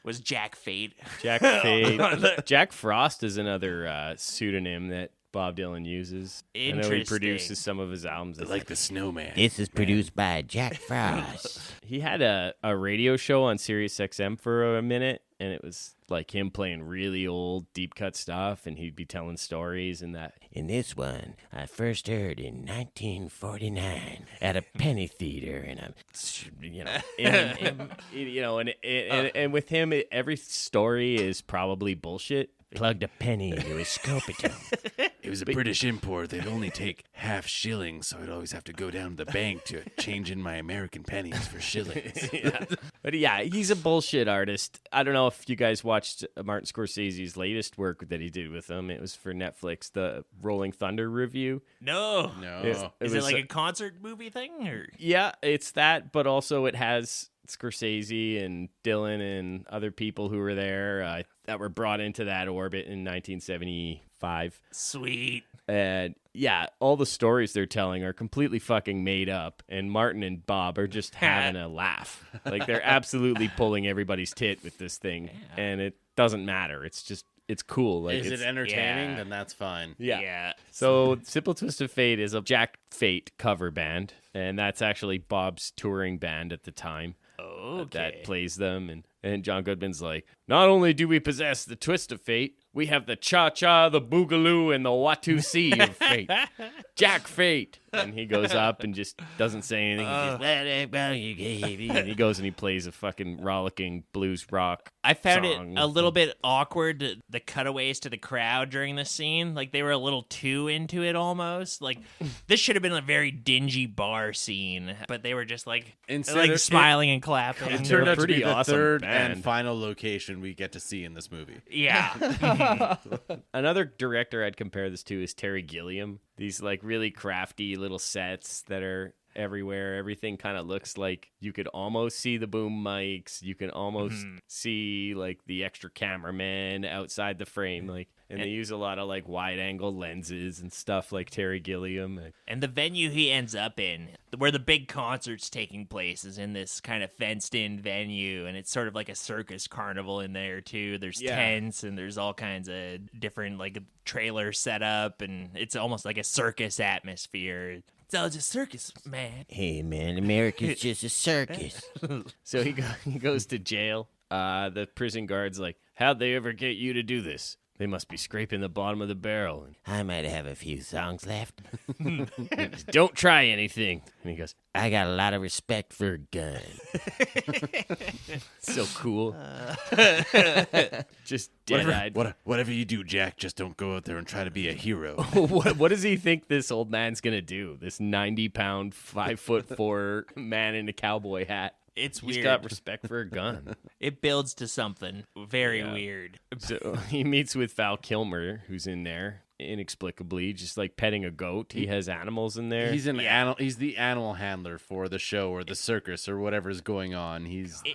Was Jack Fate. Jack Fade. Jack Frost is another pseudonym that Bob Dylan uses. I know he Interesting. produces some of his albums. Like the snowman. This is produced by Jack Frost. He had a radio show on Sirius XM for a minute, and it was like him playing really old deep cut stuff, and he'd be telling stories and that. In this one, I first heard in 1949 at a penny theater, and And with him, every story is probably bullshit. plugged a penny into his scopitone. It was a British import. They'd only take half shillings, so I'd always have to go down to the bank to change in my American pennies for shillings. But yeah, he's a bullshit artist. I don't know if you guys watched Martin Scorsese's latest work that he did with him. It was for Netflix, the Rolling Thunder review. No. No. Is it was like a concert movie thing? Or Yeah, it's that, but also it has Scorsese and Dylan and other people who were there that were brought into that orbit in 1975. sweet. And yeah, all the stories they're telling are completely fucking made up, and Martin and Bob are just having a laugh. Like they're absolutely pulling everybody's tit with this thing, and it doesn't matter. It's just it's cool. Like, Is it it's- entertaining? yeah. Then that's fine. Yeah. So Simple Twist of Fate is a Jack Fate cover band, and that's actually Bob's touring band at the time. That plays them, and John Goodman's like, not only do we possess the twist of fate, we have the cha-cha, the boogaloo, and the Watusi of fate. Jack Fate. And he goes up and just doesn't say anything. And he goes and he plays a fucking rollicking blues rock I found song. it a little bit awkward, the cutaways to the crowd during this scene. Like, they were a little too into it almost. Like, this should have been a very dingy bar scene, but they were just, like, Instead of- smiling and clapping. It They're turned a out to be pretty the awesome third band. and final location we get to see in this movie. Yeah. Another director I'd compare this to is Terry Gilliam. These like really crafty little sets that are everywhere. Everything kind of looks like you could almost see the boom mics. You can almost see like the extra cameraman outside the frame. Like, and they use a lot of like wide angle lenses and stuff like Terry Gilliam. And the venue he ends up in, where the big concert's taking place, is in this kind of fenced-in venue, and it's sort of like a circus carnival in there, too. There's tents, and there's all kinds of different, like, trailer setup, and it's almost like a circus atmosphere. It's all just circus, man. Hey, man, America's just a circus. So he goes to jail. The prison guard's like, how'd they ever get you to do this? They must be scraping the bottom of the barrel. I might have a few songs left. Don't try anything. And he goes, I got a lot of respect for a gun. so cool. Just dead-eyed. Whatever you do, Jack, just don't go out there and try to be a hero. What does he think this old man's going to do? This 90-pound, 5'4" man in a cowboy hat. It's He's weird. got respect for a gun. It builds to something very weird. So he meets with Val Kilmer, who's in there inexplicably, just like petting a goat. He has animals in there. He's he's the animal handler for the show or the circus or whatever's going on.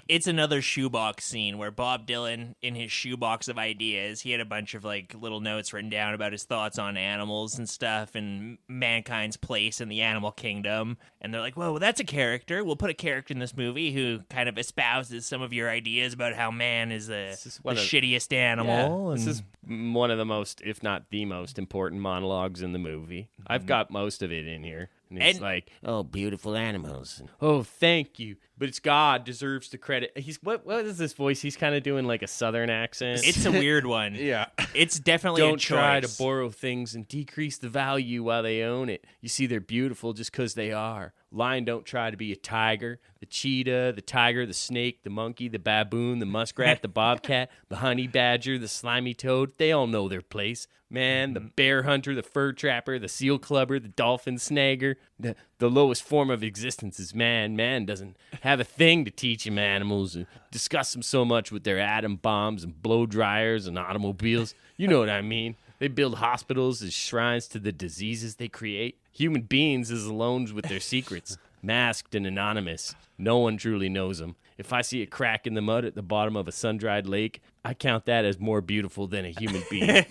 It's another shoebox scene where Bob Dylan, in his shoebox of ideas, he had a bunch of like little notes written down about his thoughts on animals and stuff and mankind's place in the animal kingdom. And they're like, well, that's a character. We'll put a character in this movie who kind of espouses some of your ideas about how man is the shittiest animal. This is one of the most, if not the most important monologues in the movie. I've got most of it in here. And it's like, oh, beautiful animals. oh, thank you. But it's God deserves the credit. He's what is this voice? He's kind of doing like a southern accent. It's a weird one. Yeah. It's definitely Don't a choice. try to borrow things and decrease the value while they own it. You see, they're beautiful just because they are. Lion don't try to be a tiger. The cheetah, the tiger, the snake, the monkey, the baboon, the muskrat, the bobcat, the honey badger, the slimy toad. They all know their place. Man, the bear hunter, the fur trapper, the seal clubber, the dolphin snagger. The lowest form of existence is man. Man doesn't have a thing to teach him animals and discuss them so much with their atom bombs and blow dryers and automobiles. You know what I mean. They build hospitals as shrines to the diseases they create. Human beings as alone with their secrets, masked and anonymous. No one truly knows them. If I see a crack in the mud at the bottom of a sun-dried lake, I count that as more beautiful than a human being.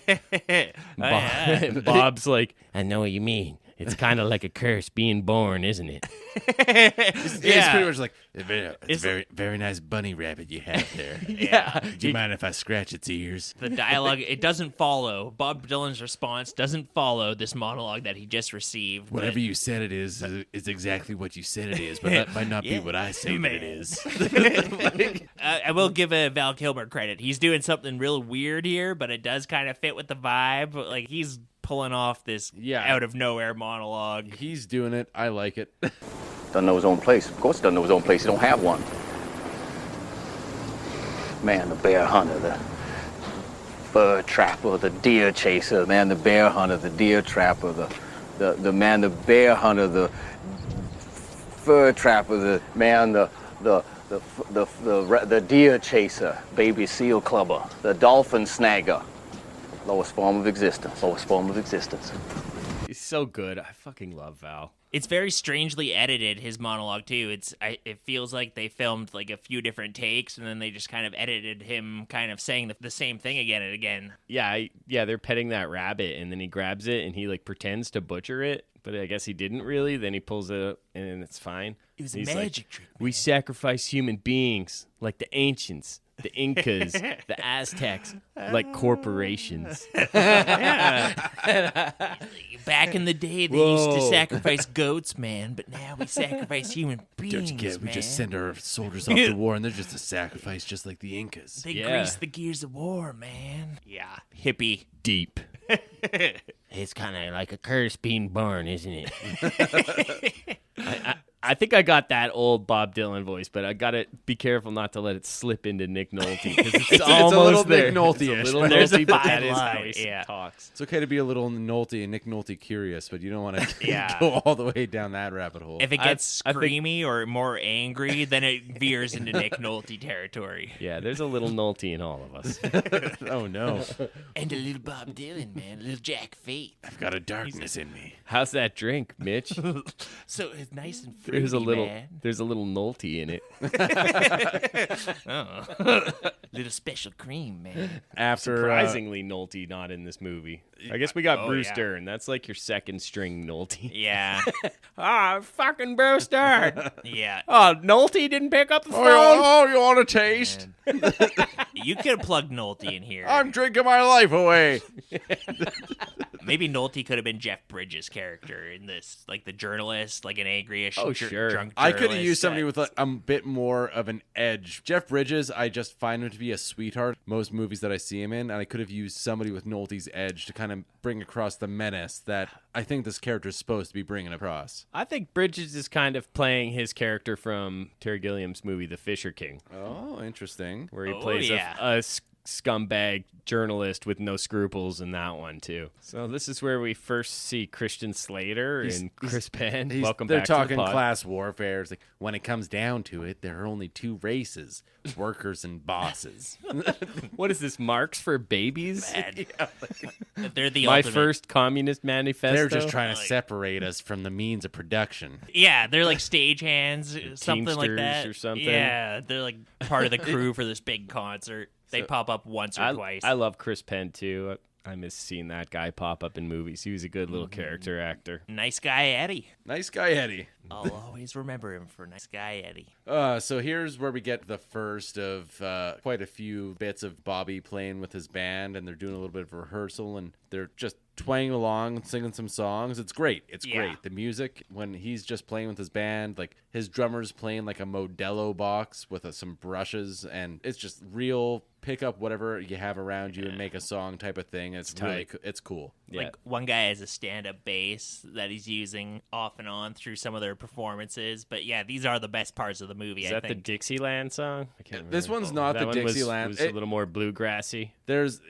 Bob's like, I know what you mean. It's kind of like a curse being born, isn't it? It's pretty much like, it's very, very nice bunny rabbit you have there. Yeah. Do you mind if I scratch its ears? The dialogue, it doesn't follow. Bob Dylan's response doesn't follow this monologue that he just received. Whatever you said it is exactly what you said it is, but that might not be what I say that it is. I will give Val Kilmer credit. He's doing something real weird here, but it does kind of fit with the vibe. Like, he's pulling off this out of nowhere monologue. He's doing it. I like it. Doesn't know his own place. Of course he doesn't know his own place. He don't have one. Man, the bear hunter, the fur trapper, the deer chaser. Man, the bear hunter, the deer trapper, the man, the bear hunter, the fur trapper, the man, the deer chaser, baby seal clubber, the dolphin snagger. Lowest form of existence. Lowest form of existence. he's so good. I fucking love Val. It's very strangely edited, his monologue too. It feels like they filmed like a few different takes and then they just kind of edited him kind of saying the same thing again and again. Yeah, they're petting that rabbit and then he grabs it and he like pretends to butcher it, but I guess he didn't really. Then he pulls it up and it's fine. It was a He's magic like, trick. We sacrifice human beings like the ancients, the Incas, the Aztecs, like corporations. Back in the day, they used to sacrifice goats, man, but now we sacrifice human beings, Don't you get it? We man. just send our soldiers off to war, and they're just a sacrifice, just like the Incas. They Yeah. grease the gears of war, man. Yeah, hippie. Deep. It's kind of like a curse being born, isn't it? I think I got that old Bob Dylan voice, but I gotta be careful not to let it slip into Nick Nolte because it's almost a little there. Nick Nolte-ish, It's a little but there's a Nolte, but that fine is how line, he yeah. talks. It's okay to be a little Nolte and Nick Nolte curious, but you don't want to Yeah. go all the way down that rabbit hole. If it gets I think- screamy or more angry, then it veers into Nick Nolte territory. Yeah, there's a little Nolte in all of us. Oh no, And a little Bob Dylan, man, a little Jack Faith. I've got a darkness in me. How's that drink, Mitch? So it's nice and fruity, There's a little man. Nolte in it. Little special cream, man. After Surprisingly, Nolte not in this movie. I guess we got Bruce yeah. Dern. That's like your second string Nolte. Yeah, Fucking Bruce Dern. yeah. Oh, Nolte didn't pick up the phone. oh, you want a taste? You could have plugged Nolte in here. I'm drinking my life away. Maybe Nolte could have been Jeff Bridges' character in this, like the journalist, like an angry-ish Oh, sure. drunk I could have journalist used somebody that- with a bit more of an edge. Jeff Bridges, I just find him to be a sweetheart most movies that I see him in, and I could have used somebody with Nolte's edge to kind of bring across the menace that I think this character is supposed to be bringing across. I think Bridges is kind of playing his character from Terry Gilliam's movie The Fisher King, Oh, interesting. where he Oh, plays yeah. a scumbag journalist with no scruples in that one too. So this is where we first see Christian Slater and Chris Penn. Welcome They're back talking to the pod. class warfare. It's like, when it comes down to it, there are only two races, workers and bosses. What is this, Marx for babies? They're the My ultimate. first communist manifesto. They're just trying to separate us from the means of production. Yeah, they're like stagehands, something like Teamsters that. or something. Yeah, they're like part of the crew for this big concert. They pop up once or twice. I love Chris Penn too. I miss seeing that guy pop up in movies. He was a good little character actor. Nice guy Eddie. Nice guy, Eddie. I'll always remember him for Nice Guy Eddie. So here's where we get the first of quite a few bits of Bobby playing with his band, and they're doing a little bit of rehearsal, and they're just twanging along, singing some songs. It's great. It's Yeah. great. The music, when he's just playing with his band, like his drummer's playing like a Modelo box with some brushes, and it's just real pick up whatever you have around you and make a song type of thing. It's really, it's cool. Yeah. Like one guy has a stand-up bass that he's using off and on through some of their performances. But yeah, these are the best parts of the movie. Is I that the think. Dixieland song? I can't This remember. one's not That the one was- Dixieland. Was a little more bluegrassy.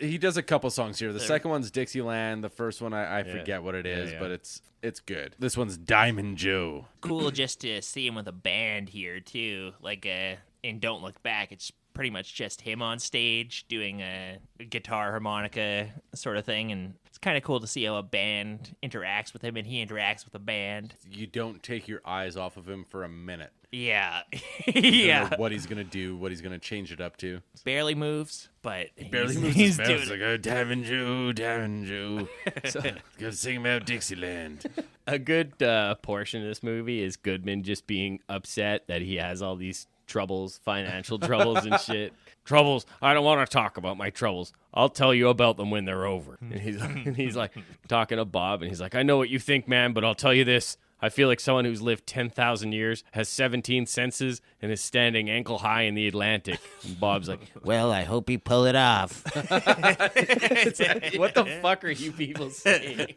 He does a couple songs here. The second one's Dixieland. The first one I forget what it is, yeah. but it's good. This one's Diamond Joe. Cool just to see him with a band here too. Like in Don't Look Back, it's pretty much just him on stage doing a guitar harmonica sort of thing, and it's kind of cool to see how a band interacts with him and he interacts with a band. You don't take your eyes off of him for a minute. Yeah. You don't Yeah. know what he's gonna do, what he's gonna change it up to. Barely moves, but Barely he's, moves he's his mouth. doing It's it. like, oh, Diamond Joe, Diamond Joe. Go sing about Dixieland. A good portion of this movie is Goodman just being upset that he has all these troubles, financial troubles and shit. Troubles. I don't want to talk about my troubles. I'll tell you about them when they're over. And he's like talking to Bob, and he's like, I know what you think, man, but I'll tell you this. I feel like someone who's lived 10,000 years, has 17 senses, and is standing ankle high in the Atlantic. And Bob's like, Well, I hope you pull it off. what the fuck are you people saying?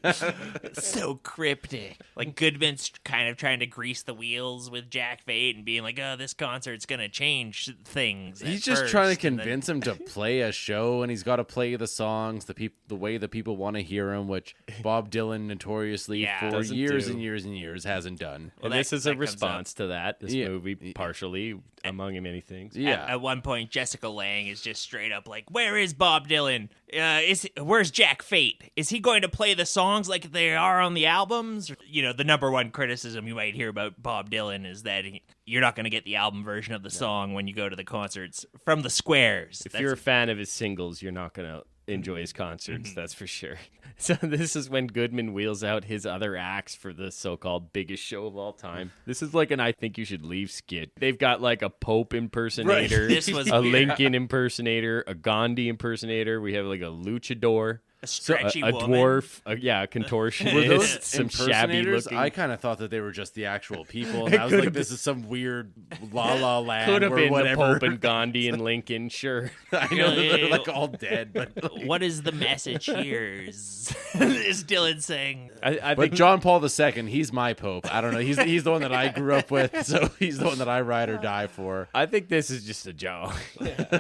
So cryptic. Like Goodman's kind of trying to grease the wheels with Jack Fate and being like, "Oh, this concert's gonna change things." He's at just first," trying to and then- convince him to play a show, and he's got to play the songs the way the people want to hear him, which Bob Dylan notoriously Yeah, for doesn't years do. and years and years hasn't done. Well, And that- this is that a comes response to that. This Yeah. movie, partially, among many things. Yeah. At one point, Jessica Lange is just straight up like, "Where is Bob Dylan? Where's Jack Fate? Is he going to play the songs like they are on the albums?" You know, the number one criticism you might hear about Bob Dylan is that you're not going to get the album version of the song when you go to the concerts from the squares. If you're a fan of his singles, you're not going to enjoy his concerts, that's for sure. So this is when Goodman wheels out his other acts for the so-called biggest show of all time. This is like an I Think You Should Leave skit. They've got like a Pope impersonator, Right. This was a weird. Lincoln impersonator, a Gandhi impersonator. We have like a luchador. a stretchy a woman. dwarf, a contortionist, Were those some shabby impersonators? looking. I kind of thought that they were just the actual people. And I was like, this is some weird La La Land Could have or been whatever. the Pope and Gandhi and Lincoln, sure. I know that they're like all dead, but What is the message here? Is Dylan saying? I but think John Paul II, he's my pope. I don't know. He's the one that I grew up with, so he's the one that I ride or die for. I think this is just a joke.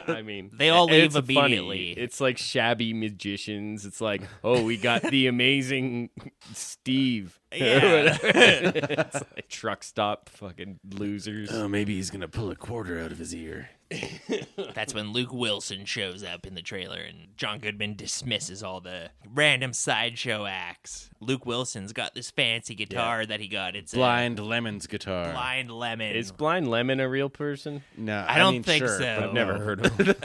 I mean, They all leave it's funny. immediately. It's like shabby magicians. It's like, oh, we got the amazing Steve. Yeah. It's like truck stop fucking losers. Oh, maybe he's gonna pull a quarter out of his ear. That's when Luke Wilson shows up in the trailer and John Goodman dismisses all the random sideshow acts. Luke Wilson's got this fancy guitar that he got. It's Blind Lemon's guitar. a Blind Lemon. Is Blind Lemon a real person? No, I don't mean, think sure, so. but I've never no. heard of him.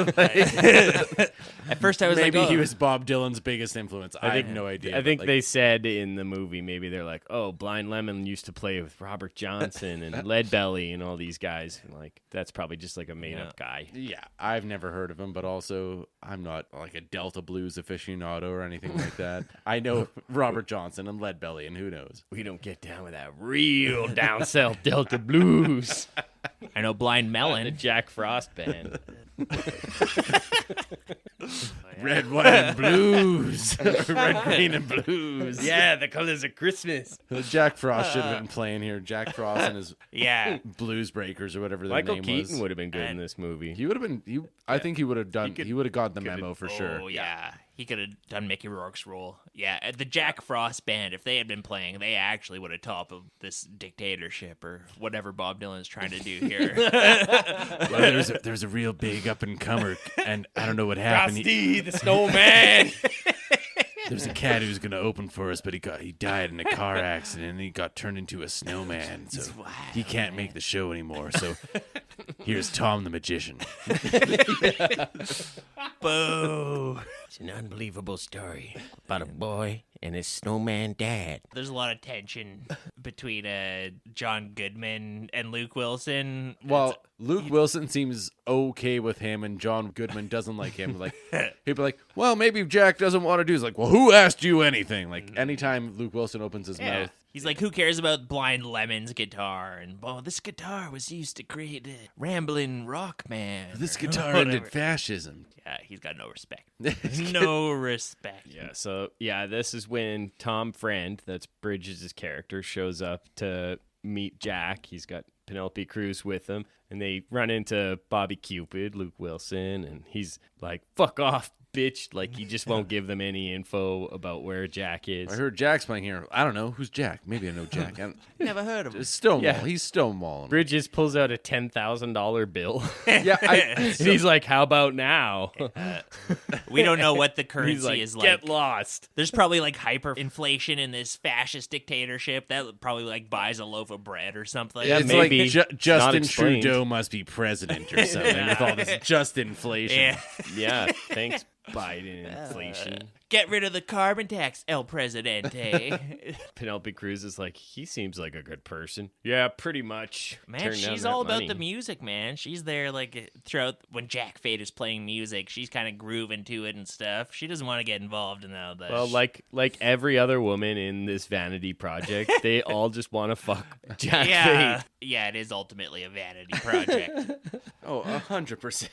At first I was Maybe like, he oh. was Bob Dylan's biggest influence. I have no idea. I think but, they said in the movie, maybe they're like, oh, Blind Lemon used to play with Robert Johnson and Leadbelly and all these guys. And like, that's probably just like a made up guy. Yeah, I've never heard of him, but also I'm not like a Delta Blues aficionado or anything like that. I know Robert Johnson and Lead Belly, and who knows? We don't get down with that real down south Delta blues. I know Blind The Melon. Jack Frost band. Red, white, and blues. Red, green, and blues. Yeah, the colors of Christmas. Jack Frost should have been playing here. Jack Frost and his Yeah. Blues Breakers or whatever their Michael name Keaton was. would have been good in this movie. He would have been. I think he would have done. He would have got the memo for sure. Oh, yeah. He could have done Mickey Rourke's role. Yeah, the Jack Frost band, if they had been playing, they actually would have toppled this dictatorship or whatever Bob Dylan's trying to do here. Well, there's a real big up and comer, and I don't know what happened. Frosty the Snowman. There's a cat who's gonna open for us, but he died in a car accident, and he got turned into a snowman, so he can't make the show anymore. So here's Tom the Magician. Boo. It's an unbelievable story about a boy and his snowman dad. There's a lot of tension between John Goodman and Luke Wilson. Well, Luke Wilson seems okay with him, and John Goodman doesn't like him. Like people are like, well, maybe Jack doesn't want to do. He's like, well, who asked you anything? Like anytime Luke Wilson opens his mouth. He's like, who cares about Blind Lemon's guitar? And, oh, this guitar was used to create a rambling rock man. This or guitar whatever. ended fascism. Yeah, he's got no respect. No respect. Yeah, so this is when Tom Friend, that's Bridges' character, shows up to meet Jack. He's got Penelope Cruz with him, and they run into Bobby Cupid, Luke Wilson, and he's like, fuck off, bitch. Like, he just won't give them any info about where Jack is. I heard Jack's playing here. I don't know. Who's Jack? Maybe I know Jack. Never heard of him. It's Stonewall. Yeah. He's Stonewalling. Bridges pulls out a $10,000 bill. Yeah, And he's like, how about now? We don't know what the He's currency like, is get like. lost. There's probably like hyperinflation in this fascist dictatorship that probably like buys a loaf of bread or something. Yeah, it's maybe. like Not Justin explained. Trudeau must be president or something with all this just inflation. Yeah. Yeah, thanks, Biden inflation. Get rid of the carbon tax, El Presidente. Penelope Cruz is like, he seems like a good person. Yeah, pretty much. Man, Turn down she's that all about money. the music, man. She's there like throughout when Jack Fade is playing music. She's kind of grooving to it and stuff. She doesn't want to get involved in all that. Well, like every other woman in this vanity project, they all just want to fuck Jack yeah, Fade. yeah, it is ultimately a vanity project. Oh, 100%.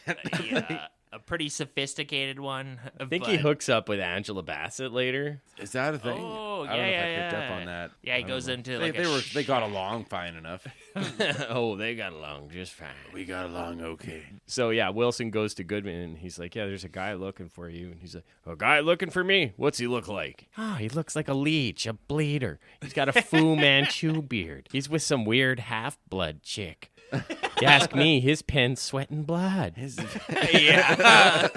Yeah, a pretty sophisticated one. I think he hooks up with Angela Bassett later. Is that a thing? Oh, I don't know if I yeah, picked up yeah. on that. Yeah, he I don't goes know. into like they got along fine enough. Oh, they got along just fine. We got along okay. So, yeah, Wilson goes to Goodman, and he's like, yeah, there's a guy looking for you. And he's like, a guy looking for me? What's he look like? Oh, he looks like a leech, a bleeder. He's got a Fu Manchu beard. He's with some weird half-blood chick. You ask me, his pen's sweating blood. yeah,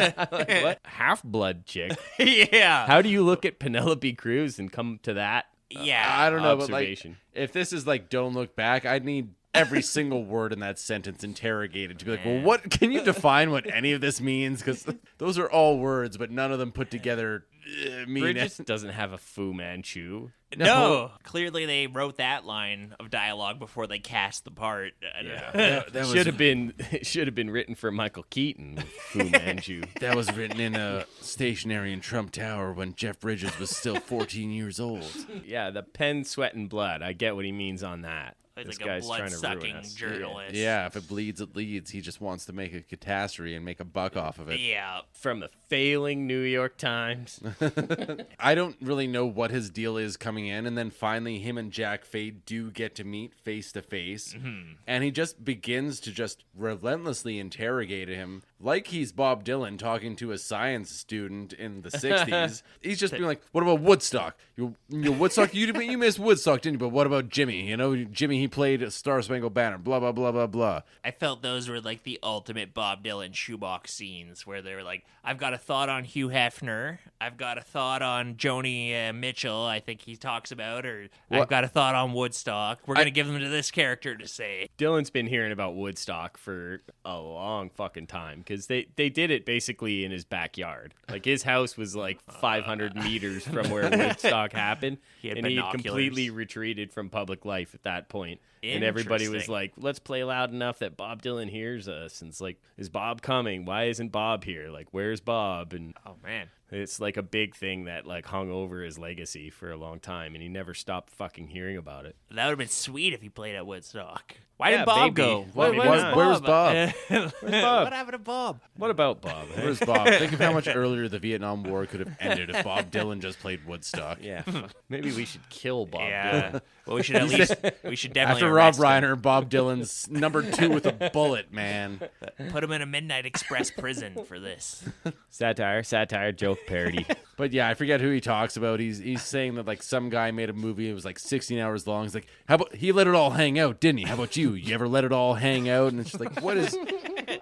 What? Half-blood chick? yeah, How do you look at Penelope Cruz and come to that yeah. I don't know, but like, observation? if this is like Don't Look Back, I'd need every single word in that sentence interrogated to be like, well, what can you define what any of this means? Because those are all words, but none of them put together mean Bridges doesn't have a Fu Manchu. No, clearly they wrote that line of dialogue before they cast the part. I don't know. that was Should have been written for Michael Keaton with Fu Manchu. that was written in a stationery in Trump Tower when Jeff Bridges was still 14 years old. Yeah, the pen, sweat, and blood. I get what he means on that. He's This like a guy's trying to ruin blood-sucking us. journalist. Yeah, if it bleeds, it leads. He just wants to make a catastrophe and make a buck off of it. Yeah. From the failing New York Times. I don't really know what his deal is coming in, and then finally him and Jack Fade do get to meet face to face, and he just begins to just relentlessly interrogate him like he's Bob Dylan talking to a science student in the 60s. He's just being like, what about Woodstock? You Woodstock? You missed Woodstock, didn't you? But what about Jimmy? You know, Jimmy, he played Star Spangled Banner, blah, blah, blah, blah, blah. I felt those were like the ultimate Bob Dylan shoebox scenes where they were like, I've got a thought on Hugh Hefner. I've got a thought on Joni Mitchell, I think he talks about, or I've got a thought on Woodstock. We're going to give them to this character to say. Dylan's been hearing about Woodstock for a long fucking time because they did it basically in his backyard. Like his house was like 500 meters from where Woodstock happened, He had and he had binoculars. completely retreated from public life at that point. And everybody was Interesting. like, let's play loud enough that Bob Dylan hears us. And it's like, is Bob coming? Why isn't Bob here? Like, where's Bob? And Oh man. it's like a big thing that like hung over his legacy for a long time, and he never stopped fucking hearing about it. That would have been sweet if he played at Woodstock. Why Yeah, did Bob maybe. go? Maybe not. Where's Bob? Bob? What happened to Bob? What about Bob? eh? Where's Bob? Think of how much earlier the Vietnam War could have ended if Bob Dylan just played Woodstock. Yeah, maybe we should kill Bob Yeah. Dylan. Well, we should at least definitely After Rob arrest him. Reiner, Bob Dylan's number 2 with a bullet, man. Put him in a Midnight Express prison for this. Satire, joke, parody. But yeah, I forget who he talks about. He's saying that like some guy made a movie. It was like 16 hours long. He's like, how about he let it all hang out, didn't he? How about you? You ever let it all hang out? And it's just like, what is?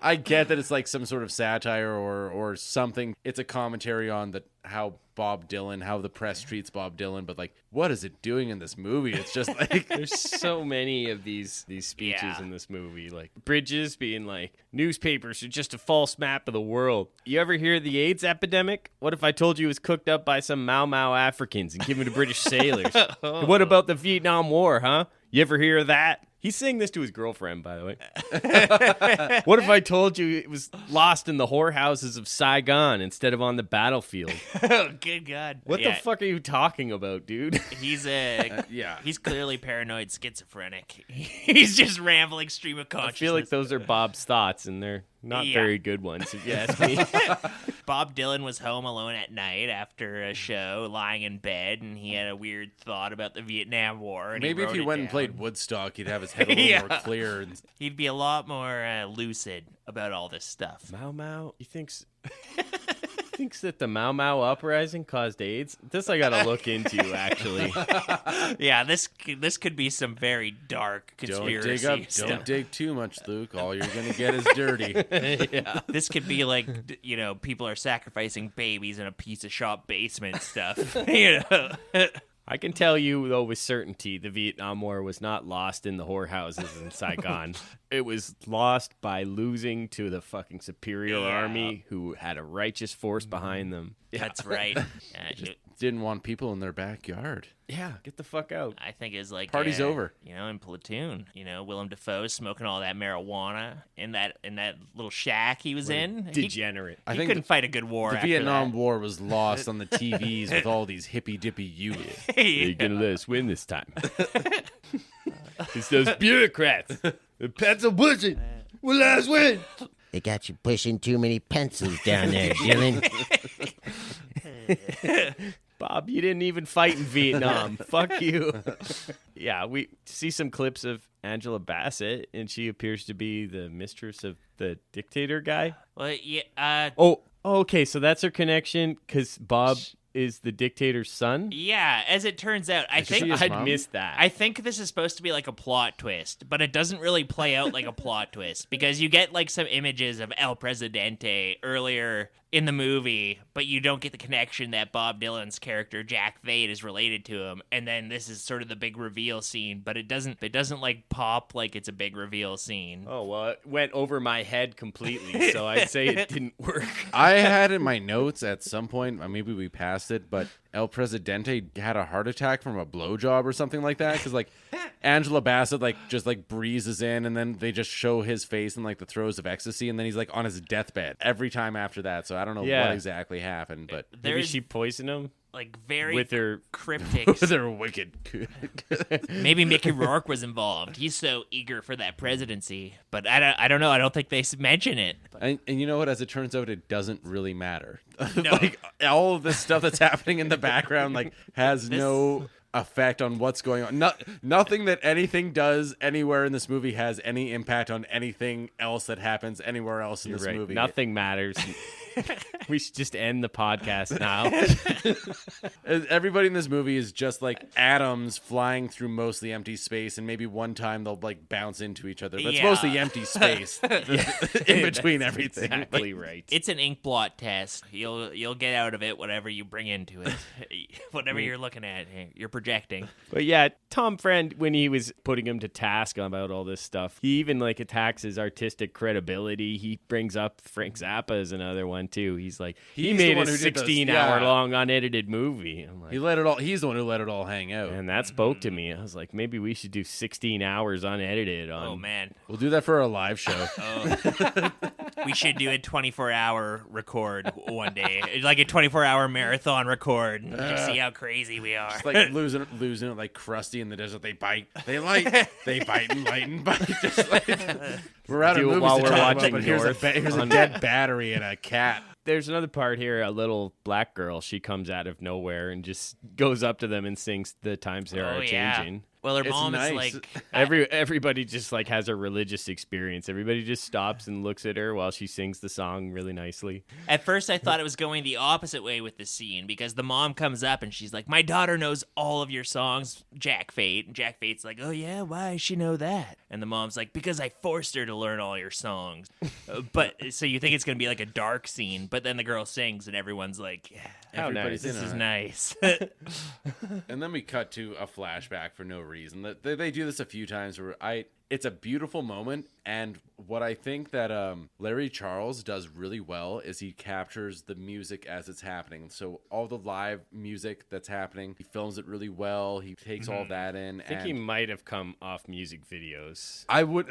I get that it's like some sort of satire or something. It's a commentary on how Bob Dylan, how the press treats Bob Dylan. But like, what is it doing in this movie? It's just like There's so many of these speeches Yeah. in this movie, like Bridges being like, newspapers are just a false map of the world. You ever hear of the AIDS epidemic? What if I told you it was cooked up by some Mau Mau Africans and given to British sailors? And what about the Vietnam War, huh? You ever hear of that? He's saying this to his girlfriend, by the way. What if I told you it was lost in the whorehouses of Saigon instead of on the battlefield? Oh, good God. What the fuck are you talking about, dude? He's yeah. He's clearly paranoid schizophrenic. He's just rambling stream of I consciousness. feel like those are Bob's thoughts, and they're not Yeah. very good ones, if you ask me. Bob Dylan was home alone at night after a show, lying in bed, and he had a weird thought about the Vietnam War. And maybe if wrote he it went and down. played Woodstock, he'd have his head a little Yeah. more clear. And He'd be a lot more lucid about all this stuff. Mau Mau, he thinks that the Mau Mau uprising caused AIDS. This I gotta look into, actually. Yeah, this could be some very dark conspiracy stuff. Don't dig too much, Luke. All you're gonna get is dirty. This could be like, people are sacrificing babies in a pizza shop basement stuff. You know? I can tell you, though, with certainty, the Vietnam War was not lost in the whorehouses in Saigon. It was lost by losing to the fucking superior Yeah. army who had a righteous force behind them. That's right. Didn't want people in their backyard. Yeah, get the fuck out. I think it's like Party's over. In Platoon. Willem Dafoe smoking all that marijuana in that little shack he was in. Degenerate. I He think couldn't fight a good war. The after Vietnam that. War was lost on the TVs with all these hippy dippy youth. You're gonna let us win this time. It's those bureaucrats. The pencil pushing. Will let us win. They got you pushing too many pencils down there, Dylan. Bob, you didn't even fight in Vietnam. Fuck you. Yeah, we see some clips of Angela Bassett, and she appears to be the mistress of the dictator guy. Well, yeah. Oh, okay, so that's her connection, because Bob is the dictator's son? Yeah, as it turns out, I she think his I'd mom? missed that. I think this is supposed to be like a plot twist, but it doesn't really play out like a plot twist because you get like some images of El Presidente earlier in the movie, but you don't get the connection that Bob Dylan's character Jack Vade is related to him. And then this is sort of the big reveal scene, but it doesn't like pop like it's a big reveal scene. Oh, well, it went over my head completely, so I'd say it didn't work. I had in my notes at some point, maybe we passed it, but El Presidente had a heart attack from a blowjob or something like that. Because like Angela Bassett just breezes in, and then they just show his face in like the throes of ecstasy, and then he's like on his deathbed every time after that. So I don't know Yeah. what exactly happened, but Maybe There's she poisoned him like very with her... cryptic. they're wicked. Maybe Mickey Rourke was involved. He's so eager for that presidency, but I don't know. I don't think they mention it. And you know what? As it turns out, it doesn't really matter. No. Like all of this stuff that's happening in the background, like has no effect on what's going on. Nothing that anything does anywhere in this movie has any impact on anything else that happens anywhere else in You're this right. movie. Nothing matters. We should just end the podcast now. Everybody in this movie is just like atoms flying through mostly empty space, and maybe one time they'll like bounce into each other. But it's Yeah. mostly empty space in between everything. Exactly right. It's an ink blot test. You'll get out of it whatever you bring into it. Whatever you're looking at, you're projecting. But yeah, Tom Friend, when he was putting him to task about all this stuff, he even like attacks his artistic credibility. He brings up Frank Zappa as another one too. He's like, he He's the made a one who did those- 16-hour yeah. long unedited movie. I'm like, He let it all. He's the one who let it all hang out. and that spoke to me. I was like, maybe we should do 16 hours unedited on. Oh man, We'll do that for our live show. we should do a 24-hour record one day, like a 24-hour marathon record, and just see how crazy we are. It's like losing it like Krusty in the desert. They bite, they light, they bite and light and bite. Just like, we're out of Do it movies while to we're talk about, watching but here's North a on- dead battery and a cat. There's another part here, a little black girl. She comes out of nowhere and just goes up to them and sings "The Times They Are Changing." Well, her It's mom nice. is like, Everybody just like has a religious experience. Everybody just stops and looks at her while she sings the song really nicely. at first I thought it was going the opposite way with the scene, because the mom comes up and she's like, my daughter knows all of your songs, Jack Fate. And Jack Fate's like, oh yeah, why does she know that? And the mom's like, because I forced her to learn all your songs. But so you think it's going to be like a dark scene, but then the girl sings and everyone's like, yeah, How Everybody's nice. this in is on it. nice. And then we cut to a flashback for no reason. They do this a few times where it's a beautiful moment, and what I think that Larry Charles does really well is he captures the music as it's happening. So all the live music that's happening, he films it really well. He takes all that in. I think he might have come off music videos.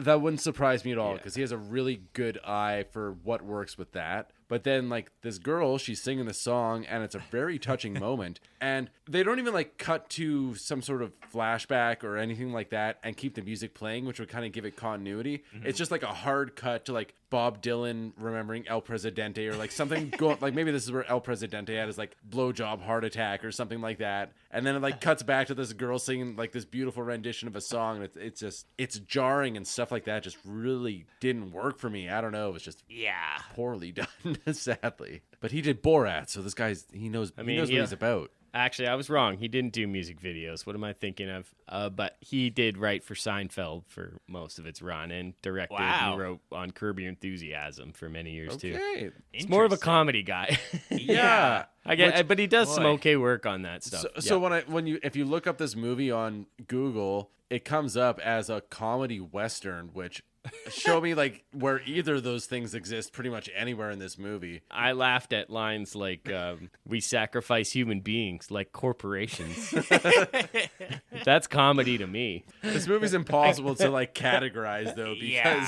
That wouldn't surprise me at all, because he has a really good eye for what works with that. But then, like, this girl, she's singing the song, and it's a very touching moment. And they don't even, like, cut to some sort of flashback or anything like that and keep the music playing, which would kind of give it continuity. It's just, like, a hard cut to, like, Bob Dylan remembering El Presidente, or, like, something going... Like, maybe this is where El Presidente had his, like, blowjob heart attack or something like that. And then it, like, cuts back to this girl singing, like, this beautiful rendition of a song. And it's just... It's jarring, and stuff like that just really didn't work for me. I don't know. It was just yeah. poorly done, sadly. But he did Borat, so this guy's he knows what he's about. Actually, I was wrong. He didn't do music videos. What am I thinking of? But he did write for Seinfeld for most of its run, and directed Wow. and wrote on Curb Your Enthusiasm for many years too. Okay. He's more of a comedy guy. Yeah. I get, but he does some boy. okay work on that stuff. So if you look up this movie on Google, it comes up as a comedy western, which show me like where either of those things exist pretty much anywhere in this movie. I laughed at lines like, we sacrifice human beings like corporations. That's comedy to me. This movie's impossible to like categorize though, because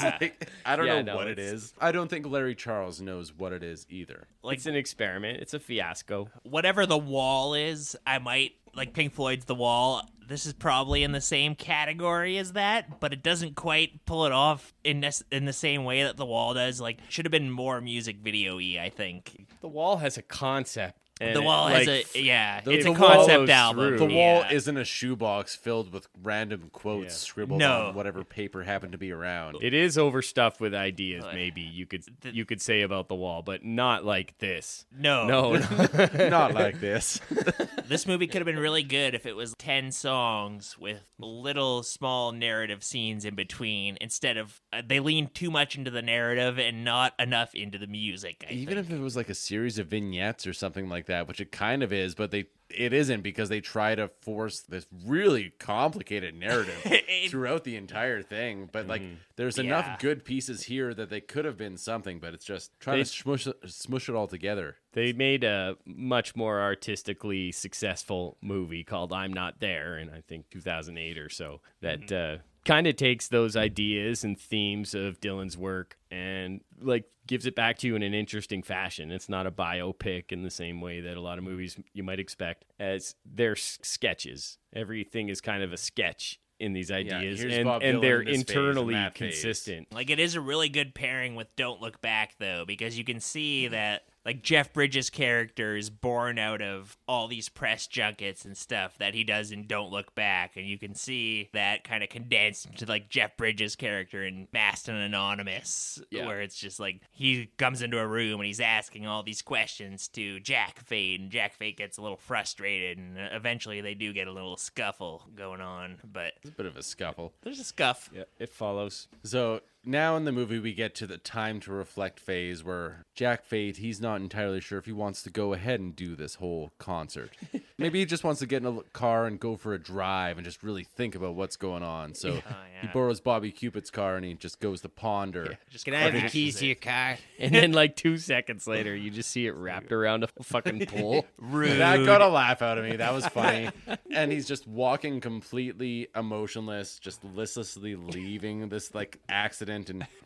Yeah. like, I don't Yeah, know no, what it it's- is. I don't think Larry Charles knows what it is either. Like, It's an experiment. It's a fiasco. whatever The Wall is, I might, like Pink Floyd's The Wall, this is probably in the same category as that, but it doesn't quite pull it off in the same way that The Wall does. Like, should have been more music video-y, I think. The Wall has a concept. And The Wall it, has like, it's The a Wall concept goes album. through. The Wall Yeah. isn't a shoebox filled with random quotes Yeah. scribbled No. on whatever paper happened to be around. It is overstuffed with ideas, maybe you could say about The Wall, but not like this. No. No, Not like this. This movie could have been really good if it was 10 songs with little small narrative scenes in between, instead of they lean too much into the narrative and not enough into the music. I Even think. if it was like a series of vignettes or something like that, which it kind of is, but it isn't, because they try to force this really complicated narrative throughout the entire thing. But like, there's Yeah. enough good pieces here that they could have been something, but it's just trying to smush it all together. They made a much more artistically successful movie called I'm Not There in, I think, 2008 or so, that kind of takes those ideas and themes of Dylan's work and like gives it back to you in an interesting fashion. It's not a biopic in the same way that a lot of movies you might expect, as they're sketches. Everything is kind of a sketch in these ideas, here's Bob and Dylan they're in this phase and internally that phase. consistent. Like, it is a really good pairing with Don't Look Back, though, because you can see that, like, Jeff Bridges' character is born out of all these press junkets and stuff that he does in Don't Look Back, and you can see that kind of condensed into, like, Jeff Bridges' character in Masked and Anonymous, where it's just, like, he comes into a room and he's asking all these questions to Jack Fate, and Jack Fate gets a little frustrated, and eventually they do get a little scuffle going on, but It's a bit of a scuffle. there's a scuff. Yeah, it follows. So now in the movie, we get to the time to reflect phase where Jack Fate, he's not entirely sure if he wants to go ahead and do this whole concert. Maybe he just wants to get in a car and go for a drive and just really think about what's going on. So he borrows Bobby Cupid's car and he just goes to ponder. Just Can I have the keys to your car? And then like 2 seconds later, you just see it wrapped around a fucking pole. Rude. That got a laugh out of me. That was funny. And he's just walking completely emotionless, just listlessly leaving this like accident.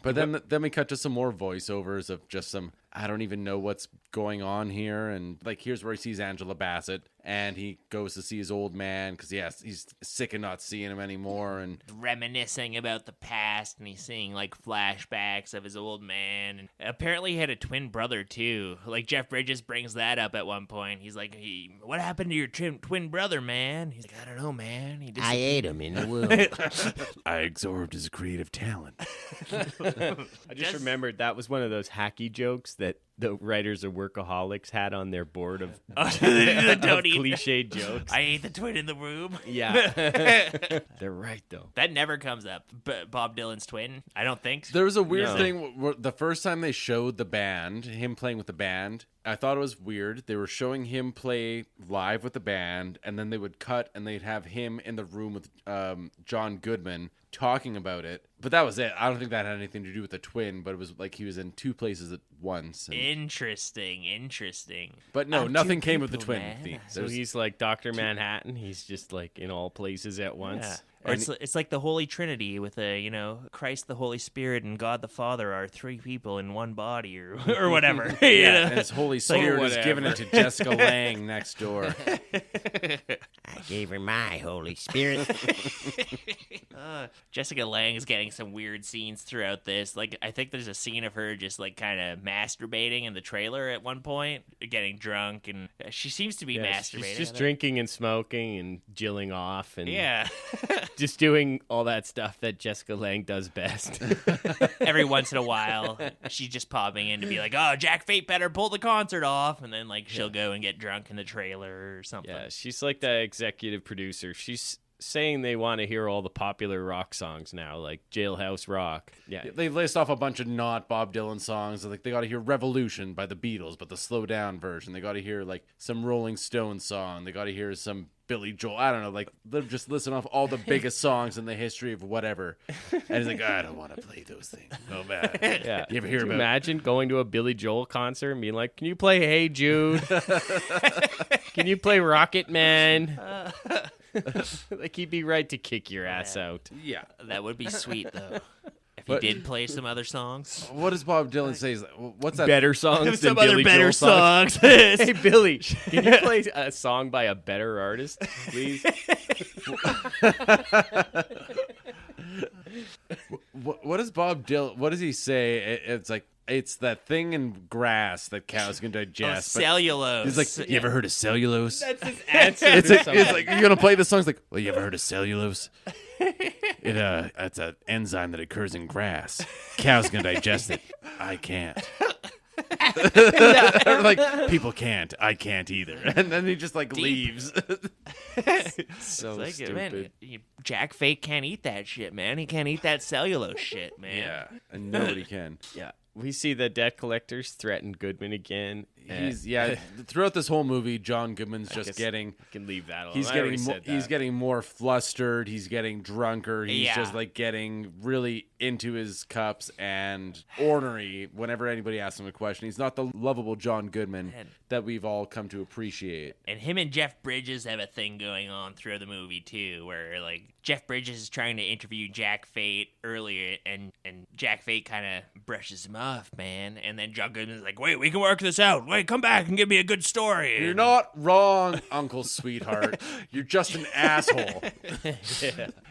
But then we cut to some more voiceovers of just some, I don't even know what's going on here. And like, here's where he sees Angela Bassett and he goes to see his old man because he's sick of not seeing him anymore. And reminiscing about the past, and he's seeing like flashbacks of his old man. And apparently he had a twin brother too. Like Jeff Bridges brings that up at one point. He's like, what happened to your twin brother, man? He's like, I don't know, man. I ate him in the womb. I absorbed his creative talent. I just remembered that was one of those hacky jokes that the writers of Workaholics had on their board of, of cliched jokes. I ate the twin in the room. Yeah. They're right, though. That never comes up. Bob Dylan's twin? I don't think so. There was a weird thing where the first time they showed the band, him playing with the band, I thought it was weird. They were showing him play live with the band, and then they would cut and they'd have him in the room with John Goodman talking about it. But that was it. I don't think that had anything to do with the twin, but it was like he was in two places at once. And... Interesting. But no, nothing came of the twin man. theme. So he's like Dr. Manhattan. He's just like in all places at once. Yeah. Or it's like the Holy Trinity with Christ the Holy Spirit and God the Father are three people in one body or whatever. And his Holy Spirit is giving it to Jessica Lange next door. I gave her my Holy Spirit. Jessica Lange is getting some weird scenes throughout this. Like, I think there's a scene of her just like kind of masturbating in the trailer at one point, getting drunk, and she seems to be masturbating. She's just drinking and smoking and jilling off and yeah. just doing all that stuff that Jessica Lange does best. Every once in a while, she's just popping in to be like, oh, Jack Fate better pull the concert off. And then like she'll go and get drunk in the trailer or something. Yeah, she's like the executive producer. She's saying they want to hear all the popular rock songs now, like Jailhouse Rock. Yeah, they list off a bunch of not Bob Dylan songs. Like they got to hear "Revolution" by the Beatles, but the slow down version. They got to hear like some Rolling Stones song. They got to hear some Billy Joel. I don't know. Like they're just listing off all the biggest songs in the history of whatever. And he's like, I don't want to play those things. No bad. Yeah. You ever hear Could you about? imagine going to a Billy Joel concert and being like, "Can you play Hey Jude? Can you play Rocket Man?" Like he'd be right to kick your ass out. Yeah. That would be sweet, though. If he did play some other songs. What does Bob Dylan say? He's like, what's that? Better songs than Some other Billy better Joel songs. songs. Hey Billy, can you play a song by a better artist, please? What does Bob Dylan? What does he say? It's like it's that thing in grass that cows can digest. but Cellulose. He's like, you ever heard of cellulose? That's his answer. It's like you're gonna play this song. It's like, well, you ever heard of cellulose? It's an enzyme that occurs in grass. Cows can digest it. I can't. Like people can't. I can't either. And then he just like leaves. So Like, stupid. man, Jack Fate can't eat that shit, man. He can't eat that cellulose shit, man. Yeah, and nobody can. Yeah. We see the debt collectors threaten Goodman again. Throughout this whole movie, John Goodman's just getting. I can leave that alone. He's I already getting said that. he's getting more flustered. He's getting drunker. He's Yeah. just like getting really into his cups and ornery whenever anybody asks him a question. He's not the lovable John Goodman that we've all come to appreciate. And him and Jeff Bridges have a thing going on through the movie too, where like Jeff Bridges is trying to interview Jack Fate earlier, and Jack Fate kind of brushes him off, man. And then John Goodman's like, "Wait, we can work this out. Wait, come back and give me a good story." You're not wrong, Uncle Sweetheart. You're just an asshole.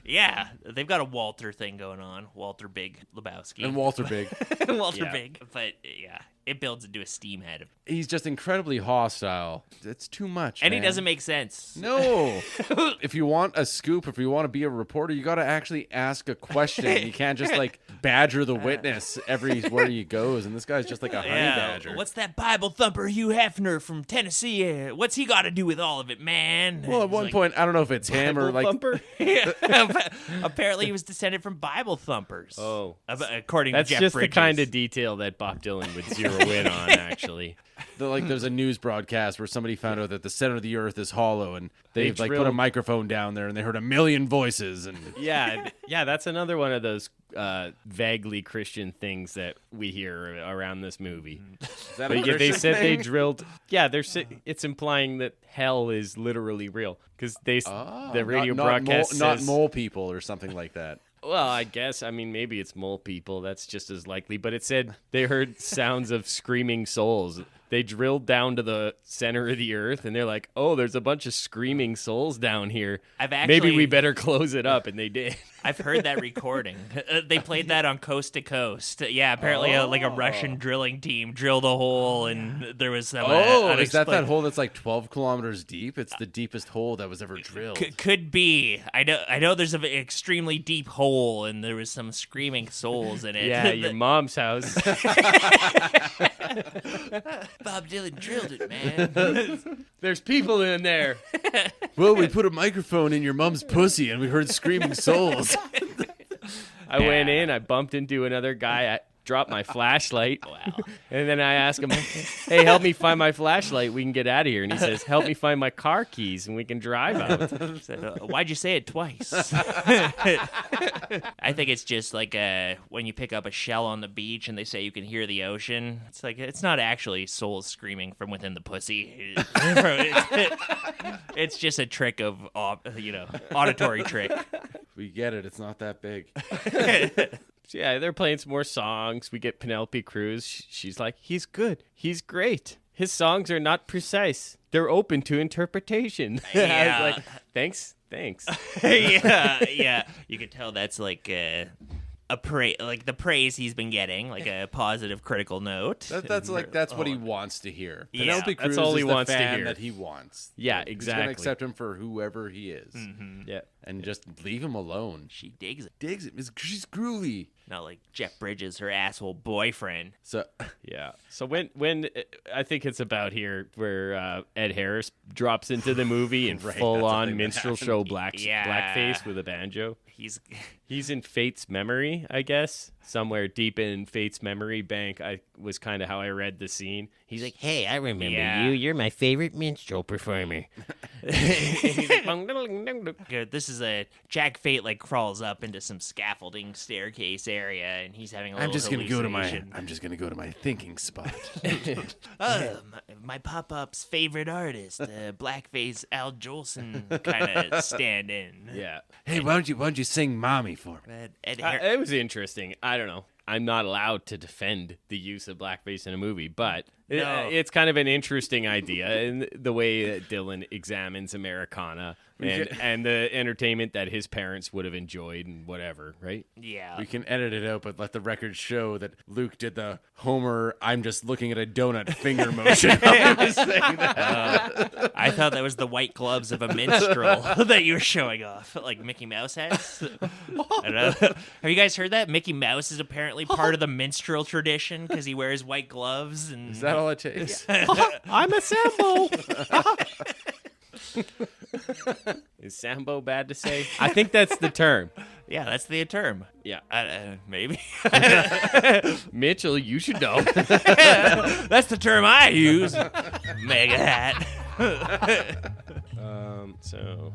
Yeah, they've got a Walter thing going on. Walter Big Lebowski. And Walter Big. Walter Yeah. Big. But yeah, it builds into a steamhead. He's just incredibly hostile. It's too much, And man. he doesn't make sense. No. If you want a scoop, if you want to be a reporter, you got to actually ask a question. You can't just like badger the witness everywhere he goes. And this guy's just like a honey badger. What's that Bible thumper Hugh Hefner from Tennessee? What's he got to do with all of it, man? Well, at one point, I don't know if it's him or like. Thumper? Apparently, he was descended from Bible thumpers. Oh. According That's to Jeff just Bridges. the kind of detail that Bob Dylan would zero in on, actually. There's a news broadcast where somebody found out that the center of the earth is hollow, and they've like put a drilled- microphone down there, and they heard a million voices. And Yeah, that's another one of those vaguely Christian things that we hear around this movie. is that a But yeah, they Christian said they thing? drilled. Yeah, it's implying that hell is literally real because the radio broadcast not says, mole people or something like that. Well, I guess. I mean, maybe it's mole people. That's just as likely. But it said they heard sounds of screaming souls. They drilled down to the center of the earth, and they're like, "Oh, there's a bunch of screaming souls down here. Maybe we better close it up." And they did. I've heard that recording. They played that on Coast to Coast. Yeah, apparently like a Russian drilling team drilled a hole, and there was some. Is that hole that's like 12 kilometers deep? It's the deepest hole that was ever drilled. Could be. I know. There's an extremely deep hole, and there was some screaming souls in it. Yeah, your mom's house. Bob Dylan drilled it, man. There's people in there. Well, we put a microphone in your mom's pussy, and we heard screaming souls. I went in, I bumped into another guy, I dropped my flashlight, and then I asked him, "Hey, help me find my flashlight, we can get out of here." And he says, "Help me find my car keys, and we can drive out." Said, why'd you say it twice? I think it's just like when you pick up a shell on the beach and they say you can hear the ocean. It's like it's not actually souls screaming from within the pussy. It's just a trick of auditory trick. We get it. It's not that big. So yeah, they're playing some more songs. We get Penelope Cruz. She's like, "He's good. He's great. His songs are not precise. They're open to interpretation." Yeah. I was like, thanks. yeah. You can tell that's like a like the praise he's been getting, like a positive critical note. That's what he wants to hear. Yeah, Penelope Cruz that's all is he the wants to fan hear. that he wants. Yeah, He's exactly. going to accept him for whoever he is. Yeah. And just leave him alone. She digs it. Digs it. She's groovy. Not like Jeff Bridges, her asshole boyfriend. So Yeah. So when I think it's about here where Ed Harris drops into the movie in Right, that's full the on thing that minstrel happened. show Yeah. blackface with a banjo. He's in Fate's memory, I guess. Somewhere deep in Fate's memory bank, I was kind of how I read the scene. He's like, "Hey, I remember Yeah. you. You're my favorite minstrel performer." he's like, this is a Jack Fate like crawls up into some scaffolding staircase area, and he's having a little I'm just gonna go to my thinking spot. My pop-up's favorite artist, blackface Al Jolson kind of stand in. Yeah. Hey, why don't you sing "Mommy" for me? Ed It was interesting. I don't know. I'm not allowed to defend the use of blackface in a movie, but No. it's kind of an interesting idea in the way that Dylan examines Americana and the entertainment that his parents would have enjoyed and whatever, right? Yeah. We can edit it out, but let the record show that Luke did the Homer "I'm just looking at a donut" finger motion. I thought that was the white gloves of a minstrel that you were showing off, like Mickey Mouse has. I don't know. Have you guys heard that? Mickey Mouse is apparently part of the minstrel tradition because he wears white gloves. And Is that all it takes? I'm a Sambo. Is Sambo bad to say? I think that's the term. yeah, that's the term. Yeah. Maybe. Mitchell, you should know. That's the term I use. Mega hat. So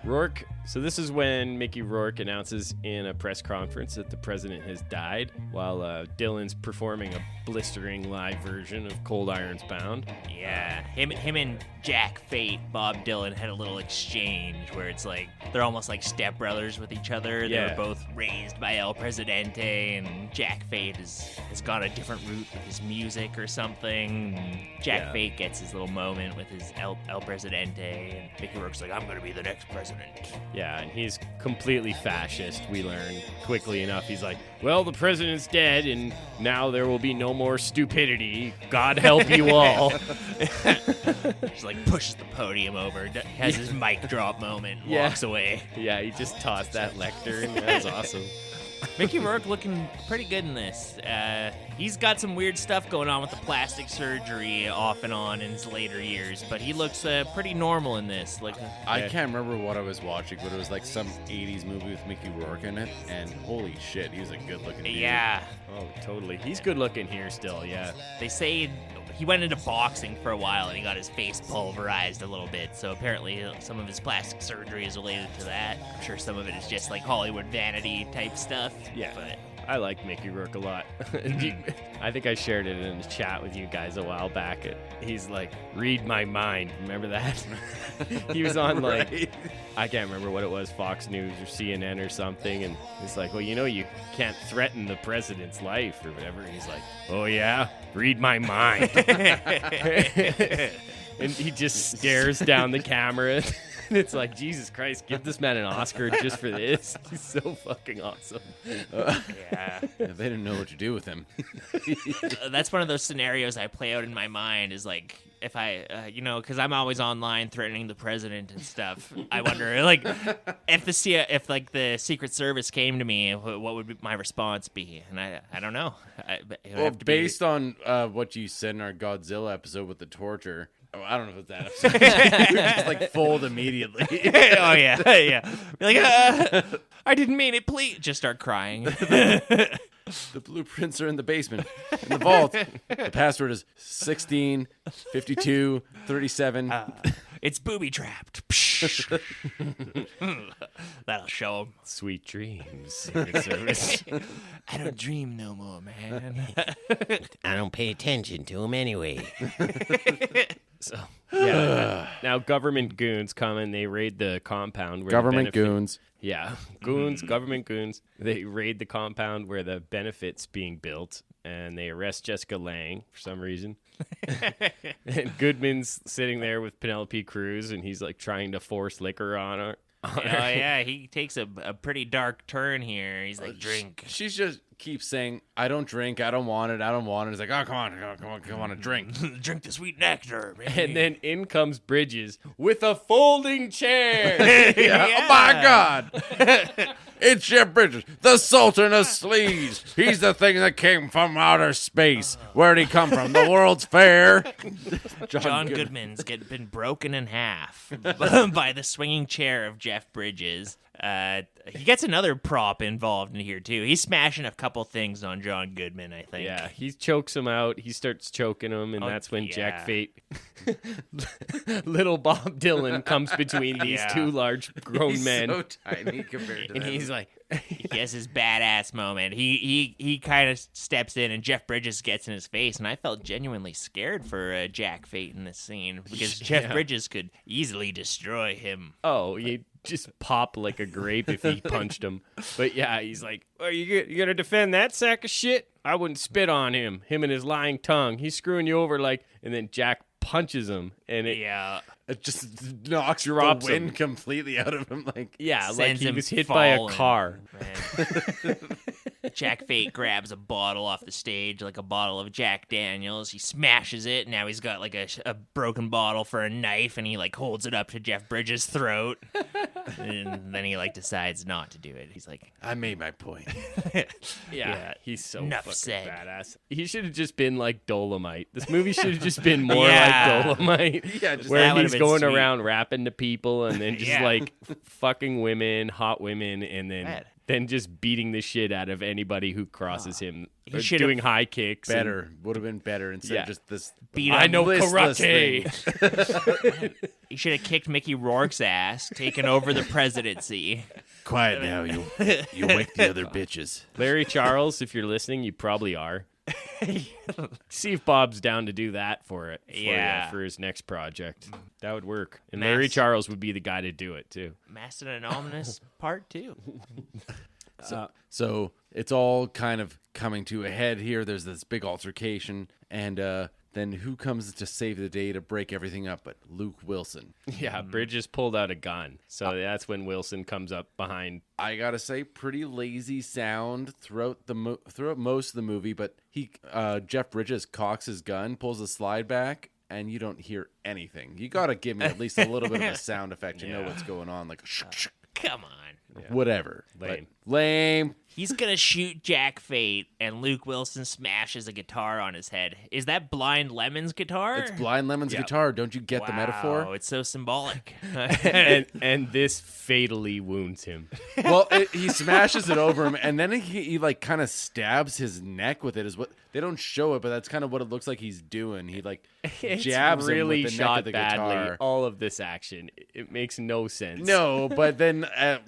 Rourke. So this is when Mickey Rourke announces in a press conference that the president has died, while Dylan's performing a blistering live version of Cold Irons Bound. Yeah, him and Jack Fate, Bob Dylan, had a little exchange where it's like they're almost like stepbrothers with each other. Yeah. They were both raised by El Presidente, and Jack Fate has gone a different route with his music or something. And Jack Fate gets his little moment with his El Presidente, and Mickey Rourke's like, like, I'm going to be the next president. Yeah, and he's completely fascist, we learn quickly enough. He's like, well, the president's dead, and now there will be no more stupidity. God help you all. Just like pushes the podium over, has his mic drop moment, and walks away. Yeah, he just tossed that lectern. That was awesome. Mickey Rourke looking pretty good in this. He's got some weird stuff going on with the plastic surgery off and on in his later years, but he looks pretty normal in this. Like, I can't remember what I was watching, but it was like some 80s movie with Mickey Rourke in it, and holy shit, he was a good-looking dude. yeah. Oh, totally. He's good looking here still, yeah. They say he went into boxing for a while and he got his face pulverized a little bit, so apparently some of his plastic surgery is related to that. I'm sure some of it is just like Hollywood vanity type stuff. Yeah. But I like Mickey Rourke a lot. I think I shared it in a chat with you guys a while back. He's like, read my mind. Remember that? He was on like, I can't remember what it was, Fox News or CNN or something. And he's like, well, you can't threaten the president's life or whatever. And he's like, oh yeah, read my mind. And he just stares down the camera. And it's like, Jesus Christ, give this man an Oscar just for this. He's so fucking awesome. yeah. They didn't know what to do with him. That's one of those scenarios I play out in my mind is like, if I, because I'm always online threatening the president and stuff. I wonder, like, if the Secret Service came to me, what would my response be? And I don't know. Well, based on what you said in our Godzilla episode with the torture, I don't know if it's that episode. We just like fold immediately. Oh yeah. Be like, I didn't mean it. Please, just start crying. The blueprints are in the basement, in the vault. The password is 16 52 37. It's booby trapped. That'll show him. Sweet dreams, Secret Service. I don't dream no more, man. I don't pay attention to him anyway. So, yeah. Now, government goons come and they raid the compound. Where Government goons. Yeah, goons, government goons. They raid the compound where the benefit's being built, and they arrest Jessica Lange for some reason. And Goodman's sitting there with Penelope Cruz, and he's like trying to force liquor on her. Oh yeah, he takes a pretty dark turn here. He's like, drink. She's just keeps saying, I don't drink, I don't want it, I don't want it. It's like, oh, come on, a drink. Drink the sweet nectar, man. And then in comes Bridges with a folding chair. Oh my God. It's Jeff Bridges, the Sultan of Sleaze. He's the thing that came from outer space. Where'd he come from? The World's Fair. John Goodman's been broken in half by the swinging chair of Jeff Bridges. He gets another prop involved in here, too. He's smashing a couple things on John Goodman, I think. Yeah, he chokes him out. He starts choking him, and that's when Jack Fate, little Bob Dylan, comes between these two large grown men. So tiny compared to and them. he's like, He has his badass moment. He kind of steps in, and Jeff Bridges gets in his face, and I felt genuinely scared for Jack Fate in this scene because Jeff Bridges could easily destroy him. oh, he'd just pop like a grape if he punched him. But yeah, he's like, "Are you gonna defend that sack of shit? I wouldn't spit on him and his lying tongue. He's screwing you over like." And then Jack punches him, and it just knocks drops the wind him completely out of him. Like Sends he him was hit by a falling. car. Jack Fate grabs a bottle off the stage, like a bottle of Jack Daniels. He smashes it. And now he's got like a broken bottle for a knife, and he like holds it up to Jeff Bridges' throat. And then he like decides not to do it. He's like, I made my point. Yeah, he's so enough fucking said. badass. He should have just been like Dolomite. This movie should have just been more Yeah. like Dolomite. Yeah, just where that would've he's been going sweet. around rapping to people and then just Yeah. like fucking women, hot women, and Right. then just beating the shit out of anybody who crosses him. He Or should've- doing high kicks. and- Better. Would have been better instead of just this. Beat I him. know listless karate. thing. He should have kicked Mickey Rourke's ass, taken over the presidency. Quiet now, you wake the other bitches. Larry Charles, if you're listening, you probably are. See if Bob's down to do that for for his next project. That would work. And Larry Mass- Charles would be the guy to do it too. Master and Ominous Part 2. So it's all kind of coming to a head here. There's this big altercation, and then who comes to save the day to break everything up but Luke Wilson? Yeah, Bridges pulled out a gun. So that's when Wilson comes up behind. I gotta say, pretty lazy sound throughout throughout most of the movie, but Jeff Bridges cocks his gun, pulls the slide back, and you don't hear anything. You gotta give me at least a little bit of a sound effect to know what's going on, like Come on. whatever. Lame. But lame. He's going to shoot Jack Fate, and Luke Wilson smashes a guitar on his head. Is that Blind Lemon's guitar? It's Blind Lemon's guitar. Don't you get the metaphor? Oh, it's so symbolic. and this fatally wounds him. Well, he smashes it over him, and then he like kind of stabs his neck with it. Is what they don't show it, but that's kind of what it looks like he's doing. He like jabs really him with the shot neck of the badly. guitar. All of this action, it makes no sense. No, but then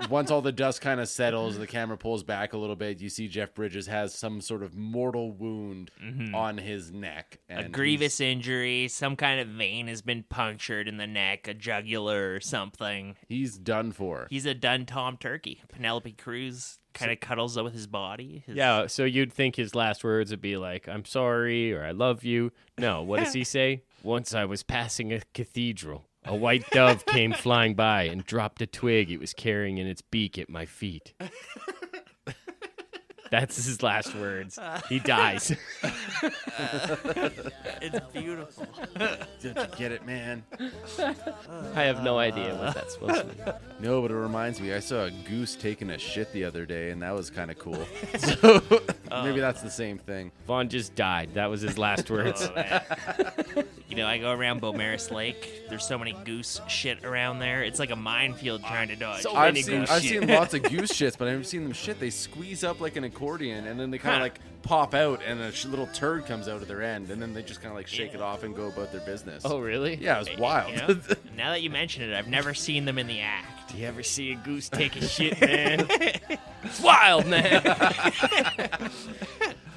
once all the dust kind of settles, the camera pulls back a little bit. You see Jeff Bridges has some sort of mortal wound on his neck, and A grievous injury. Some kind of vein has been punctured in the neck, a jugular or something. he's done for. He's a done Tom Turkey. Penelope Cruz kind of cuddles with his body. Yeah, so you'd think his last words would be like, "I'm sorry," or "I love you." No, what does he say? "Once I was passing a cathedral. A white dove came flying by and dropped a twig it was carrying in its beak at my feet." That's his last words. He dies. It's beautiful. Don't you get it, man? I have no idea what that's supposed to mean. No, but it reminds me. I saw a goose taking a shit the other day, and that was kind of cool. So maybe that's the same thing. Vonn just died. That was his last words. Oh, man. You know, I go around Beaumaris Lake. There's so many goose shit around there. It's like a minefield trying to dodge. So I've many seen, goose I've shit. seen lots of goose shits, but I haven't seen them shit. They squeeze up like an accordion, and then they kind of like pop out, and a little turd comes out of their end, and then they just kind of like shake it off and go about their business. Oh, really? Yeah, it was wild. You know? Now that you mention it, I've never seen them in the act. Do you ever see a goose take a shit, man? It's wild, man.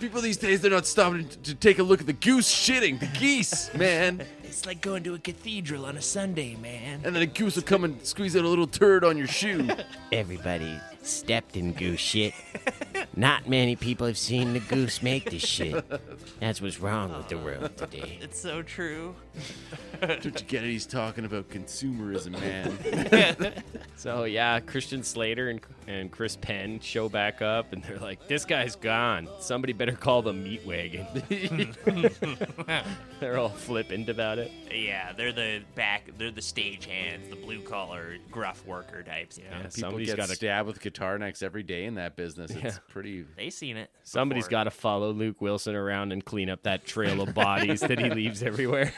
People these days, they're not stopping to take a look at the goose shitting, the geese, man. It's like going to a cathedral on a Sunday, man. And then a goose will come and squeeze out a little turd on your shoe. Everybody stepped in goose shit. Not many people have seen the goose make this shit. That's what's wrong with the world today. It's so true. Don't you get it? He's talking about consumerism, man. So, yeah, Christian Slater and Chris Penn show back up, and they're like, "This guy's gone. Somebody better call the meat wagon." They're all flippant about it. Yeah, they're the stage hands, the blue collar gruff worker types. You know, Yeah, People somebody's get got to stabbed with guitar necks every day in that business. It's pretty... they seen it. Somebody's got to follow Luke Wilson around and clean up that trail of bodies that he leaves everywhere.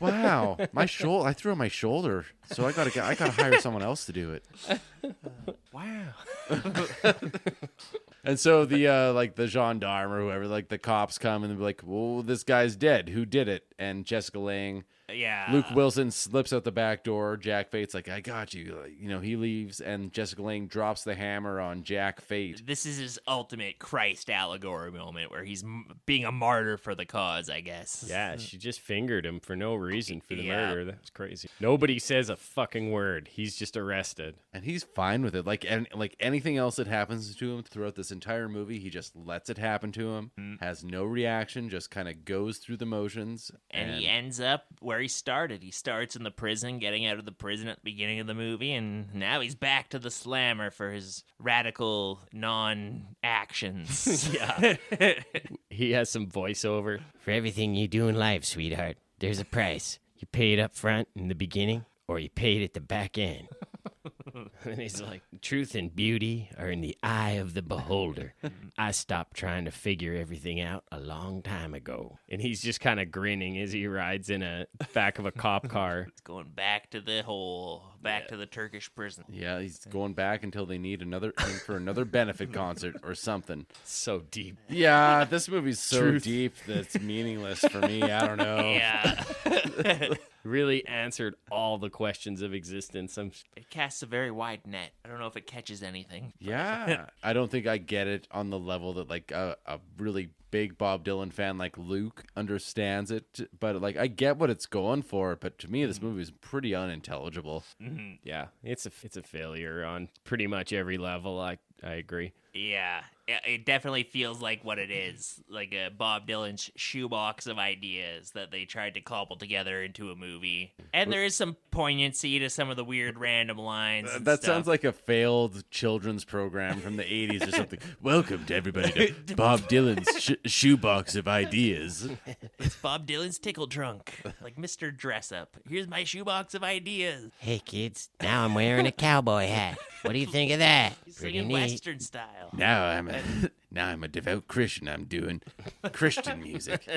Wow, my shoulder. I threw on my shoulder, so I gotta hire someone else to do it. Wow. And so the gendarme or whoever, like the cops come and they're like, "Well, this guy's dead. Who did it?" And Jessica Lange, Yeah. Luke Wilson slips out the back door. Jack Fate's like, "I got you." He leaves, and Jessica Lange drops the hammer on Jack Fate. This is his ultimate Christ allegory moment where he's being a martyr for the cause, I guess. Yeah, she just fingered him for no reason for the Yeah. murder. That's crazy. Nobody says a fucking word. He's just arrested. And he's fine with it. Like anything else that happens to him throughout this entire movie, he just lets it happen to him. Has no reaction, just kind of goes through the motions. And he ends up where he started. He starts in the prison, getting out of the prison at the beginning of the movie, and now he's back to the slammer for his radical non-actions. Yeah. He has some voiceover. For everything you do in life, sweetheart, there's a price. You pay it up front in the beginning, or you pay it at the back end. And he's like, truth and beauty are in the eye of the beholder. I stopped trying to figure everything out a long time ago. And he's just kind of grinning as he rides in a back of a cop car. It's going back to the hole, back to the Turkish prison. Yeah, he's going back until they need another benefit concert or something. So deep. Yeah, this movie's so Truth. deep that it's meaningless for me. I don't know. Yeah. Really answered all the questions of existence. It casts a very wide net. I don't know if it catches anything. Yeah, I don't think I get it on the level that like a really big Bob Dylan fan like Luke understands it. But like I get what it's going for. But to me, this movie is pretty unintelligible. Yeah, it's a failure on pretty much every level. I agree. Yeah, it definitely feels like what it is, like a Bob Dylan's shoebox of ideas that they tried to cobble together into a movie. And there is some poignancy to some of the weird random lines. And That stuff. sounds like a failed children's program from the 80s or something. Welcome to everybody to Bob Dylan's shoebox of ideas. It's Bob Dylan's tickle trunk, like Mr. Dress Up. Here's my shoebox of ideas. Hey, kids, now I'm wearing a cowboy hat. What do you think of that? Pretty Singing neat. Western style. Now I'm a devout Christian. I'm doing Christian music.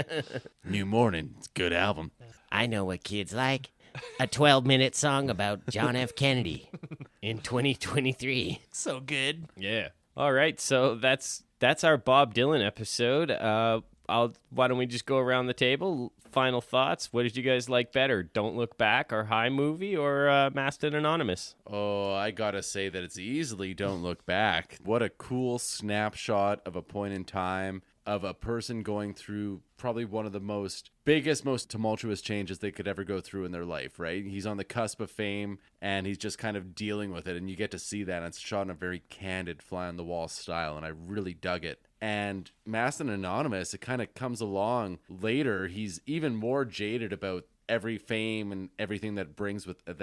New Morning, it's a good album. I know what kids like. A 12-minute song about John F. Kennedy in 2023. So good. Yeah. All right, so that's our Bob Dylan episode. Why don't we just go around the table? Final thoughts. What did you guys like better? Don't Look Back, our High movie, or Masked and Anonymous? Oh, I gotta say that it's easily Don't Look Back. What a cool snapshot of a point in time of a person going through probably one of the biggest, most tumultuous changes they could ever go through in their life, right? He's on the cusp of fame, and he's just kind of dealing with it, and you get to see that, and it's shot in a very candid, fly-on-the-wall style, and I really dug it. And Masked and Anonymous, it kind of comes along later. He's even more jaded about every fame and everything that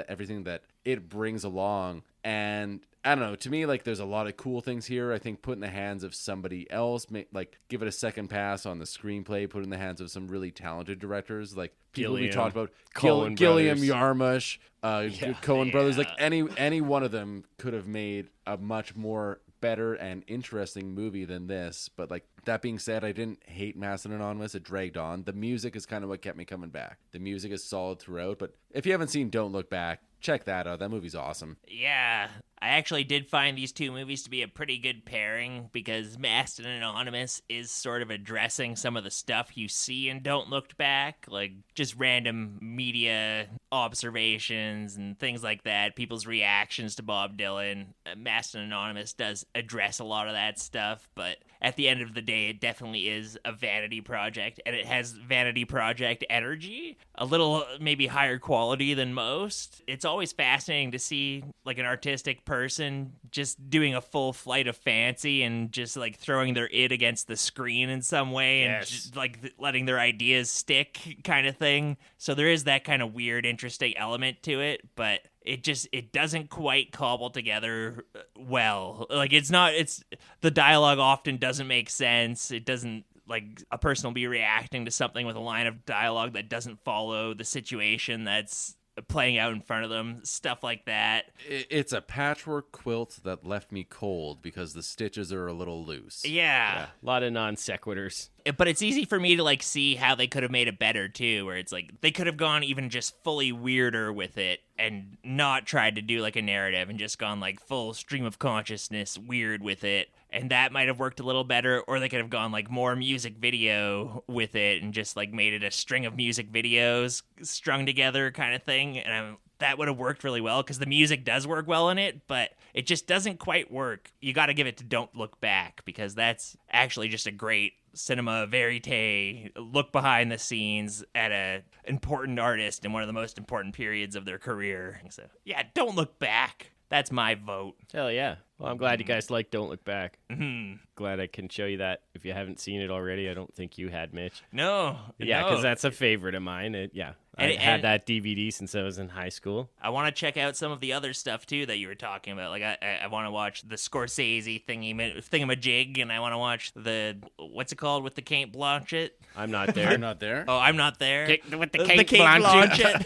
everything that it brings along. And I don't know, to me, like, there's a lot of cool things here. I think put in the hands of somebody else, like give it a second pass on the screenplay, put it in the hands of some really talented directors, like people we Gilliam, talked about, Coen Gilliam, brothers. Yarmush, Coen brothers. Like any one of them could have made a much more better and interesting movie than this. But like, that being said, I didn't hate Masked and Anonymous. It dragged on. The music is kind of what kept me coming back. The music is solid throughout, but if you haven't seen Don't Look Back, check that out. That movie's awesome. Yeah, I actually did find these two movies to be a pretty good pairing because Masked and Anonymous is sort of addressing some of the stuff you see in Don't Look Back, like just random media observations and things like that, people's reactions to Bob Dylan. Masked and Anonymous does address a lot of that stuff, but at the end of the day, it definitely is a vanity project, and it has vanity project energy, a little maybe higher quality than most. It's always fascinating to see like an artistic person just doing a full flight of fancy and just like throwing their id against the screen in some way and just like letting their ideas stick kind of thing. So there is that kind of weird, interesting element to it, but it doesn't quite cobble together well. Like the dialogue often doesn't make sense. It doesn't, like, a person will be reacting to something with a line of dialogue that doesn't follow the situation that's playing out in front of them, stuff like that. It's a patchwork quilt that left me cold because the stitches are a little loose. Yeah. A lot of non sequiturs. But it's easy for me to like see how they could have made it better too, where it's like they could have gone even just fully weirder with it and not tried to do like a narrative and just gone like full stream of consciousness weird with it, and that might have worked a little better. Or they could have gone like more music video with it and just like made it a string of music videos strung together kind of thing, and that would have worked really well because the music does work well in it, but it just doesn't quite work. You got to give it to Don't Look Back because that's actually just a great cinema verite look behind the scenes at a important artist in one of the most important periods of their career. So yeah, Don't Look Back. That's my vote. Hell yeah. Well, I'm glad you guys like Don't Look Back. Mm-hmm. Glad I can show you that. If you haven't seen it already, I don't think you had, Mitch. No. Yeah, because that's a favorite of mine. I had And- that DVD since I was in high school. I want to check out some of the other stuff too that you were talking about. Like I want to watch the Scorsese thingamajig, and I want to watch the what's it called with the Kate Blanchett. I'm not there. You're not there? Oh, I'm not there. With the The Kate Blanchett.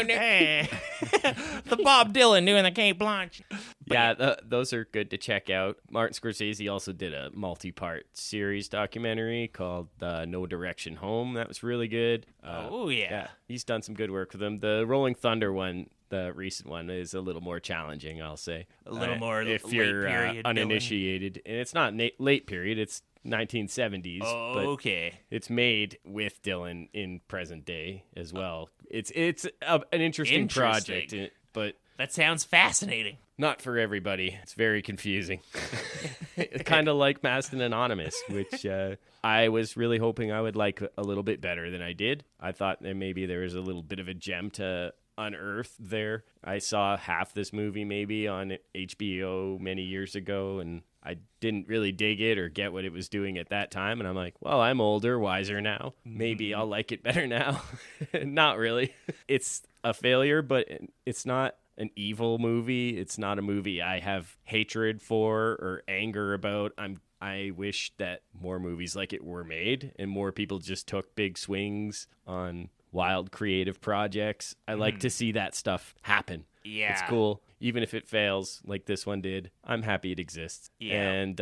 Hey. The Bob Dylan doing the Kate Blanchett. Yeah, those are good to check out. Martin Scorsese also did a multi-part series documentary called No Direction Home. That was really good. Oh, yeah. He's done some good work with them. The Rolling Thunder one, the recent one, is a little more challenging, I'll say. A little more if late you're period Dylan. uninitiated. And it's not late period, it's 1970s. Oh, but okay. it's made with Dylan in present day as well. It's an interesting project, but That sounds fascinating. not for everybody. It's very confusing. Kind of like Masked and Anonymous, which I was really hoping I would like a little bit better than I did. I thought that maybe there was a little bit of a gem to unearthed there. I saw half this movie maybe on HBO many years ago, and I didn't really dig it or get what it was doing at that time. And I'm like, well, I'm older, wiser now. Maybe I'll like it better now. Not really. It's a failure, but it's not an evil movie. It's not a movie I have hatred for or anger about. I wish that more movies like it were made and more people just took big swings on wild creative projects. I like to see that stuff happen. Yeah. It's cool. Even if it fails like this one did, I'm happy it exists. Yeah. And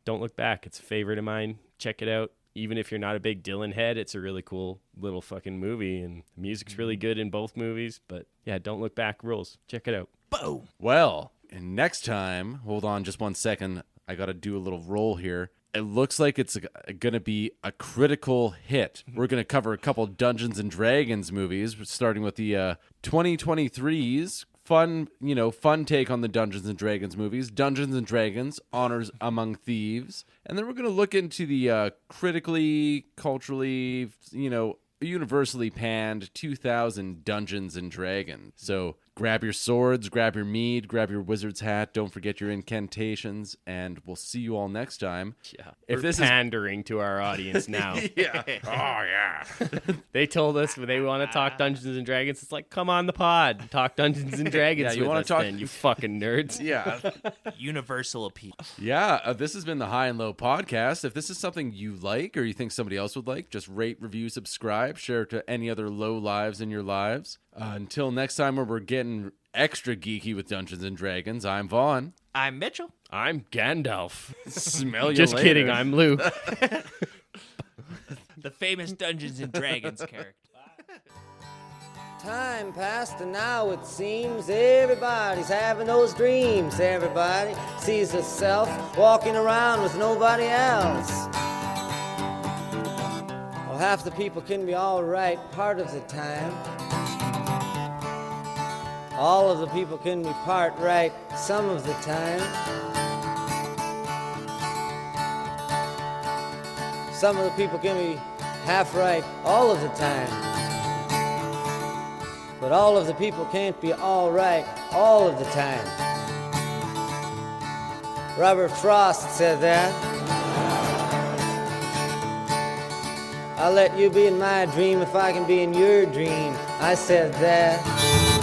Don't Look Back. It's a favorite of mine. Check it out. Even if you're not a big Dylan head, it's a really cool little fucking movie, and the music's really good in both movies. But yeah, Don't Look Back rules. Check it out. Boom. Well, and next time, hold on just 1 second. I got to do a little roll here. It looks like it's going to be a critical hit. We're going to cover a couple Dungeons and Dragons movies, starting with the 2023's fun take on the Dungeons and Dragons movies, Dungeons and Dragons: Honors Among Thieves. And then we're going to look into the critically, culturally, universally panned 2000 Dungeons and Dragons. So grab your swords, grab your mead, grab your wizard's hat. Don't forget your incantations, and we'll see you all next time. Yeah, If we're this pandering to our audience now. Yeah. Oh, yeah. They told us when they want to talk Dungeons and Dragons, it's like, come on the pod, talk Dungeons and Dragons. Yeah, you with wanna us talk- then, you fucking nerds. Yeah. Universal appeal. Yeah, this has been the High and Low Podcast. If this is something you like or you think somebody else would like, just rate, review, subscribe, share it to any other low lives in your lives. Until next time, where we're getting extra geeky with Dungeons and Dragons, I'm Vaughn. I'm Mitchell. I'm Gandalf. Smell you Just later. kidding, I'm Luke. The famous Dungeons and Dragons character. Time passed and now it seems everybody's having those dreams. Everybody sees herself walking around with nobody else. Well, half the people can be all right part of the time. All of the people can be part right some of the time. Some of the people can be half right all of the time. But all of the people can't be all right all of the time. Robert Frost said that. I'll let you be in my dream if I can be in your dream. I said that.